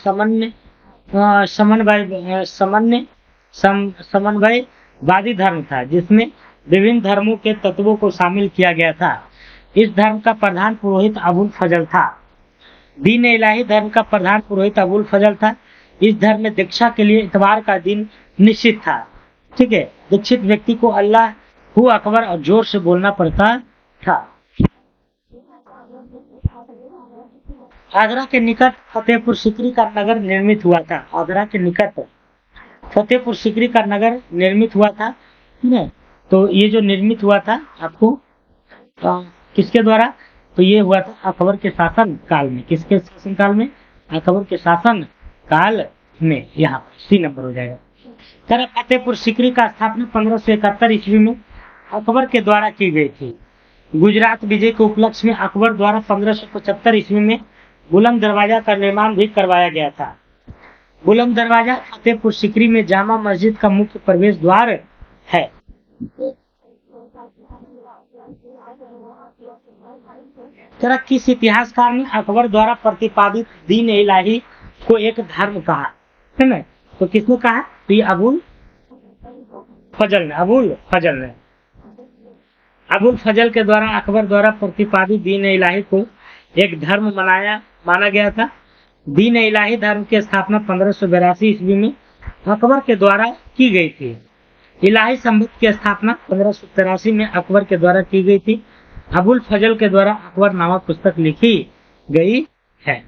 समन्वयवादी धर्म था, जिसमें विभिन्न धर्मों के तत्वों को शामिल किया गया था। इस धर्म का प्रधान पुरोहित अबुल फजल था। दीन ए इलाही धर्म का प्रधान पुरोहित अबुल फजल था। इस धर्म में दीक्षा के लिए इतवार का दिन निश्चित था। ठीक है, दीक्षित व्यक्ति को अल्लाह हू अकबर और जोर से बोलना पड़ता था। आगरा के निकट फतेहपुर सीकरी का नगर निर्मित हुआ था। आगरा के निकट फतेहपुर सीकरी का नगर निर्मित हुआ था। ठीक है, तो ये जो निर्मित हुआ था आपको किसके द्वारा? तो ये हुआ था अकबर के शासन काल में। किसके शासन काल में? अकबर के शासन काल में। यहाँ सी नंबर हो जाएगा। फतेहपुर सीकरी का स्थापना 1571 ईस्वी में अकबर के द्वारा की गई थी। गुजरात विजय के उपलक्ष्य में अकबर द्वारा 1575 ईस्वी में बुलंद दरवाजा का निर्माण भी करवाया गया था। बुलंद दरवाजा फतेहपुर सीकरी में जामा मस्जिद का मुख्य प्रवेश द्वार है। किस इतिहासकार ने अकबर द्वारा प्रतिपादित दीन ए इलाही को एक धर्म कहा? है ना। तो किसने कहा? तो ये अबुल फजल ने, अबुल फजल के द्वारा अकबर द्वारा प्रतिपादित दीन इलाही को एक धर्म माना गया था। दीन इलाही धर्म की स्थापना 1582 ईस्वी में अकबर के द्वारा की गई थी। इलाही संबंध की स्थापना 1583 में अकबर के द्वारा की गई थी। अबुल फजल के द्वारा अकबर नामक पुस्तक लिखी गई है।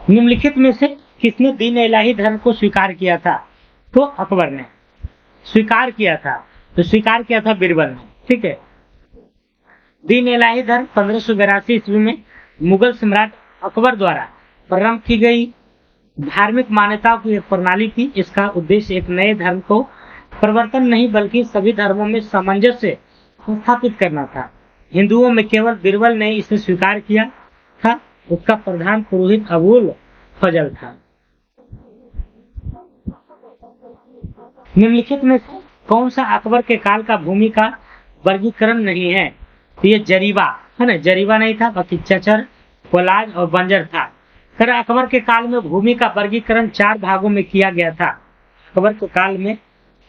निम्नलिखित में से किसने दीन इलाही धर्म को स्वीकार किया था? तो अकबर ने स्वीकार किया था। तो स्वीकार किया था बीरबल ने। ठीक है। दीन इलाही धर्म 1582 ईस्वी में मुगल सम्राट अकबर द्वारा प्रारंभ की गई धार्मिक मान्यताओं की एक प्रणाली थी। इसका उद्देश्य एक नए धर्म को परिवर्तन नहीं बल्कि सभी धर्मों में सामंजस्य स्थापित करना था। हिंदुओं में केवल बीरबल ने इसे स्वीकार किया था। उसका प्रधान पुरोहित अबुल फजल था। निम्नलिखित में से कौन सा अकबर के काल का भूमि का वर्गीकरण नहीं है? तो ये जरीबा है ना, जरीबा नहीं था, बाकी चचर, कोलाज और बंजर था। फिर अकबर के काल में भूमि का वर्गीकरण 4 भागों में किया गया था। अकबर के काल में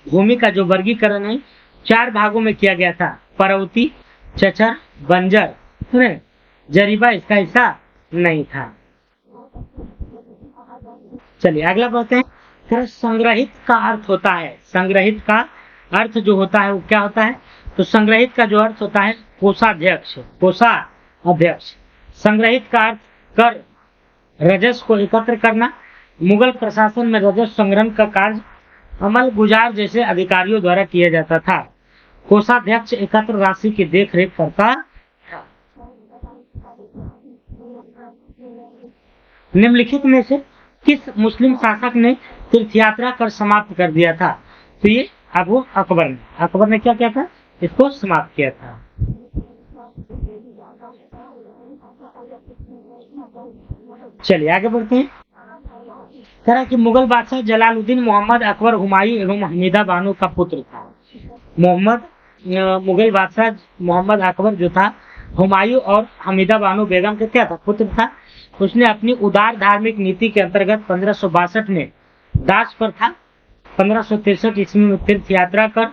भूमि का जो वर्गीकरण है 4 भागों में किया गया था। परवती, चचर, बंजर, जरीबा इसका हिस्सा नहीं था। चलिए अगला बढ़ते हैं। फिर संग्रहित का अर्थ होता है, संग्रहित का अर्थ जो होता है वो क्या होता है? तो संग्रहित का जो अर्थ होता है कोषाध्यक्ष, कोषाध्यक्ष। संग्रहित का अर्थ कर, राजस्व को एकत्र करना। मुगल प्रशासन में राजस्व संग्रहण का कार्य अमल गुजार जैसे अधिकारियों द्वारा किया जाता था। कोषाध्यक्ष एकत्र राशि की देखरेख करता था। निम्नलिखित में से किस मुस्लिम शासक ने तीर्थयात्रा कर समाप्त कर दिया था? तो ये अकबर ने क्या किया था? इसको समाप्त किया था। चलिए आगे बढ़ते हैं। कहा कि मुगल बादशाह जलालुद्दीन मोहम्मद अकबर हुमायूं एवं हमीदा बानो का पुत्र था। मुगल बादशाह मोहम्मद अकबर जो था हुमायूं और हमीदा बानो बेगम के क्या था? पुत्र था। उसने अपनी उदार धार्मिक नीति के अंतर्गत 1562 में दास प्रथा, 1563 ईस्वी में तीर्थ यात्रा कर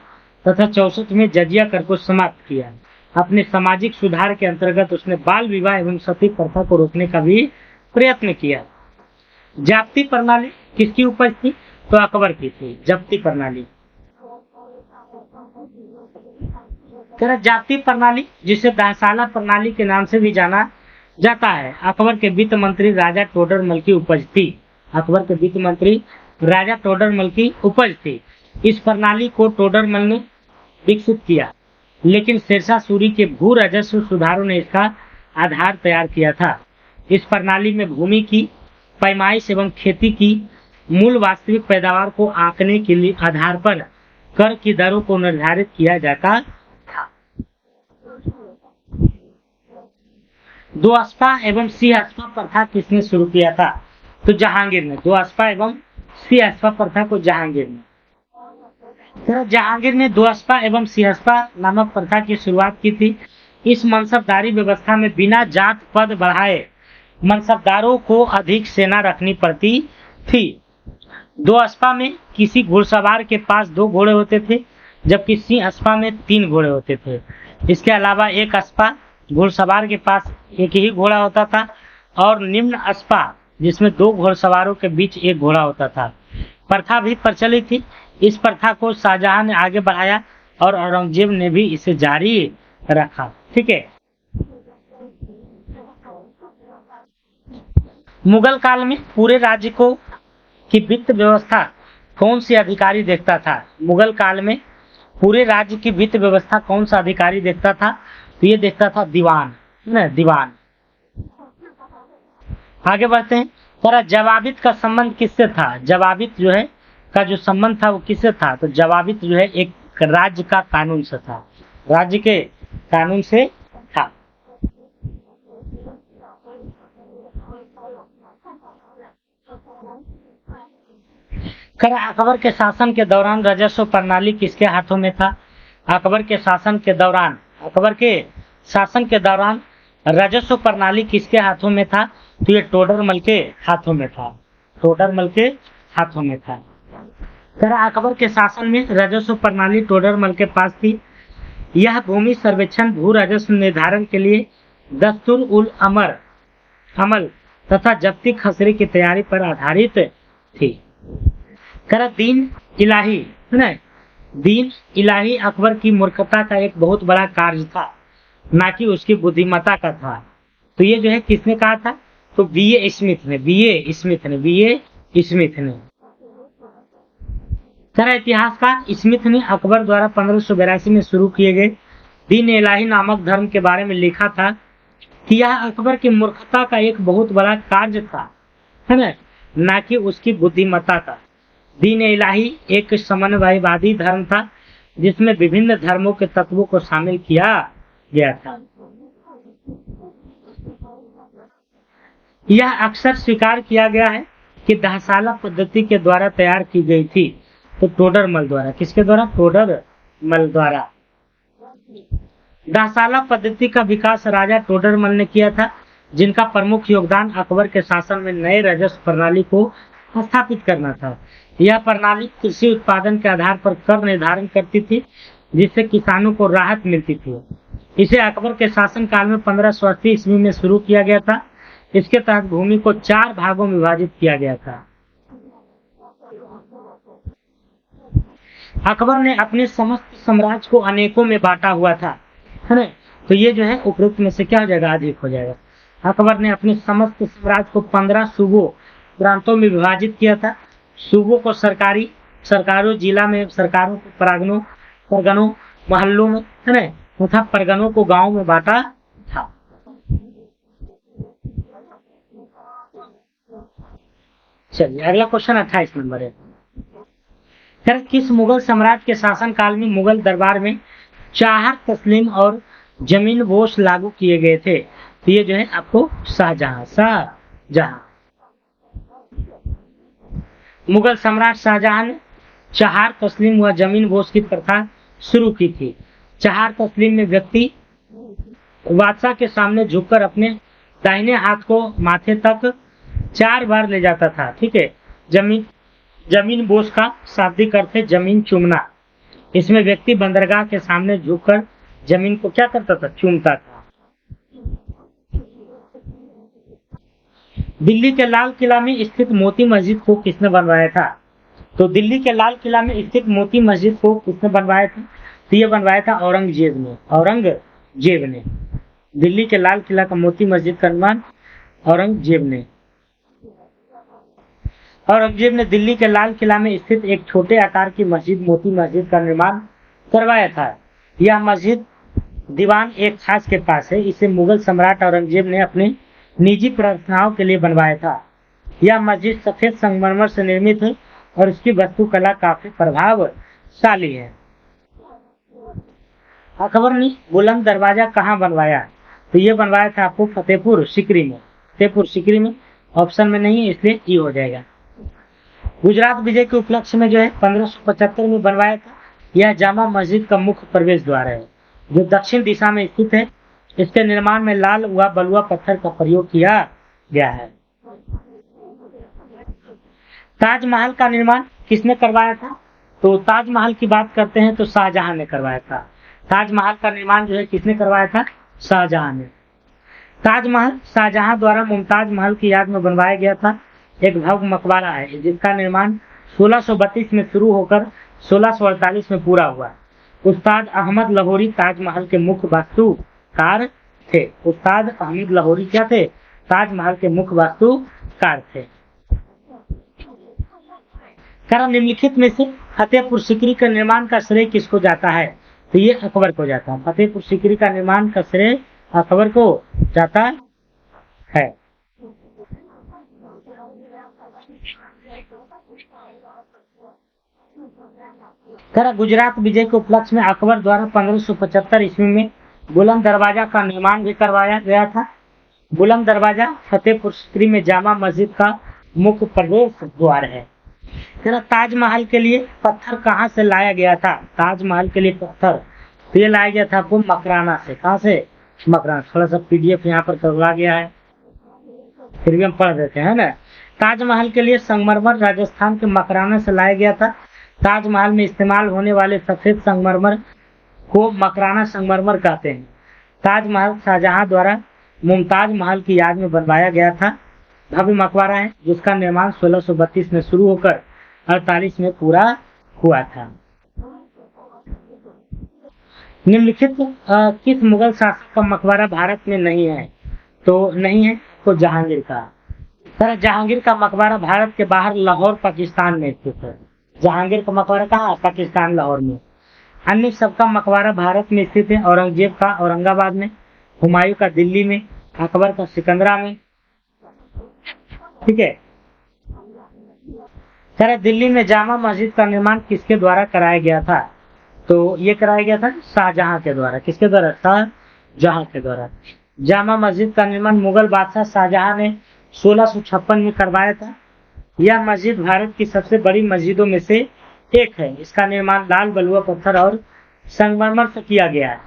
तथा 64 में जजिया कर को समाप्त किया। अपने सामाजिक सुधार के अंतर्गत उसने बाल विवाह एवं सती प्रथा को रोकने का भी प्रयत्न किया। जाप्ती प्रणाली किसकी उपज थी? तो अकबर की थी जाप्ती प्रणाली। जाप्ती प्रणाली जिसे दासाला प्रणाली के नाम से भी जाना जाता है, अकबर के वित्त मंत्री राजा टोडरमल की उपज थी। अकबर के वित्त मंत्री राजा टोडरमल की उपज थी। इस प्रणाली को टोडरमल ने विकसित किया, लेकिन शेरशाह सूरी के भू राजस्व सुधारों ने इसका आधार तैयार किया था। इस प्रणाली में भूमि की पैमाइश एवं खेती की मूल वास्तविक पैदावार को आंकने के लिए आधार पर कर की दरों को निर्धारित किया जाता था। दो अस्पा एवं सी अस्पा प्रथा किसने शुरू किया था? तो जहांगीर ने। दो अस्पा एवं सी अस्पा प्रथा को जहांगीर ने। जहांगीर ने दो अस्पा एवं सी अस्पा नामक प्रथा की शुरुआत की थी। इस मनसबदारी व्यवस्था में बिना जात पद बढ़ाए मनसबदारों को अधिक सेना रखनी पड़ती थी। दो अस्पा में किसी घुड़सवार के पास 2 घोड़े होते थे, जबकि सी अस्पा में 3 घोड़े होते थे। इसके अलावा एक अस्पा घुड़सवार के पास एक ही घोड़ा होता था और निम्न अस्पा जिसमें 2 घोड़सवारों के बीच एक घोड़ा होता था। प्रथा भी प्रचलित थी। इस प्रथा को शाहजहां ने आगे बढ़ाया और औरंगजेब ने भी इसे जारी रखा। ठीक है। मुगल काल में पूरे राज्य को की वित्त व्यवस्था कौन सी अधिकारी देखता था? मुगल काल में पूरे राज्य की वित्त व्यवस्था कौन सा अधिकारी देखता था? तो ये देखता था दीवान, दीवान। आगे बढ़ते हैं। पर जवाबित का संबंध किससे था? जवाबित जो है का जो संबंध था वो किससे था? तो जवाबित जो है एक राज्य का कानून से था, राज्य के कानून से था। अकबर के शासन के दौरान राजस्व प्रणाली किसके हाथों में था? अकबर के शासन के दौरान राजस्व प्रणाली किसके हाथों में था? तो ये टोडरमल के हाथों में था, टोडरमल के हाथों में था। अकबर के शासन में राजस्व प्रणाली टोडरमल के पास थी। यह भूमि सर्वेक्षण, भू राजस्व निर्धारण के लिए दस्तूर उल अमल तथा जब्ती खसरे की तैयारी पर आधारित थी। दीन इलाही है ना, दीन इलाही अकबर की मूर्खता का एक बहुत बड़ा कार्य था, ना कि उसकी बुद्धिमत्ता का था। तो ये जो है किसने कहा था? तो बीए स्मिथ ने। इतिहासकार स्मिथ ने अकबर द्वारा 1582 में शुरू किए गए दीन इलाही नामक धर्म के बारे में लिखा था कि यह अकबर की मूर्खता का एक बहुत बड़ा कार्य था, है ना कि उसकी बुद्धिमत्ता का। दीन इलाही एक समन्वयवादी धर्म था जिसमें विभिन्न धर्मों के तत्वों को शामिल किया गया था। यह अक्सर स्वीकार किया गया है कि दहसाला पद्धति के द्वारा तैयार की गई थी। तो टोडरमल द्वारा, किसके द्वारा? टोडरमल द्वारा। दहसाला पद्धति का विकास राजा टोडरमल ने किया था, जिनका प्रमुख योगदान अकबर के शासन में नए राजस्व प्रणाली को स्थापित करना था। यह प्रणाली कृषि उत्पादन के आधार पर कर निर्धारण करती थी, जिससे किसानों को राहत मिलती थी। इसे अकबर के शासन काल में 1580 ईस्वी में शुरू किया गया था। इसके तहत भूमि को 4 भागों में विभाजित किया गया था। अकबर ने अपने समस्त साम्राज्य को अनेकों में बांटा हुआ था, है ना। तो ये जो है उपरोक्त में से क्या हो जाएगा? अधिक हो जाएगा। अकबर ने अपने समस्त साम्राज्य को 15 सूबों प्रांतों में विभाजित किया था। सूबों को सरकारों, जिला में सरकारों को परगनों, महल्लों में, है ना, तथा परगनों को गांव में बांटा था। चलिए अगला क्वेश्चन 28 नंबर है। किस मुगल सम्राट के शासन काल में मुगल दरबार में चाहर तस्लीम और जमीन बोश लागू किए गए थे? तो ये जो है आपको शाहजहां। मुगल सम्राट शाहजहां ने चाहर तस्लीम व जमीन बोश की प्रथा शुरू की थी। चाहर तस्लीम में व्यक्ति बादशाह के सामने झुककर अपने दाहिने हाथ को माथे तक 4 बार ले जाता था। ठीक है। जमीन बोस का शाब्दिक अर्थ है जमीन चूमना। इसमें व्यक्ति बंदरगाह के सामने झुककर जमीन को क्या करता था? चूमता था। दिल्ली के लाल किला में स्थित मोती मस्जिद को किसने बनवाया था? तो दिल्ली के लाल किला में स्थित मोती मस्जिद को किसने बनवाया था? तो ये बनवाया था औरंगजेब ने। दिल्ली के लाल किला का मोती मस्जिद का निर्माण औरंगजेब ने दिल्ली के लाल किला में स्थित एक छोटे आकार की मस्जिद मोती मस्जिद का निर्माण करवाया था। यह मस्जिद दीवान एक खास के पास है। इसे मुगल सम्राट औरंगजेब ने अपने निजी प्रार्थनाओं के लिए बनवाया था। यह मस्जिद सफेद संगमरमर से निर्मित है और इसकी वास्तुकला काफी प्रभावशाली है। अकबर ने बुलंद दरवाजा कहाँ बनवाया? तो ये बनवाया था आपको फतेहपुर सीकरी में। ऑप्शन में नहीं है, इसलिए ई हो जाएगा। गुजरात विजय के उपलक्ष्य में जो है 1575 में बनवाया था। यह जामा मस्जिद का मुख्य प्रवेश द्वार है, जो दक्षिण दिशा में स्थित है। इसके निर्माण में लाल व बलुआ पत्थर का प्रयोग किया गया है। ताजमहल का निर्माण किसने करवाया था? तो ताजमहल की बात करते हैं तो शाहजहां ने करवाया था। ताजमहल का निर्माण जो है किसने करवाया था? शाहजहां ने। ताजमहल शाहजहां द्वारा मुमताज महल की याद में बनवाया गया था। एक भव्य मकबरा है जिसका निर्माण 1632 में शुरू होकर 1648 में पूरा हुआ। उस्ताद अहमद लाहौरी ताजमहल के मुख्य वास्तुकार थे। उस्ताद अहमद लाहौरी क्या थे? ताजमहल के मुख्य वास्तुकार थे। निम्नलिखित में से फतेहपुर सीकरी का निर्माण का श्रेय किसको जाता है? तो ये अकबर को जाता है। फतेहपुर सीकरी का निर्माण का श्रेय अकबर को जाता है। गुजरात विजय के उपलक्ष्य में अकबर द्वारा 1575 ईस्वी में बुलंद दरवाजा का निर्माण भी करवाया गया था। बुलंद दरवाजा फतेहपुर सीकरी में जामा मस्जिद का मुख्य प्रवेश द्वार है। ताजमहल के लिए पत्थर कहाँ से लाया गया था? ताजमहल के लिए पत्थर तो ये लाया गया था आपको मकराना से। कहाँ से? मकराना, थोड़ा सा PDF यहाँ पर करवा गया है, फिर भी हम पढ़ देते हैं ना। ताजमहल के लिए संगमरमर राजस्थान के मकराना से लाया गया था। ताजमहल में इस्तेमाल होने वाले सफेद संगमरमर को मकराना संगमरमर कहते हैं। ताजमहल शाहजहां द्वारा मुमताज महल की याद में बनवाया गया था। भव्य मकबरा है जिसका निर्माण 1632 में शुरू होकर 48 में पूरा हुआ था। निम्नलिखित किस मुगल शासक का मकबरा भारत में नहीं है? तो नहीं है तो जहांगीर का। सर जहांगीर का मकबरा भारत के बाहर लाहौर पाकिस्तान में स्थित है। जहांगीर का मकबरा कहाँ? पाकिस्तान, लाहौर में। अन्य सबका मकबरा भारत में स्थित है। औरंगजेब का औरंगाबाद में, हुमायूं का दिल्ली में, अकबर का सिकंदरा में। ठीक है सर, दिल्ली में जामा मस्जिद का निर्माण किसके द्वारा कराया गया था? तो ये कराया गया था शाहजहां के द्वारा। किसके द्वारा? शाहजहां के द्वारा। जामा मस्जिद का निर्माण मुगल बादशाह शाहजहां ने 1656 में करवाया था। यह मस्जिद भारत की सबसे बड़ी मस्जिदों में से एक है। इसका निर्माण लाल बलुआ पत्थर और संगमरमर से किया गया है।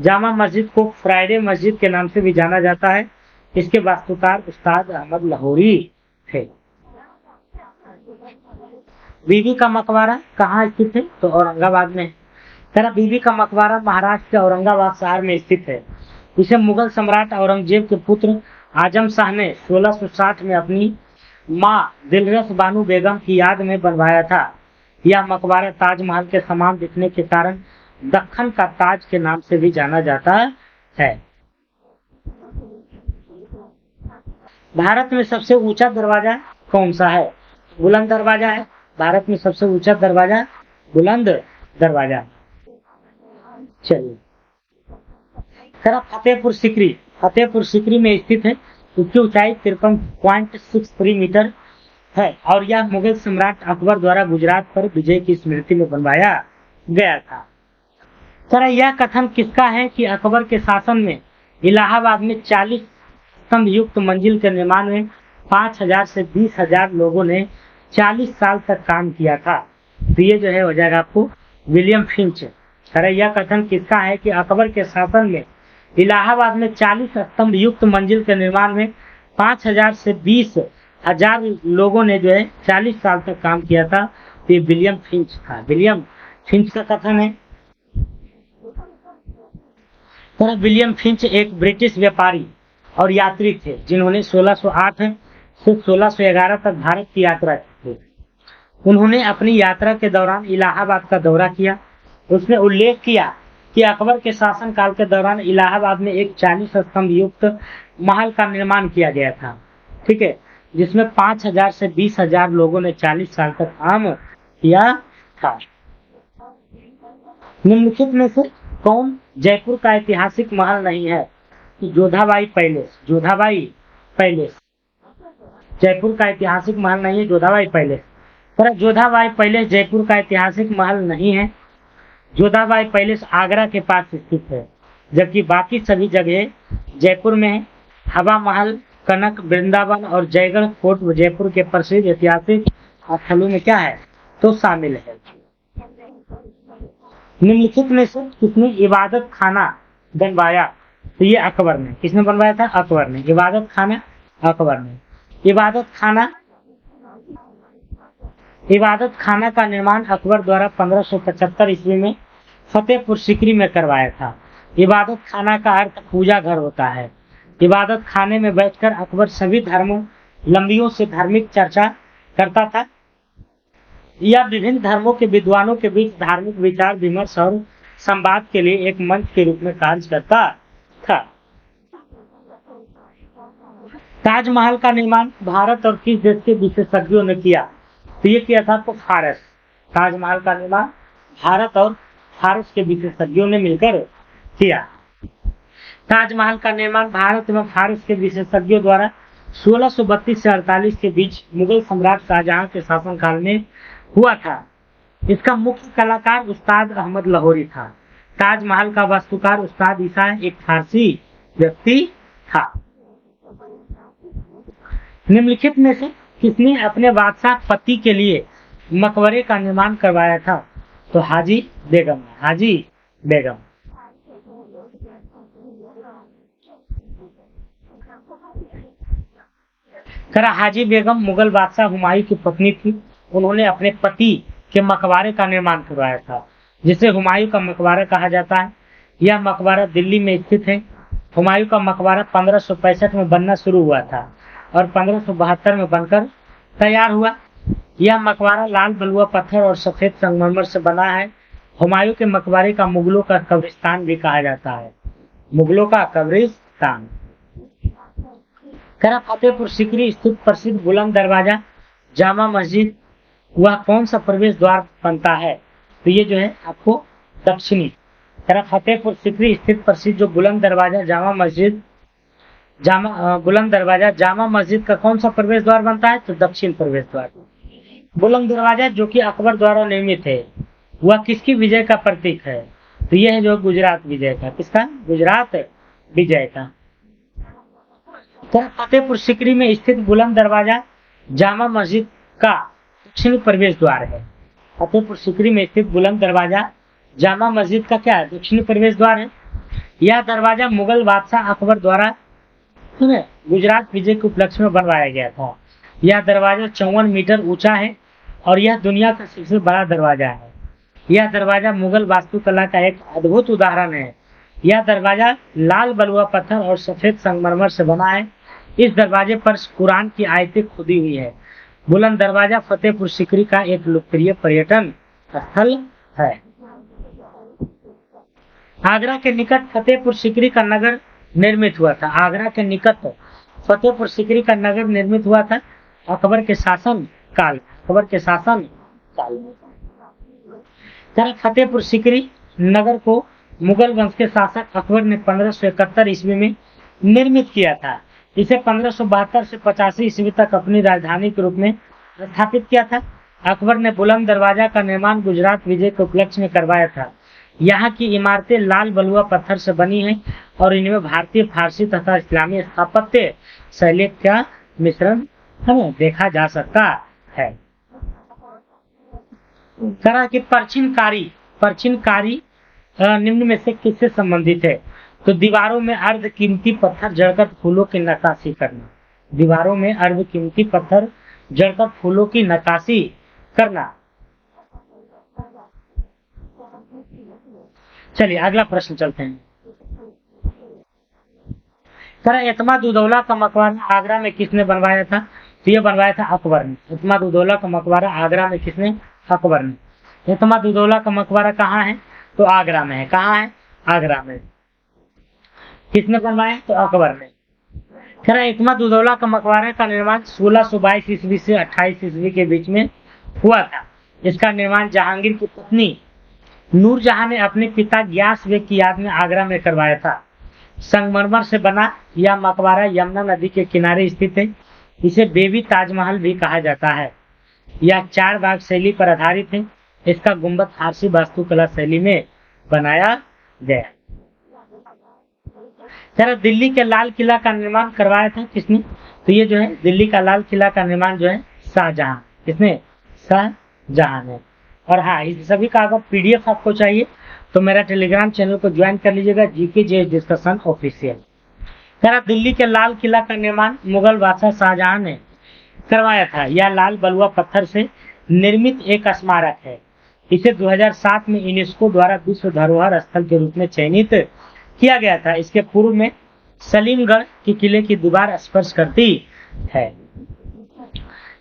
जामा मस्जिद को फ्राइडे मस्जिद के नाम से भी जाना जाता है। इसके वास्तुकार उस्ताद अहमद लाहौरी थे। बीबी का मकबरा कहाँ स्थित है? तो औरंगाबाद में। तेरा बीबी का मकबरा महाराष्ट्र के औरंगाबाद शहर में स्थित है। इसे मुगल सम्राट औरंगजेब के पुत्र आजम शाह ने 1660 में अपनी मां दिलरस बानो बेगम की याद में बनवाया था। यह मकबरा ताजमहल के समान दिखने के कारण दक्कन का ताज के नाम से भी जाना जाता है। भारत में सबसे ऊंचा दरवाजा कौन सा है? बुलंद दरवाजा है। भारत में सबसे ऊंचा दरवाजा बुलंद दरवाजा। चलिए सर, फतेहपुर सीकरी में स्थित है। इसकी ऊंचाई 53.63 मीटर है और यह मुगल सम्राट अकबर द्वारा गुजरात पर विजय की स्मृति में बनवाया गया था। सर यह कथन किसका है कि अकबर के शासन में इलाहाबाद में 40 स्तंभ युक्त मंजिल के निर्माण में 5000 से 20,000 लोगों ने 40 साल तक काम किया था? तो ये जो है हो जाएगा आपको विलियम फिंच। सर यह कथन किसका है कि अकबर के शासन में इलाहाबाद में 40 स्तंभ युक्त मंजिल के निर्माण में 5000 से 20,000 लोगों ने जो है 40 साल तक काम किया था? तो ये विलियम फिंच था। विलियम फिंच का कथन है। सर विलियम फिंच एक ब्रिटिश व्यापारी और यात्री थे जिन्होंने 1608 से 1611 तक भारत की यात्रा की थी। उन्होंने अपनी यात्रा के दौरान इलाहाबाद का दौरा किया। उसने उल्लेख किया कि अकबर के शासन काल के दौरान इलाहाबाद में एक 40 स्तंभ युक्त महल का निर्माण किया गया था। ठीक है, जिसमें 5000 से 20,000 लोगों ने 40 साल तक काम किया था। निम्नलिखित में से कौन जयपुर का ऐतिहासिक महल नहीं है? जोधाबाई पैलेस। जोधाबाई पैलेस जयपुर का ऐतिहासिक महल नहीं है। जोधाबाई पैलेस। पर जोधाबाई पैलेस जयपुर का ऐतिहासिक महल नहीं है। जोधाबाई पैलेस आगरा के पास स्थित है, जबकि बाकी सभी जगह जयपुर में है। हवा महल, कनक, वृंदावन और जयगढ़ फोर्ट जयपुर के प्रसिद्ध ऐतिहासिक स्थलों में क्या है? तो शामिल है। निम्नलिखित में से किसने इबादत खाना बनवाया? तो ये अकबर ने। किसने बनवाया था? अकबर ने। इबादत खाना अकबर ने। इबादत खाना का निर्माण अकबर द्वारा 1575 ईस्वी में फतेहपुर सीकरी में करवाया था। इबादत खाना का अर्थ पूजा घर होता है। इबादत खाने में बैठकर अकबर सभी धर्मावलंबियों से धार्मिक चर्चा करता था। यह विभिन्न धर्मों के विद्वानों के बीच धार्मिक विचार विमर्श और संवाद के लिए एक मंच के रूप में कार्य करता था। ताजमहल का निर्माण भारत और किस देश के विशेषज्ञों ने किया? तो ये किया था आपको फारस। ताजमहल का निर्माण भारत और फारस के विशेषज्ञों ने मिलकर किया। ताजमहल का निर्माण भारत एवं फारस के विशेषज्ञों द्वारा 1632 से 48 के बीच मुगल सम्राट शाहजहां के शासनकाल में हुआ था। इसका मुख्य कलाकार उस्ताद अहमद लाहौरी था। ताजमहल का वास्तुकार उस्ताद ईसा एक फारसी व्यक्ति था। निम्नलिखित में से किसने अपने बादशाह पति के लिए मकबरे का निर्माण करवाया था? तो हाजी बेगम। हाजी बेगम। तरह हाजी बेगम मुगल बादशाह हुमायूं की पत्नी थी। उन्होंने अपने पति के मकबरे का निर्माण करवाया था, जिसे हुमायूं का मकबरा कहा जाता है। यह मकबरा दिल्ली में स्थित है। हुमायूं का मकबरा 1565 में बनना शुरू हुआ था और 1572 में बनकर तैयार हुआ। यह मकबरा लाल बलुआ पत्थर और सफेद संगमरमर से बना है। हुमायूं के मकबरे का मुगलों का कब्रिस्तान भी कहा जाता है। मुगलों का कब्रिस्तान। फतेहपुर सीकरी स्थित प्रसिद्ध बुलंद दरवाजा जामा मस्जिद, वह कौन सा प्रवेश द्वार बनता है? तो ये जो है आपको दक्षिणी। फतेहपुर सीकरी स्थित प्रसिद्ध जो बुलंद दरवाजा जामा मस्जिद का कौन सा प्रवेश द्वार बनता है? तो दक्षिण प्रवेश द्वार। बुलंद दरवाजा जो कि अकबर द्वारा निर्मित है, वह किसकी विजय का प्रतीक है? तो यह है जो गुजरात विजय का। किसका? गुजरात विजय का। फतेहपुर सीकरी में स्थित बुलंद दरवाजा जामा मस्जिद का दक्षिणी प्रवेश द्वार है। फतेहपुर सीकरी में स्थित बुलंद दरवाजा जामा मस्जिद का क्या है? दक्षिणी प्रवेश द्वार है। यह दरवाजा मुगल बादशाह अकबर द्वारा गुजरात विजय के उपलक्ष्य में बनवाया गया था। यह दरवाजा 54 मीटर ऊंचा है और यह दुनिया का सबसे बड़ा दरवाजा है। यह दरवाजा मुगल वास्तुकला का एक अद्भुत उदाहरण है। यह दरवाजा लाल बलुआ पत्थर और सफेद संगमरमर से बना है। इस दरवाजे पर कुरान की आयतें खुदी हुई है। बुलंद दरवाजा फतेहपुर सीकरी का एक लोकप्रिय पर्यटन स्थल है। आगरा के निकट फतेहपुर सीकरी का नगर निर्मित हुआ था। आगरा के निकट फतेहपुर सीकरी का नगर निर्मित हुआ था अकबर के शासन काल। फतेहपुर सीकरी नगर को मुगल वंश के शासक अकबर ने 1571 ईस्वी में निर्मित किया था। इसे 1572 से 85 ईस्वी तक अपनी राजधानी के रूप में स्थापित किया था। अकबर ने बुलंद दरवाजा का निर्माण गुजरात विजय के उपलक्ष्य में करवाया था। यहाँ की इमारतें लाल बलुआ पत्थर से बनी हैं और इनमें भारतीय, फारसी तथा इस्लामी स्थापत्य शैली का मिश्रण हमें देखा जा सकता है। तरह की परचीनकारी निम्न में से किससे संबंधित है? तो दीवारों में अर्ध कीमती पत्थर जड़कर फूलों की नक्काशी करना। दीवारों में अर्ध कीमती पत्थर जड़कर फूलों की नक्काशी करना। चलिए अगला प्रश्न चलते हैं। एतमाद-उद-दौला का मकबरा आगरा में किसने बनवाया था? तो यह बनवाया था अकबर ने। एतमाद-उद-दौला का मकबरा आगरा में किसने? अकबर ने। एतमाद-उद-दौला का मकबरा कहाँ है? तो आगरा में है। कहाँ है? आगरा में। किसने बनवाया? तो अकबर ने। एतमाद-उद-दौला का मकबरा का निर्माण 1622 ईस्वी से 28 ईस्वी के बीच में हुआ था। इसका निर्माण जहांगीर की पत्नी नूरजहां ने अपने पिता गियास बेग की याद में आगरा में करवाया था। संगमरमर से बना यह मकबरा यमुना नदी के किनारे स्थित है। इसे बेबी ताजमहल भी कहा जाता है। यह 4 भाग शैली पर आधारित है। इसका गुंबद फारसी वास्तुकला शैली में बनाया गया। दिल्ली के लाल किला का निर्माण करवाया था किसने? तो ये जो है दिल्ली का लाल किला का निर्माण जो है शाहजहां। किसने? शाहजहां ने। और हाँ, इस सभी का अगर PDF आपको चाहिए तो मेरा टेलीग्राम चैनल को ज्वाइन कर लीजिएगा, GKJS डिस्कशन ऑफिशियल। दिल्ली के लाल किला का निर्माण मुगल बादशाह शाहजहां ने करवाया था। यह लाल बलुआ पत्थर से निर्मित एक स्मारक है। इसे 2007 में यूनेस्को द्वारा विश्व धरोहर स्थल के रूप में चयनित किया गया था। इसके पूर्व में सलीमगढ़ के किले की दीवार स्पर्श करती है।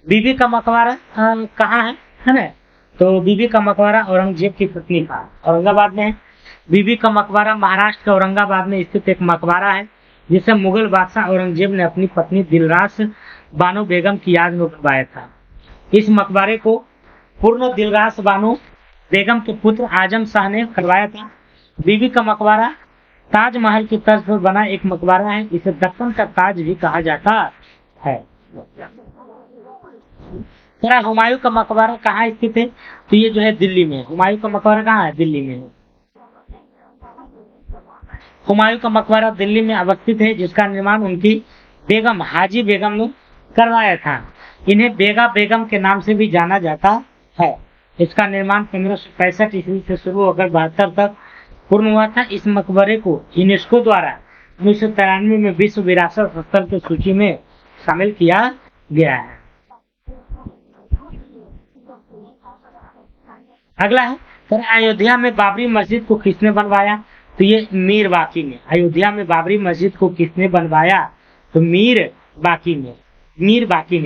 बीबी का मकबरा कहाँ है ना? तो बीबी का मकबरा औरंगजेब की पत्नी का औरंगाबाद में है। बीबी का मकबरा महाराष्ट्र के औरंगाबाद में स्थित एक मकबरा है, जिसे मुगल बादशाह औरंगजेब ने अपनी पत्नी दिलरास बानो बेगम की याद में बनवाया था। इस मकबरे को पूर्ण दिलरास बानो बेगम के पुत्र आजम शाह ने करवाया था। बीबी का मकबरा ताजमहल की तर्ज पर बना एक मकबरा है। इसे दक्कन का ताज भी कहा जाता है। हुमायूं का मकबरा कहाँ स्थित है? तो ये जो है दिल्ली में। हुमायूं का मकबरा कहाँ है? दिल्ली में है। हुमायूं का मकबरा दिल्ली में अवस्थित है, जिसका निर्माण उनकी बेगम हाजी बेगम ने करवाया था। इन्हें बेगा बेगम के नाम से भी जाना जाता है। इसका निर्माण 1565 ईस्वी से शुरू होकर 72 तक पूर्ण हुआ था। इस मकबरे को यूनेस्को द्वारा 1993 में विश्व विरासत स्थल की सूची में शामिल किया गया है। अगला है सर, अयोध्या में बाबरी मस्जिद को किसने बनवाया? तो ये मीर बाकी ने। अयोध्या में बाबरी मस्जिद को किसने बनवाया? तो मीर बाकी ने। मीर बाकी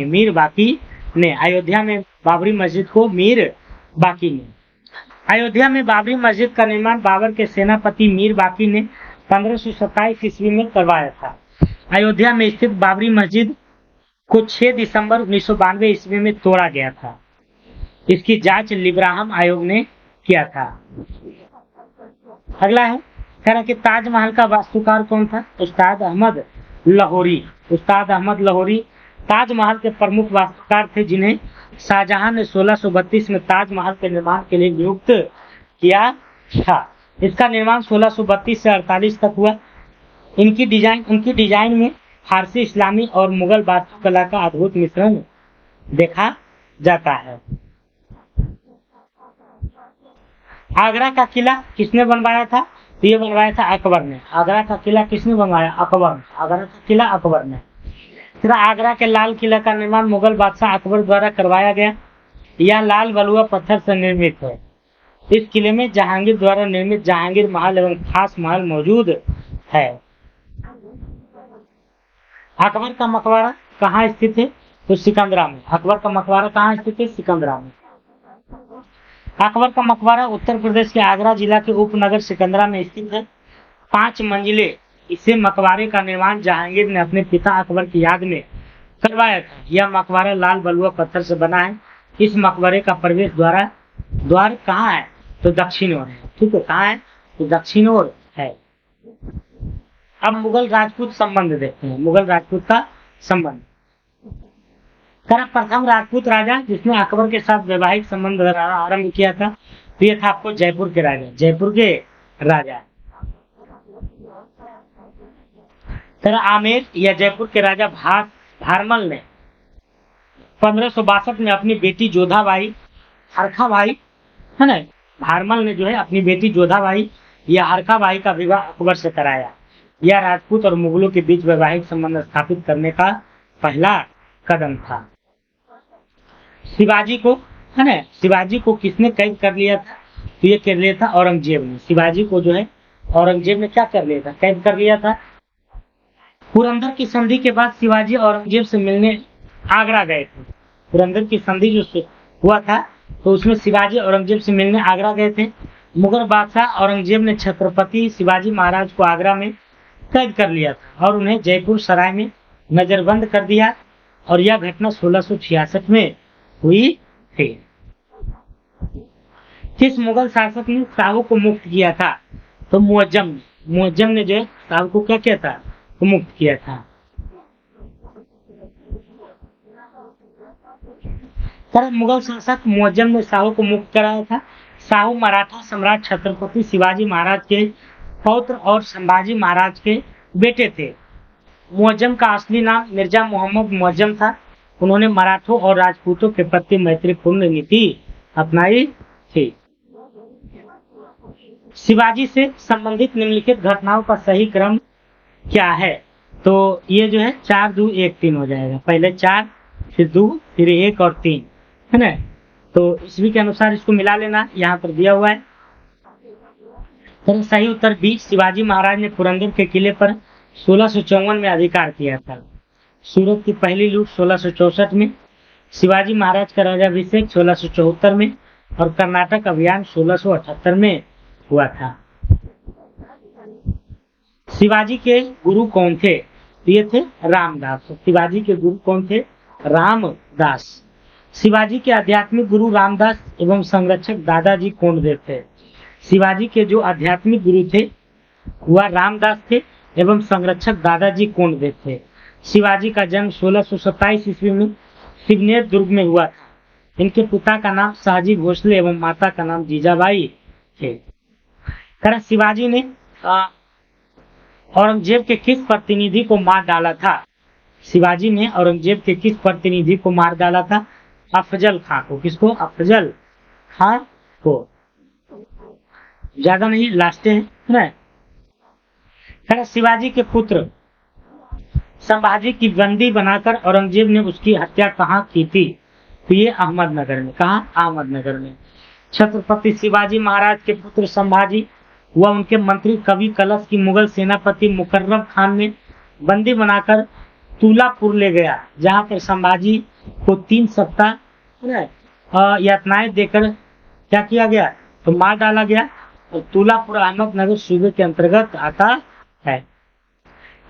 ने अयोध्या में बाबरी मस्जिद को मीर बाकी ने। अयोध्या में बाबरी मस्जिद का निर्माण बाबर के सेनापति मीर बाकी ने 1527 ईस्वी में करवाया था। अयोध्या में स्थित बाबरी मस्जिद को 6 दिसंबर 1992 ईस्वी में तोड़ा गया था। इसकी जांच लिब्राहम आयोग ने किया था। अगला है कह रहा कि ताजमहल का वास्तुकार कौन था? उस्ताद अहमद लाहौरी। उस्ताद अहमद लाहौरी ताजमहल के प्रमुख वास्तुकार थे, जिन्हें शाहजहां ने 1632 में ताजमहल के निर्माण के लिए नियुक्त किया था। इसका निर्माण 1632 से 48 तक हुआ। उनकी डिजाइन में फारसी, इस्लामी और मुगल वास्तुकला का अद्भुत मिश्रण देखा जाता है। आगरा का किला किसने बनवाया था? तो ये बनवाया था अकबर ने। आगरा का किला किसने बनवाया? अकबर ने। आगरा का किला अकबर ने। फिर आगरा के लाल किला का निर्माण मुगल बादशाह अकबर द्वारा करवाया गया। यह लाल बलुआ पत्थर से निर्मित है। इस किले में जहांगीर द्वारा निर्मित जहांगीर महल एवं खास महल मौजूद है। अकबर का मकबरा कहाँ स्थित है? तो सिकंदरा में। अकबर का मकबरा कहाँ स्थित है? सिकंदरा में। अकबर का मकबरा उत्तर प्रदेश के आगरा जिला के उपनगर सिकंदरा में स्थित है। 5 मंजिले इसे मकबरे का निर्माण जहांगीर ने अपने पिता अकबर की याद में करवाया था। यह मकबरा लाल बलुआ पत्थर से बना है। इस मकबरे का प्रवेश द्वार कहाँ है? तो दक्षिण ओर है। ठीक है, कहाँ है? तो दक्षिण ओर है। अब मुगल राजपूत संबंध देखते हैं। मुगल राजपूत का संबंध। प्रथम राजपूत राजा जिसने अकबर के साथ वैवाहिक संबंध आरंभ किया था, तो ये था आपको जयपुर के राजा। जयपुर के राजा आमेर या जयपुर के राजा भारमल ने 1562 में अपनी बेटी जोधाबाई हरखाबाई है ना, भारमल ने जो है अपनी बेटी जोधाबाई या हरखाबाई का विवाह अकबर से कराया। यह राजपूत और मुगलों के बीच वैवाहिक संबंध स्थापित करने का पहला कदम था। शिवाजी को है ना, शिवाजी को किसने कैद कर लिया था? तो ये कर लिया था औरंगजेब ने। शिवाजी को जो है औरंगजेब ने क्या कर लिया था? कैद कर लिया था। पुरंदर की संधि के बाद शिवाजी औरंगजेब से मिलने आगरा गए थे। पुरंदर की संधि जो हुआ था तो उसमें शिवाजी औरंगजेब से मिलने आगरा गए थे। मुगल बादशाह औरंगजेब ने छत्रपति शिवाजी महाराज को आगरा में कैद कर लिया था और उन्हें जयपुर सराय में नजरबंद कर दिया। और यह घटना 1666 में हुई थी। किस मुगल शासक ने शाहू को मुक्त किया था? तो मुअज्जम ने जो है शाहू को क्या किया था? तो मुक्त किया था। मुगल शासक मुअज्जम ने शाहू को मुक्त कराया था। शाहू मराठा सम्राट छत्रपति शिवाजी महाराज के पौत्र और संभाजी महाराज के बेटे थे। मुअज्जम का असली नाम मिर्जा मोहम्मद मुअज्जम था। उन्होंने मराठों और राजपूतों के प्रति मैत्रीपूर्ण नीति अपनाई थी। शिवाजी से संबंधित निम्नलिखित घटनाओं का सही क्रम क्या है? तो ये जो है 4, 2, 1, 3 हो जाएगा। पहले 4, फिर 2, फिर 1 और 3 है ना। तो ईस्वी के अनुसार इसको मिला लेना, यहाँ पर दिया हुआ है। तो सही उत्तर बी, शिवाजी महाराज ने पुरंदर के किले पर 1654 में अधिकार किया था। सूरत की पहली लूट 1664 में, शिवाजी महाराज का राज्याभिषेक 1674 में और कर्नाटक अभियान 1678 में हुआ था। शिवाजी के गुरु कौन थे? ये थे रामदास। शिवाजी के गुरु कौन थे? रामदास। शिवाजी के आध्यात्मिक गुरु रामदास एवं संरक्षक दादाजी कोंडदेव थे। शिवाजी के जो आध्यात्मिक गुरु थे वह रामदास थे एवं संरक्षक दादाजी कोंडदेव थे। शिवाजी का जन्म 1627 ईस्वी में सिवनेर दुर्ग में हुआ था। इनके पिता का नाम शाहजी भोसले एवं माता का नाम जीजाबाई थे। शिवाजी ने औरंगजेब के किस प्रतिनिधि को मार डाला था? शिवाजी ने औरंगजेब के किस प्रतिनिधि को मार डाला था? अफजल खां को। किसको? अफजल खां को। ज्यादा नहीं, लास्ट है ना। शिवाजी के पुत्र संभाजी की बंदी बनाकर औरंगजेब ने उसकी हत्या कहाँ की थी? तो ये अहमदनगर में। कहा? अहमदनगर में। छत्रपति शिवाजी महाराज के पुत्र संभाजी व उनके मंत्री कवि कलश की मुगल सेनापति मुकर्रम खान ने बंदी बनाकर तुलापुर ले गया, जहां पर संभाजी को 3 सप्ताह यातनाएं देकर क्या किया गया? तो मार डाला गया। और तुलापुर अहमदनगर सूबे के अंतर्गत आता है।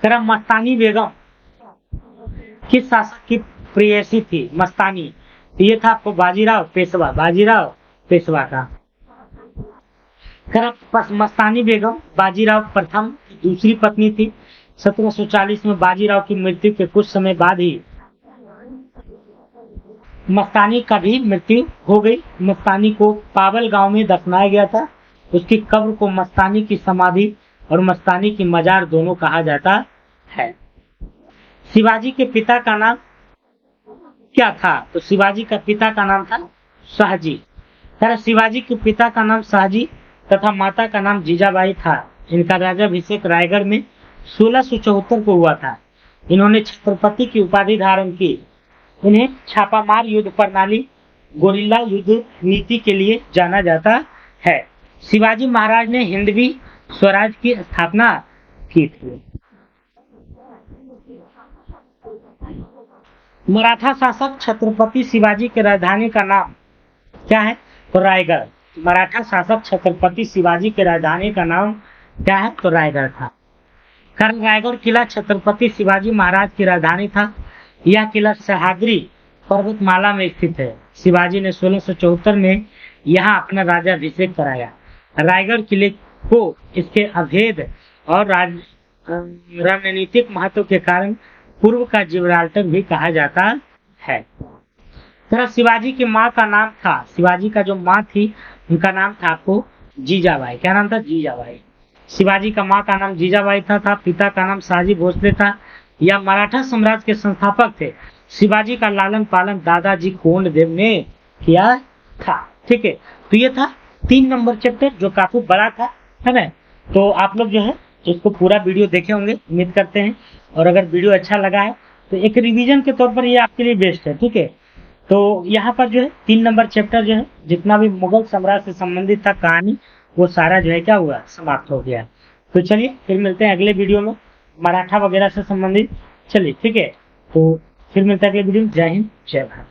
तरह मस्तानी बेगम किस शासक की प्रेयसी थी? मस्तानी, ये था आपको बाजीराव पेशवा, बाजीराव पेशवा का। मस्तानी बेगम बाजीराव प्रथम की दूसरी पत्नी थी। 1740 में बाजीराव की मृत्यु के कुछ समय बाद ही मस्तानी का भी मृत्यु हो गई। मस्तानी को पावल गांव में दफनाया गया था। उसकी कब्र को मस्तानी की समाधि और मस्तानी की मजार दोनों कहा जाता है। शिवाजी के पिता का नाम क्या था? तो शिवाजी का पिता का नाम था शाहजी। शिवाजी के पिता का नाम शाहजी तथा माता का नाम जीजाबाई था। इनका राज्याभिषेक रायगढ़ में 1674 को हुआ था। इन्होंने छत्रपति की उपाधि धारण की। इन्हें छापामार युद्ध प्रणाली, गोरिल्ला युद्ध नीति के लिए जाना जाता है। शिवाजी महाराज ने हिंदवी स्वराज की स्थापना की थी। मराठा शासक छत्रपति शिवाजी के राजधानी का नाम क्या है? तो रायगढ़। मराठा शासक छत्रपति शिवाजी के राजधानी का नाम क्या है? तो रायगढ़ था। कारण रायगढ़ किला छत्रपति शिवाजी महाराज की राजधानी था। यह किला सह्याद्री पर्वतमाला में स्थित है। शिवाजी ने 1674 में यहाँ अपना राज्याभिषेक कराया। रायगढ़ किले को इसके अभेद और रणनीतिक महत्व के कारण पूर्व का जिब्राल्टर भी कहा जाता है। शिवाजी की माँ का नाम था, शिवाजी का जो माँ थी उनका नाम था आपको जीजाबाई। क्या नाम था? जीजाबाई। शिवाजी का माँ का नाम जीजाबाई था। पिता का नाम शाहजी भोसले था। यह मराठा साम्राज्य के संस्थापक थे। शिवाजी का लालन पालन दादाजी कोंडदेव ने किया था। ठीक है, तो ये था 3 नंबर चैप्टर जो काफी बड़ा था, है ना। तो आप लोग जो है इसको पूरा वीडियो देखे होंगे उम्मीद करते हैं। और अगर वीडियो अच्छा लगा है तो एक रिवीजन के तौर पर ये आपके लिए बेस्ट है। ठीक है, तो यहाँ पर जो है 3 नंबर चैप्टर जो है जितना भी मुगल साम्राज्य से संबंधित था कहानी, वो सारा जो है क्या हुआ? समाप्त हो गया। तो चलिए फिर मिलते हैं अगले वीडियो में मराठा वगैरह से संबंधित। चलिए ठीक है, तो फिर मिलते हैं अगले वीडियो में। जय हिंद, जय भारत।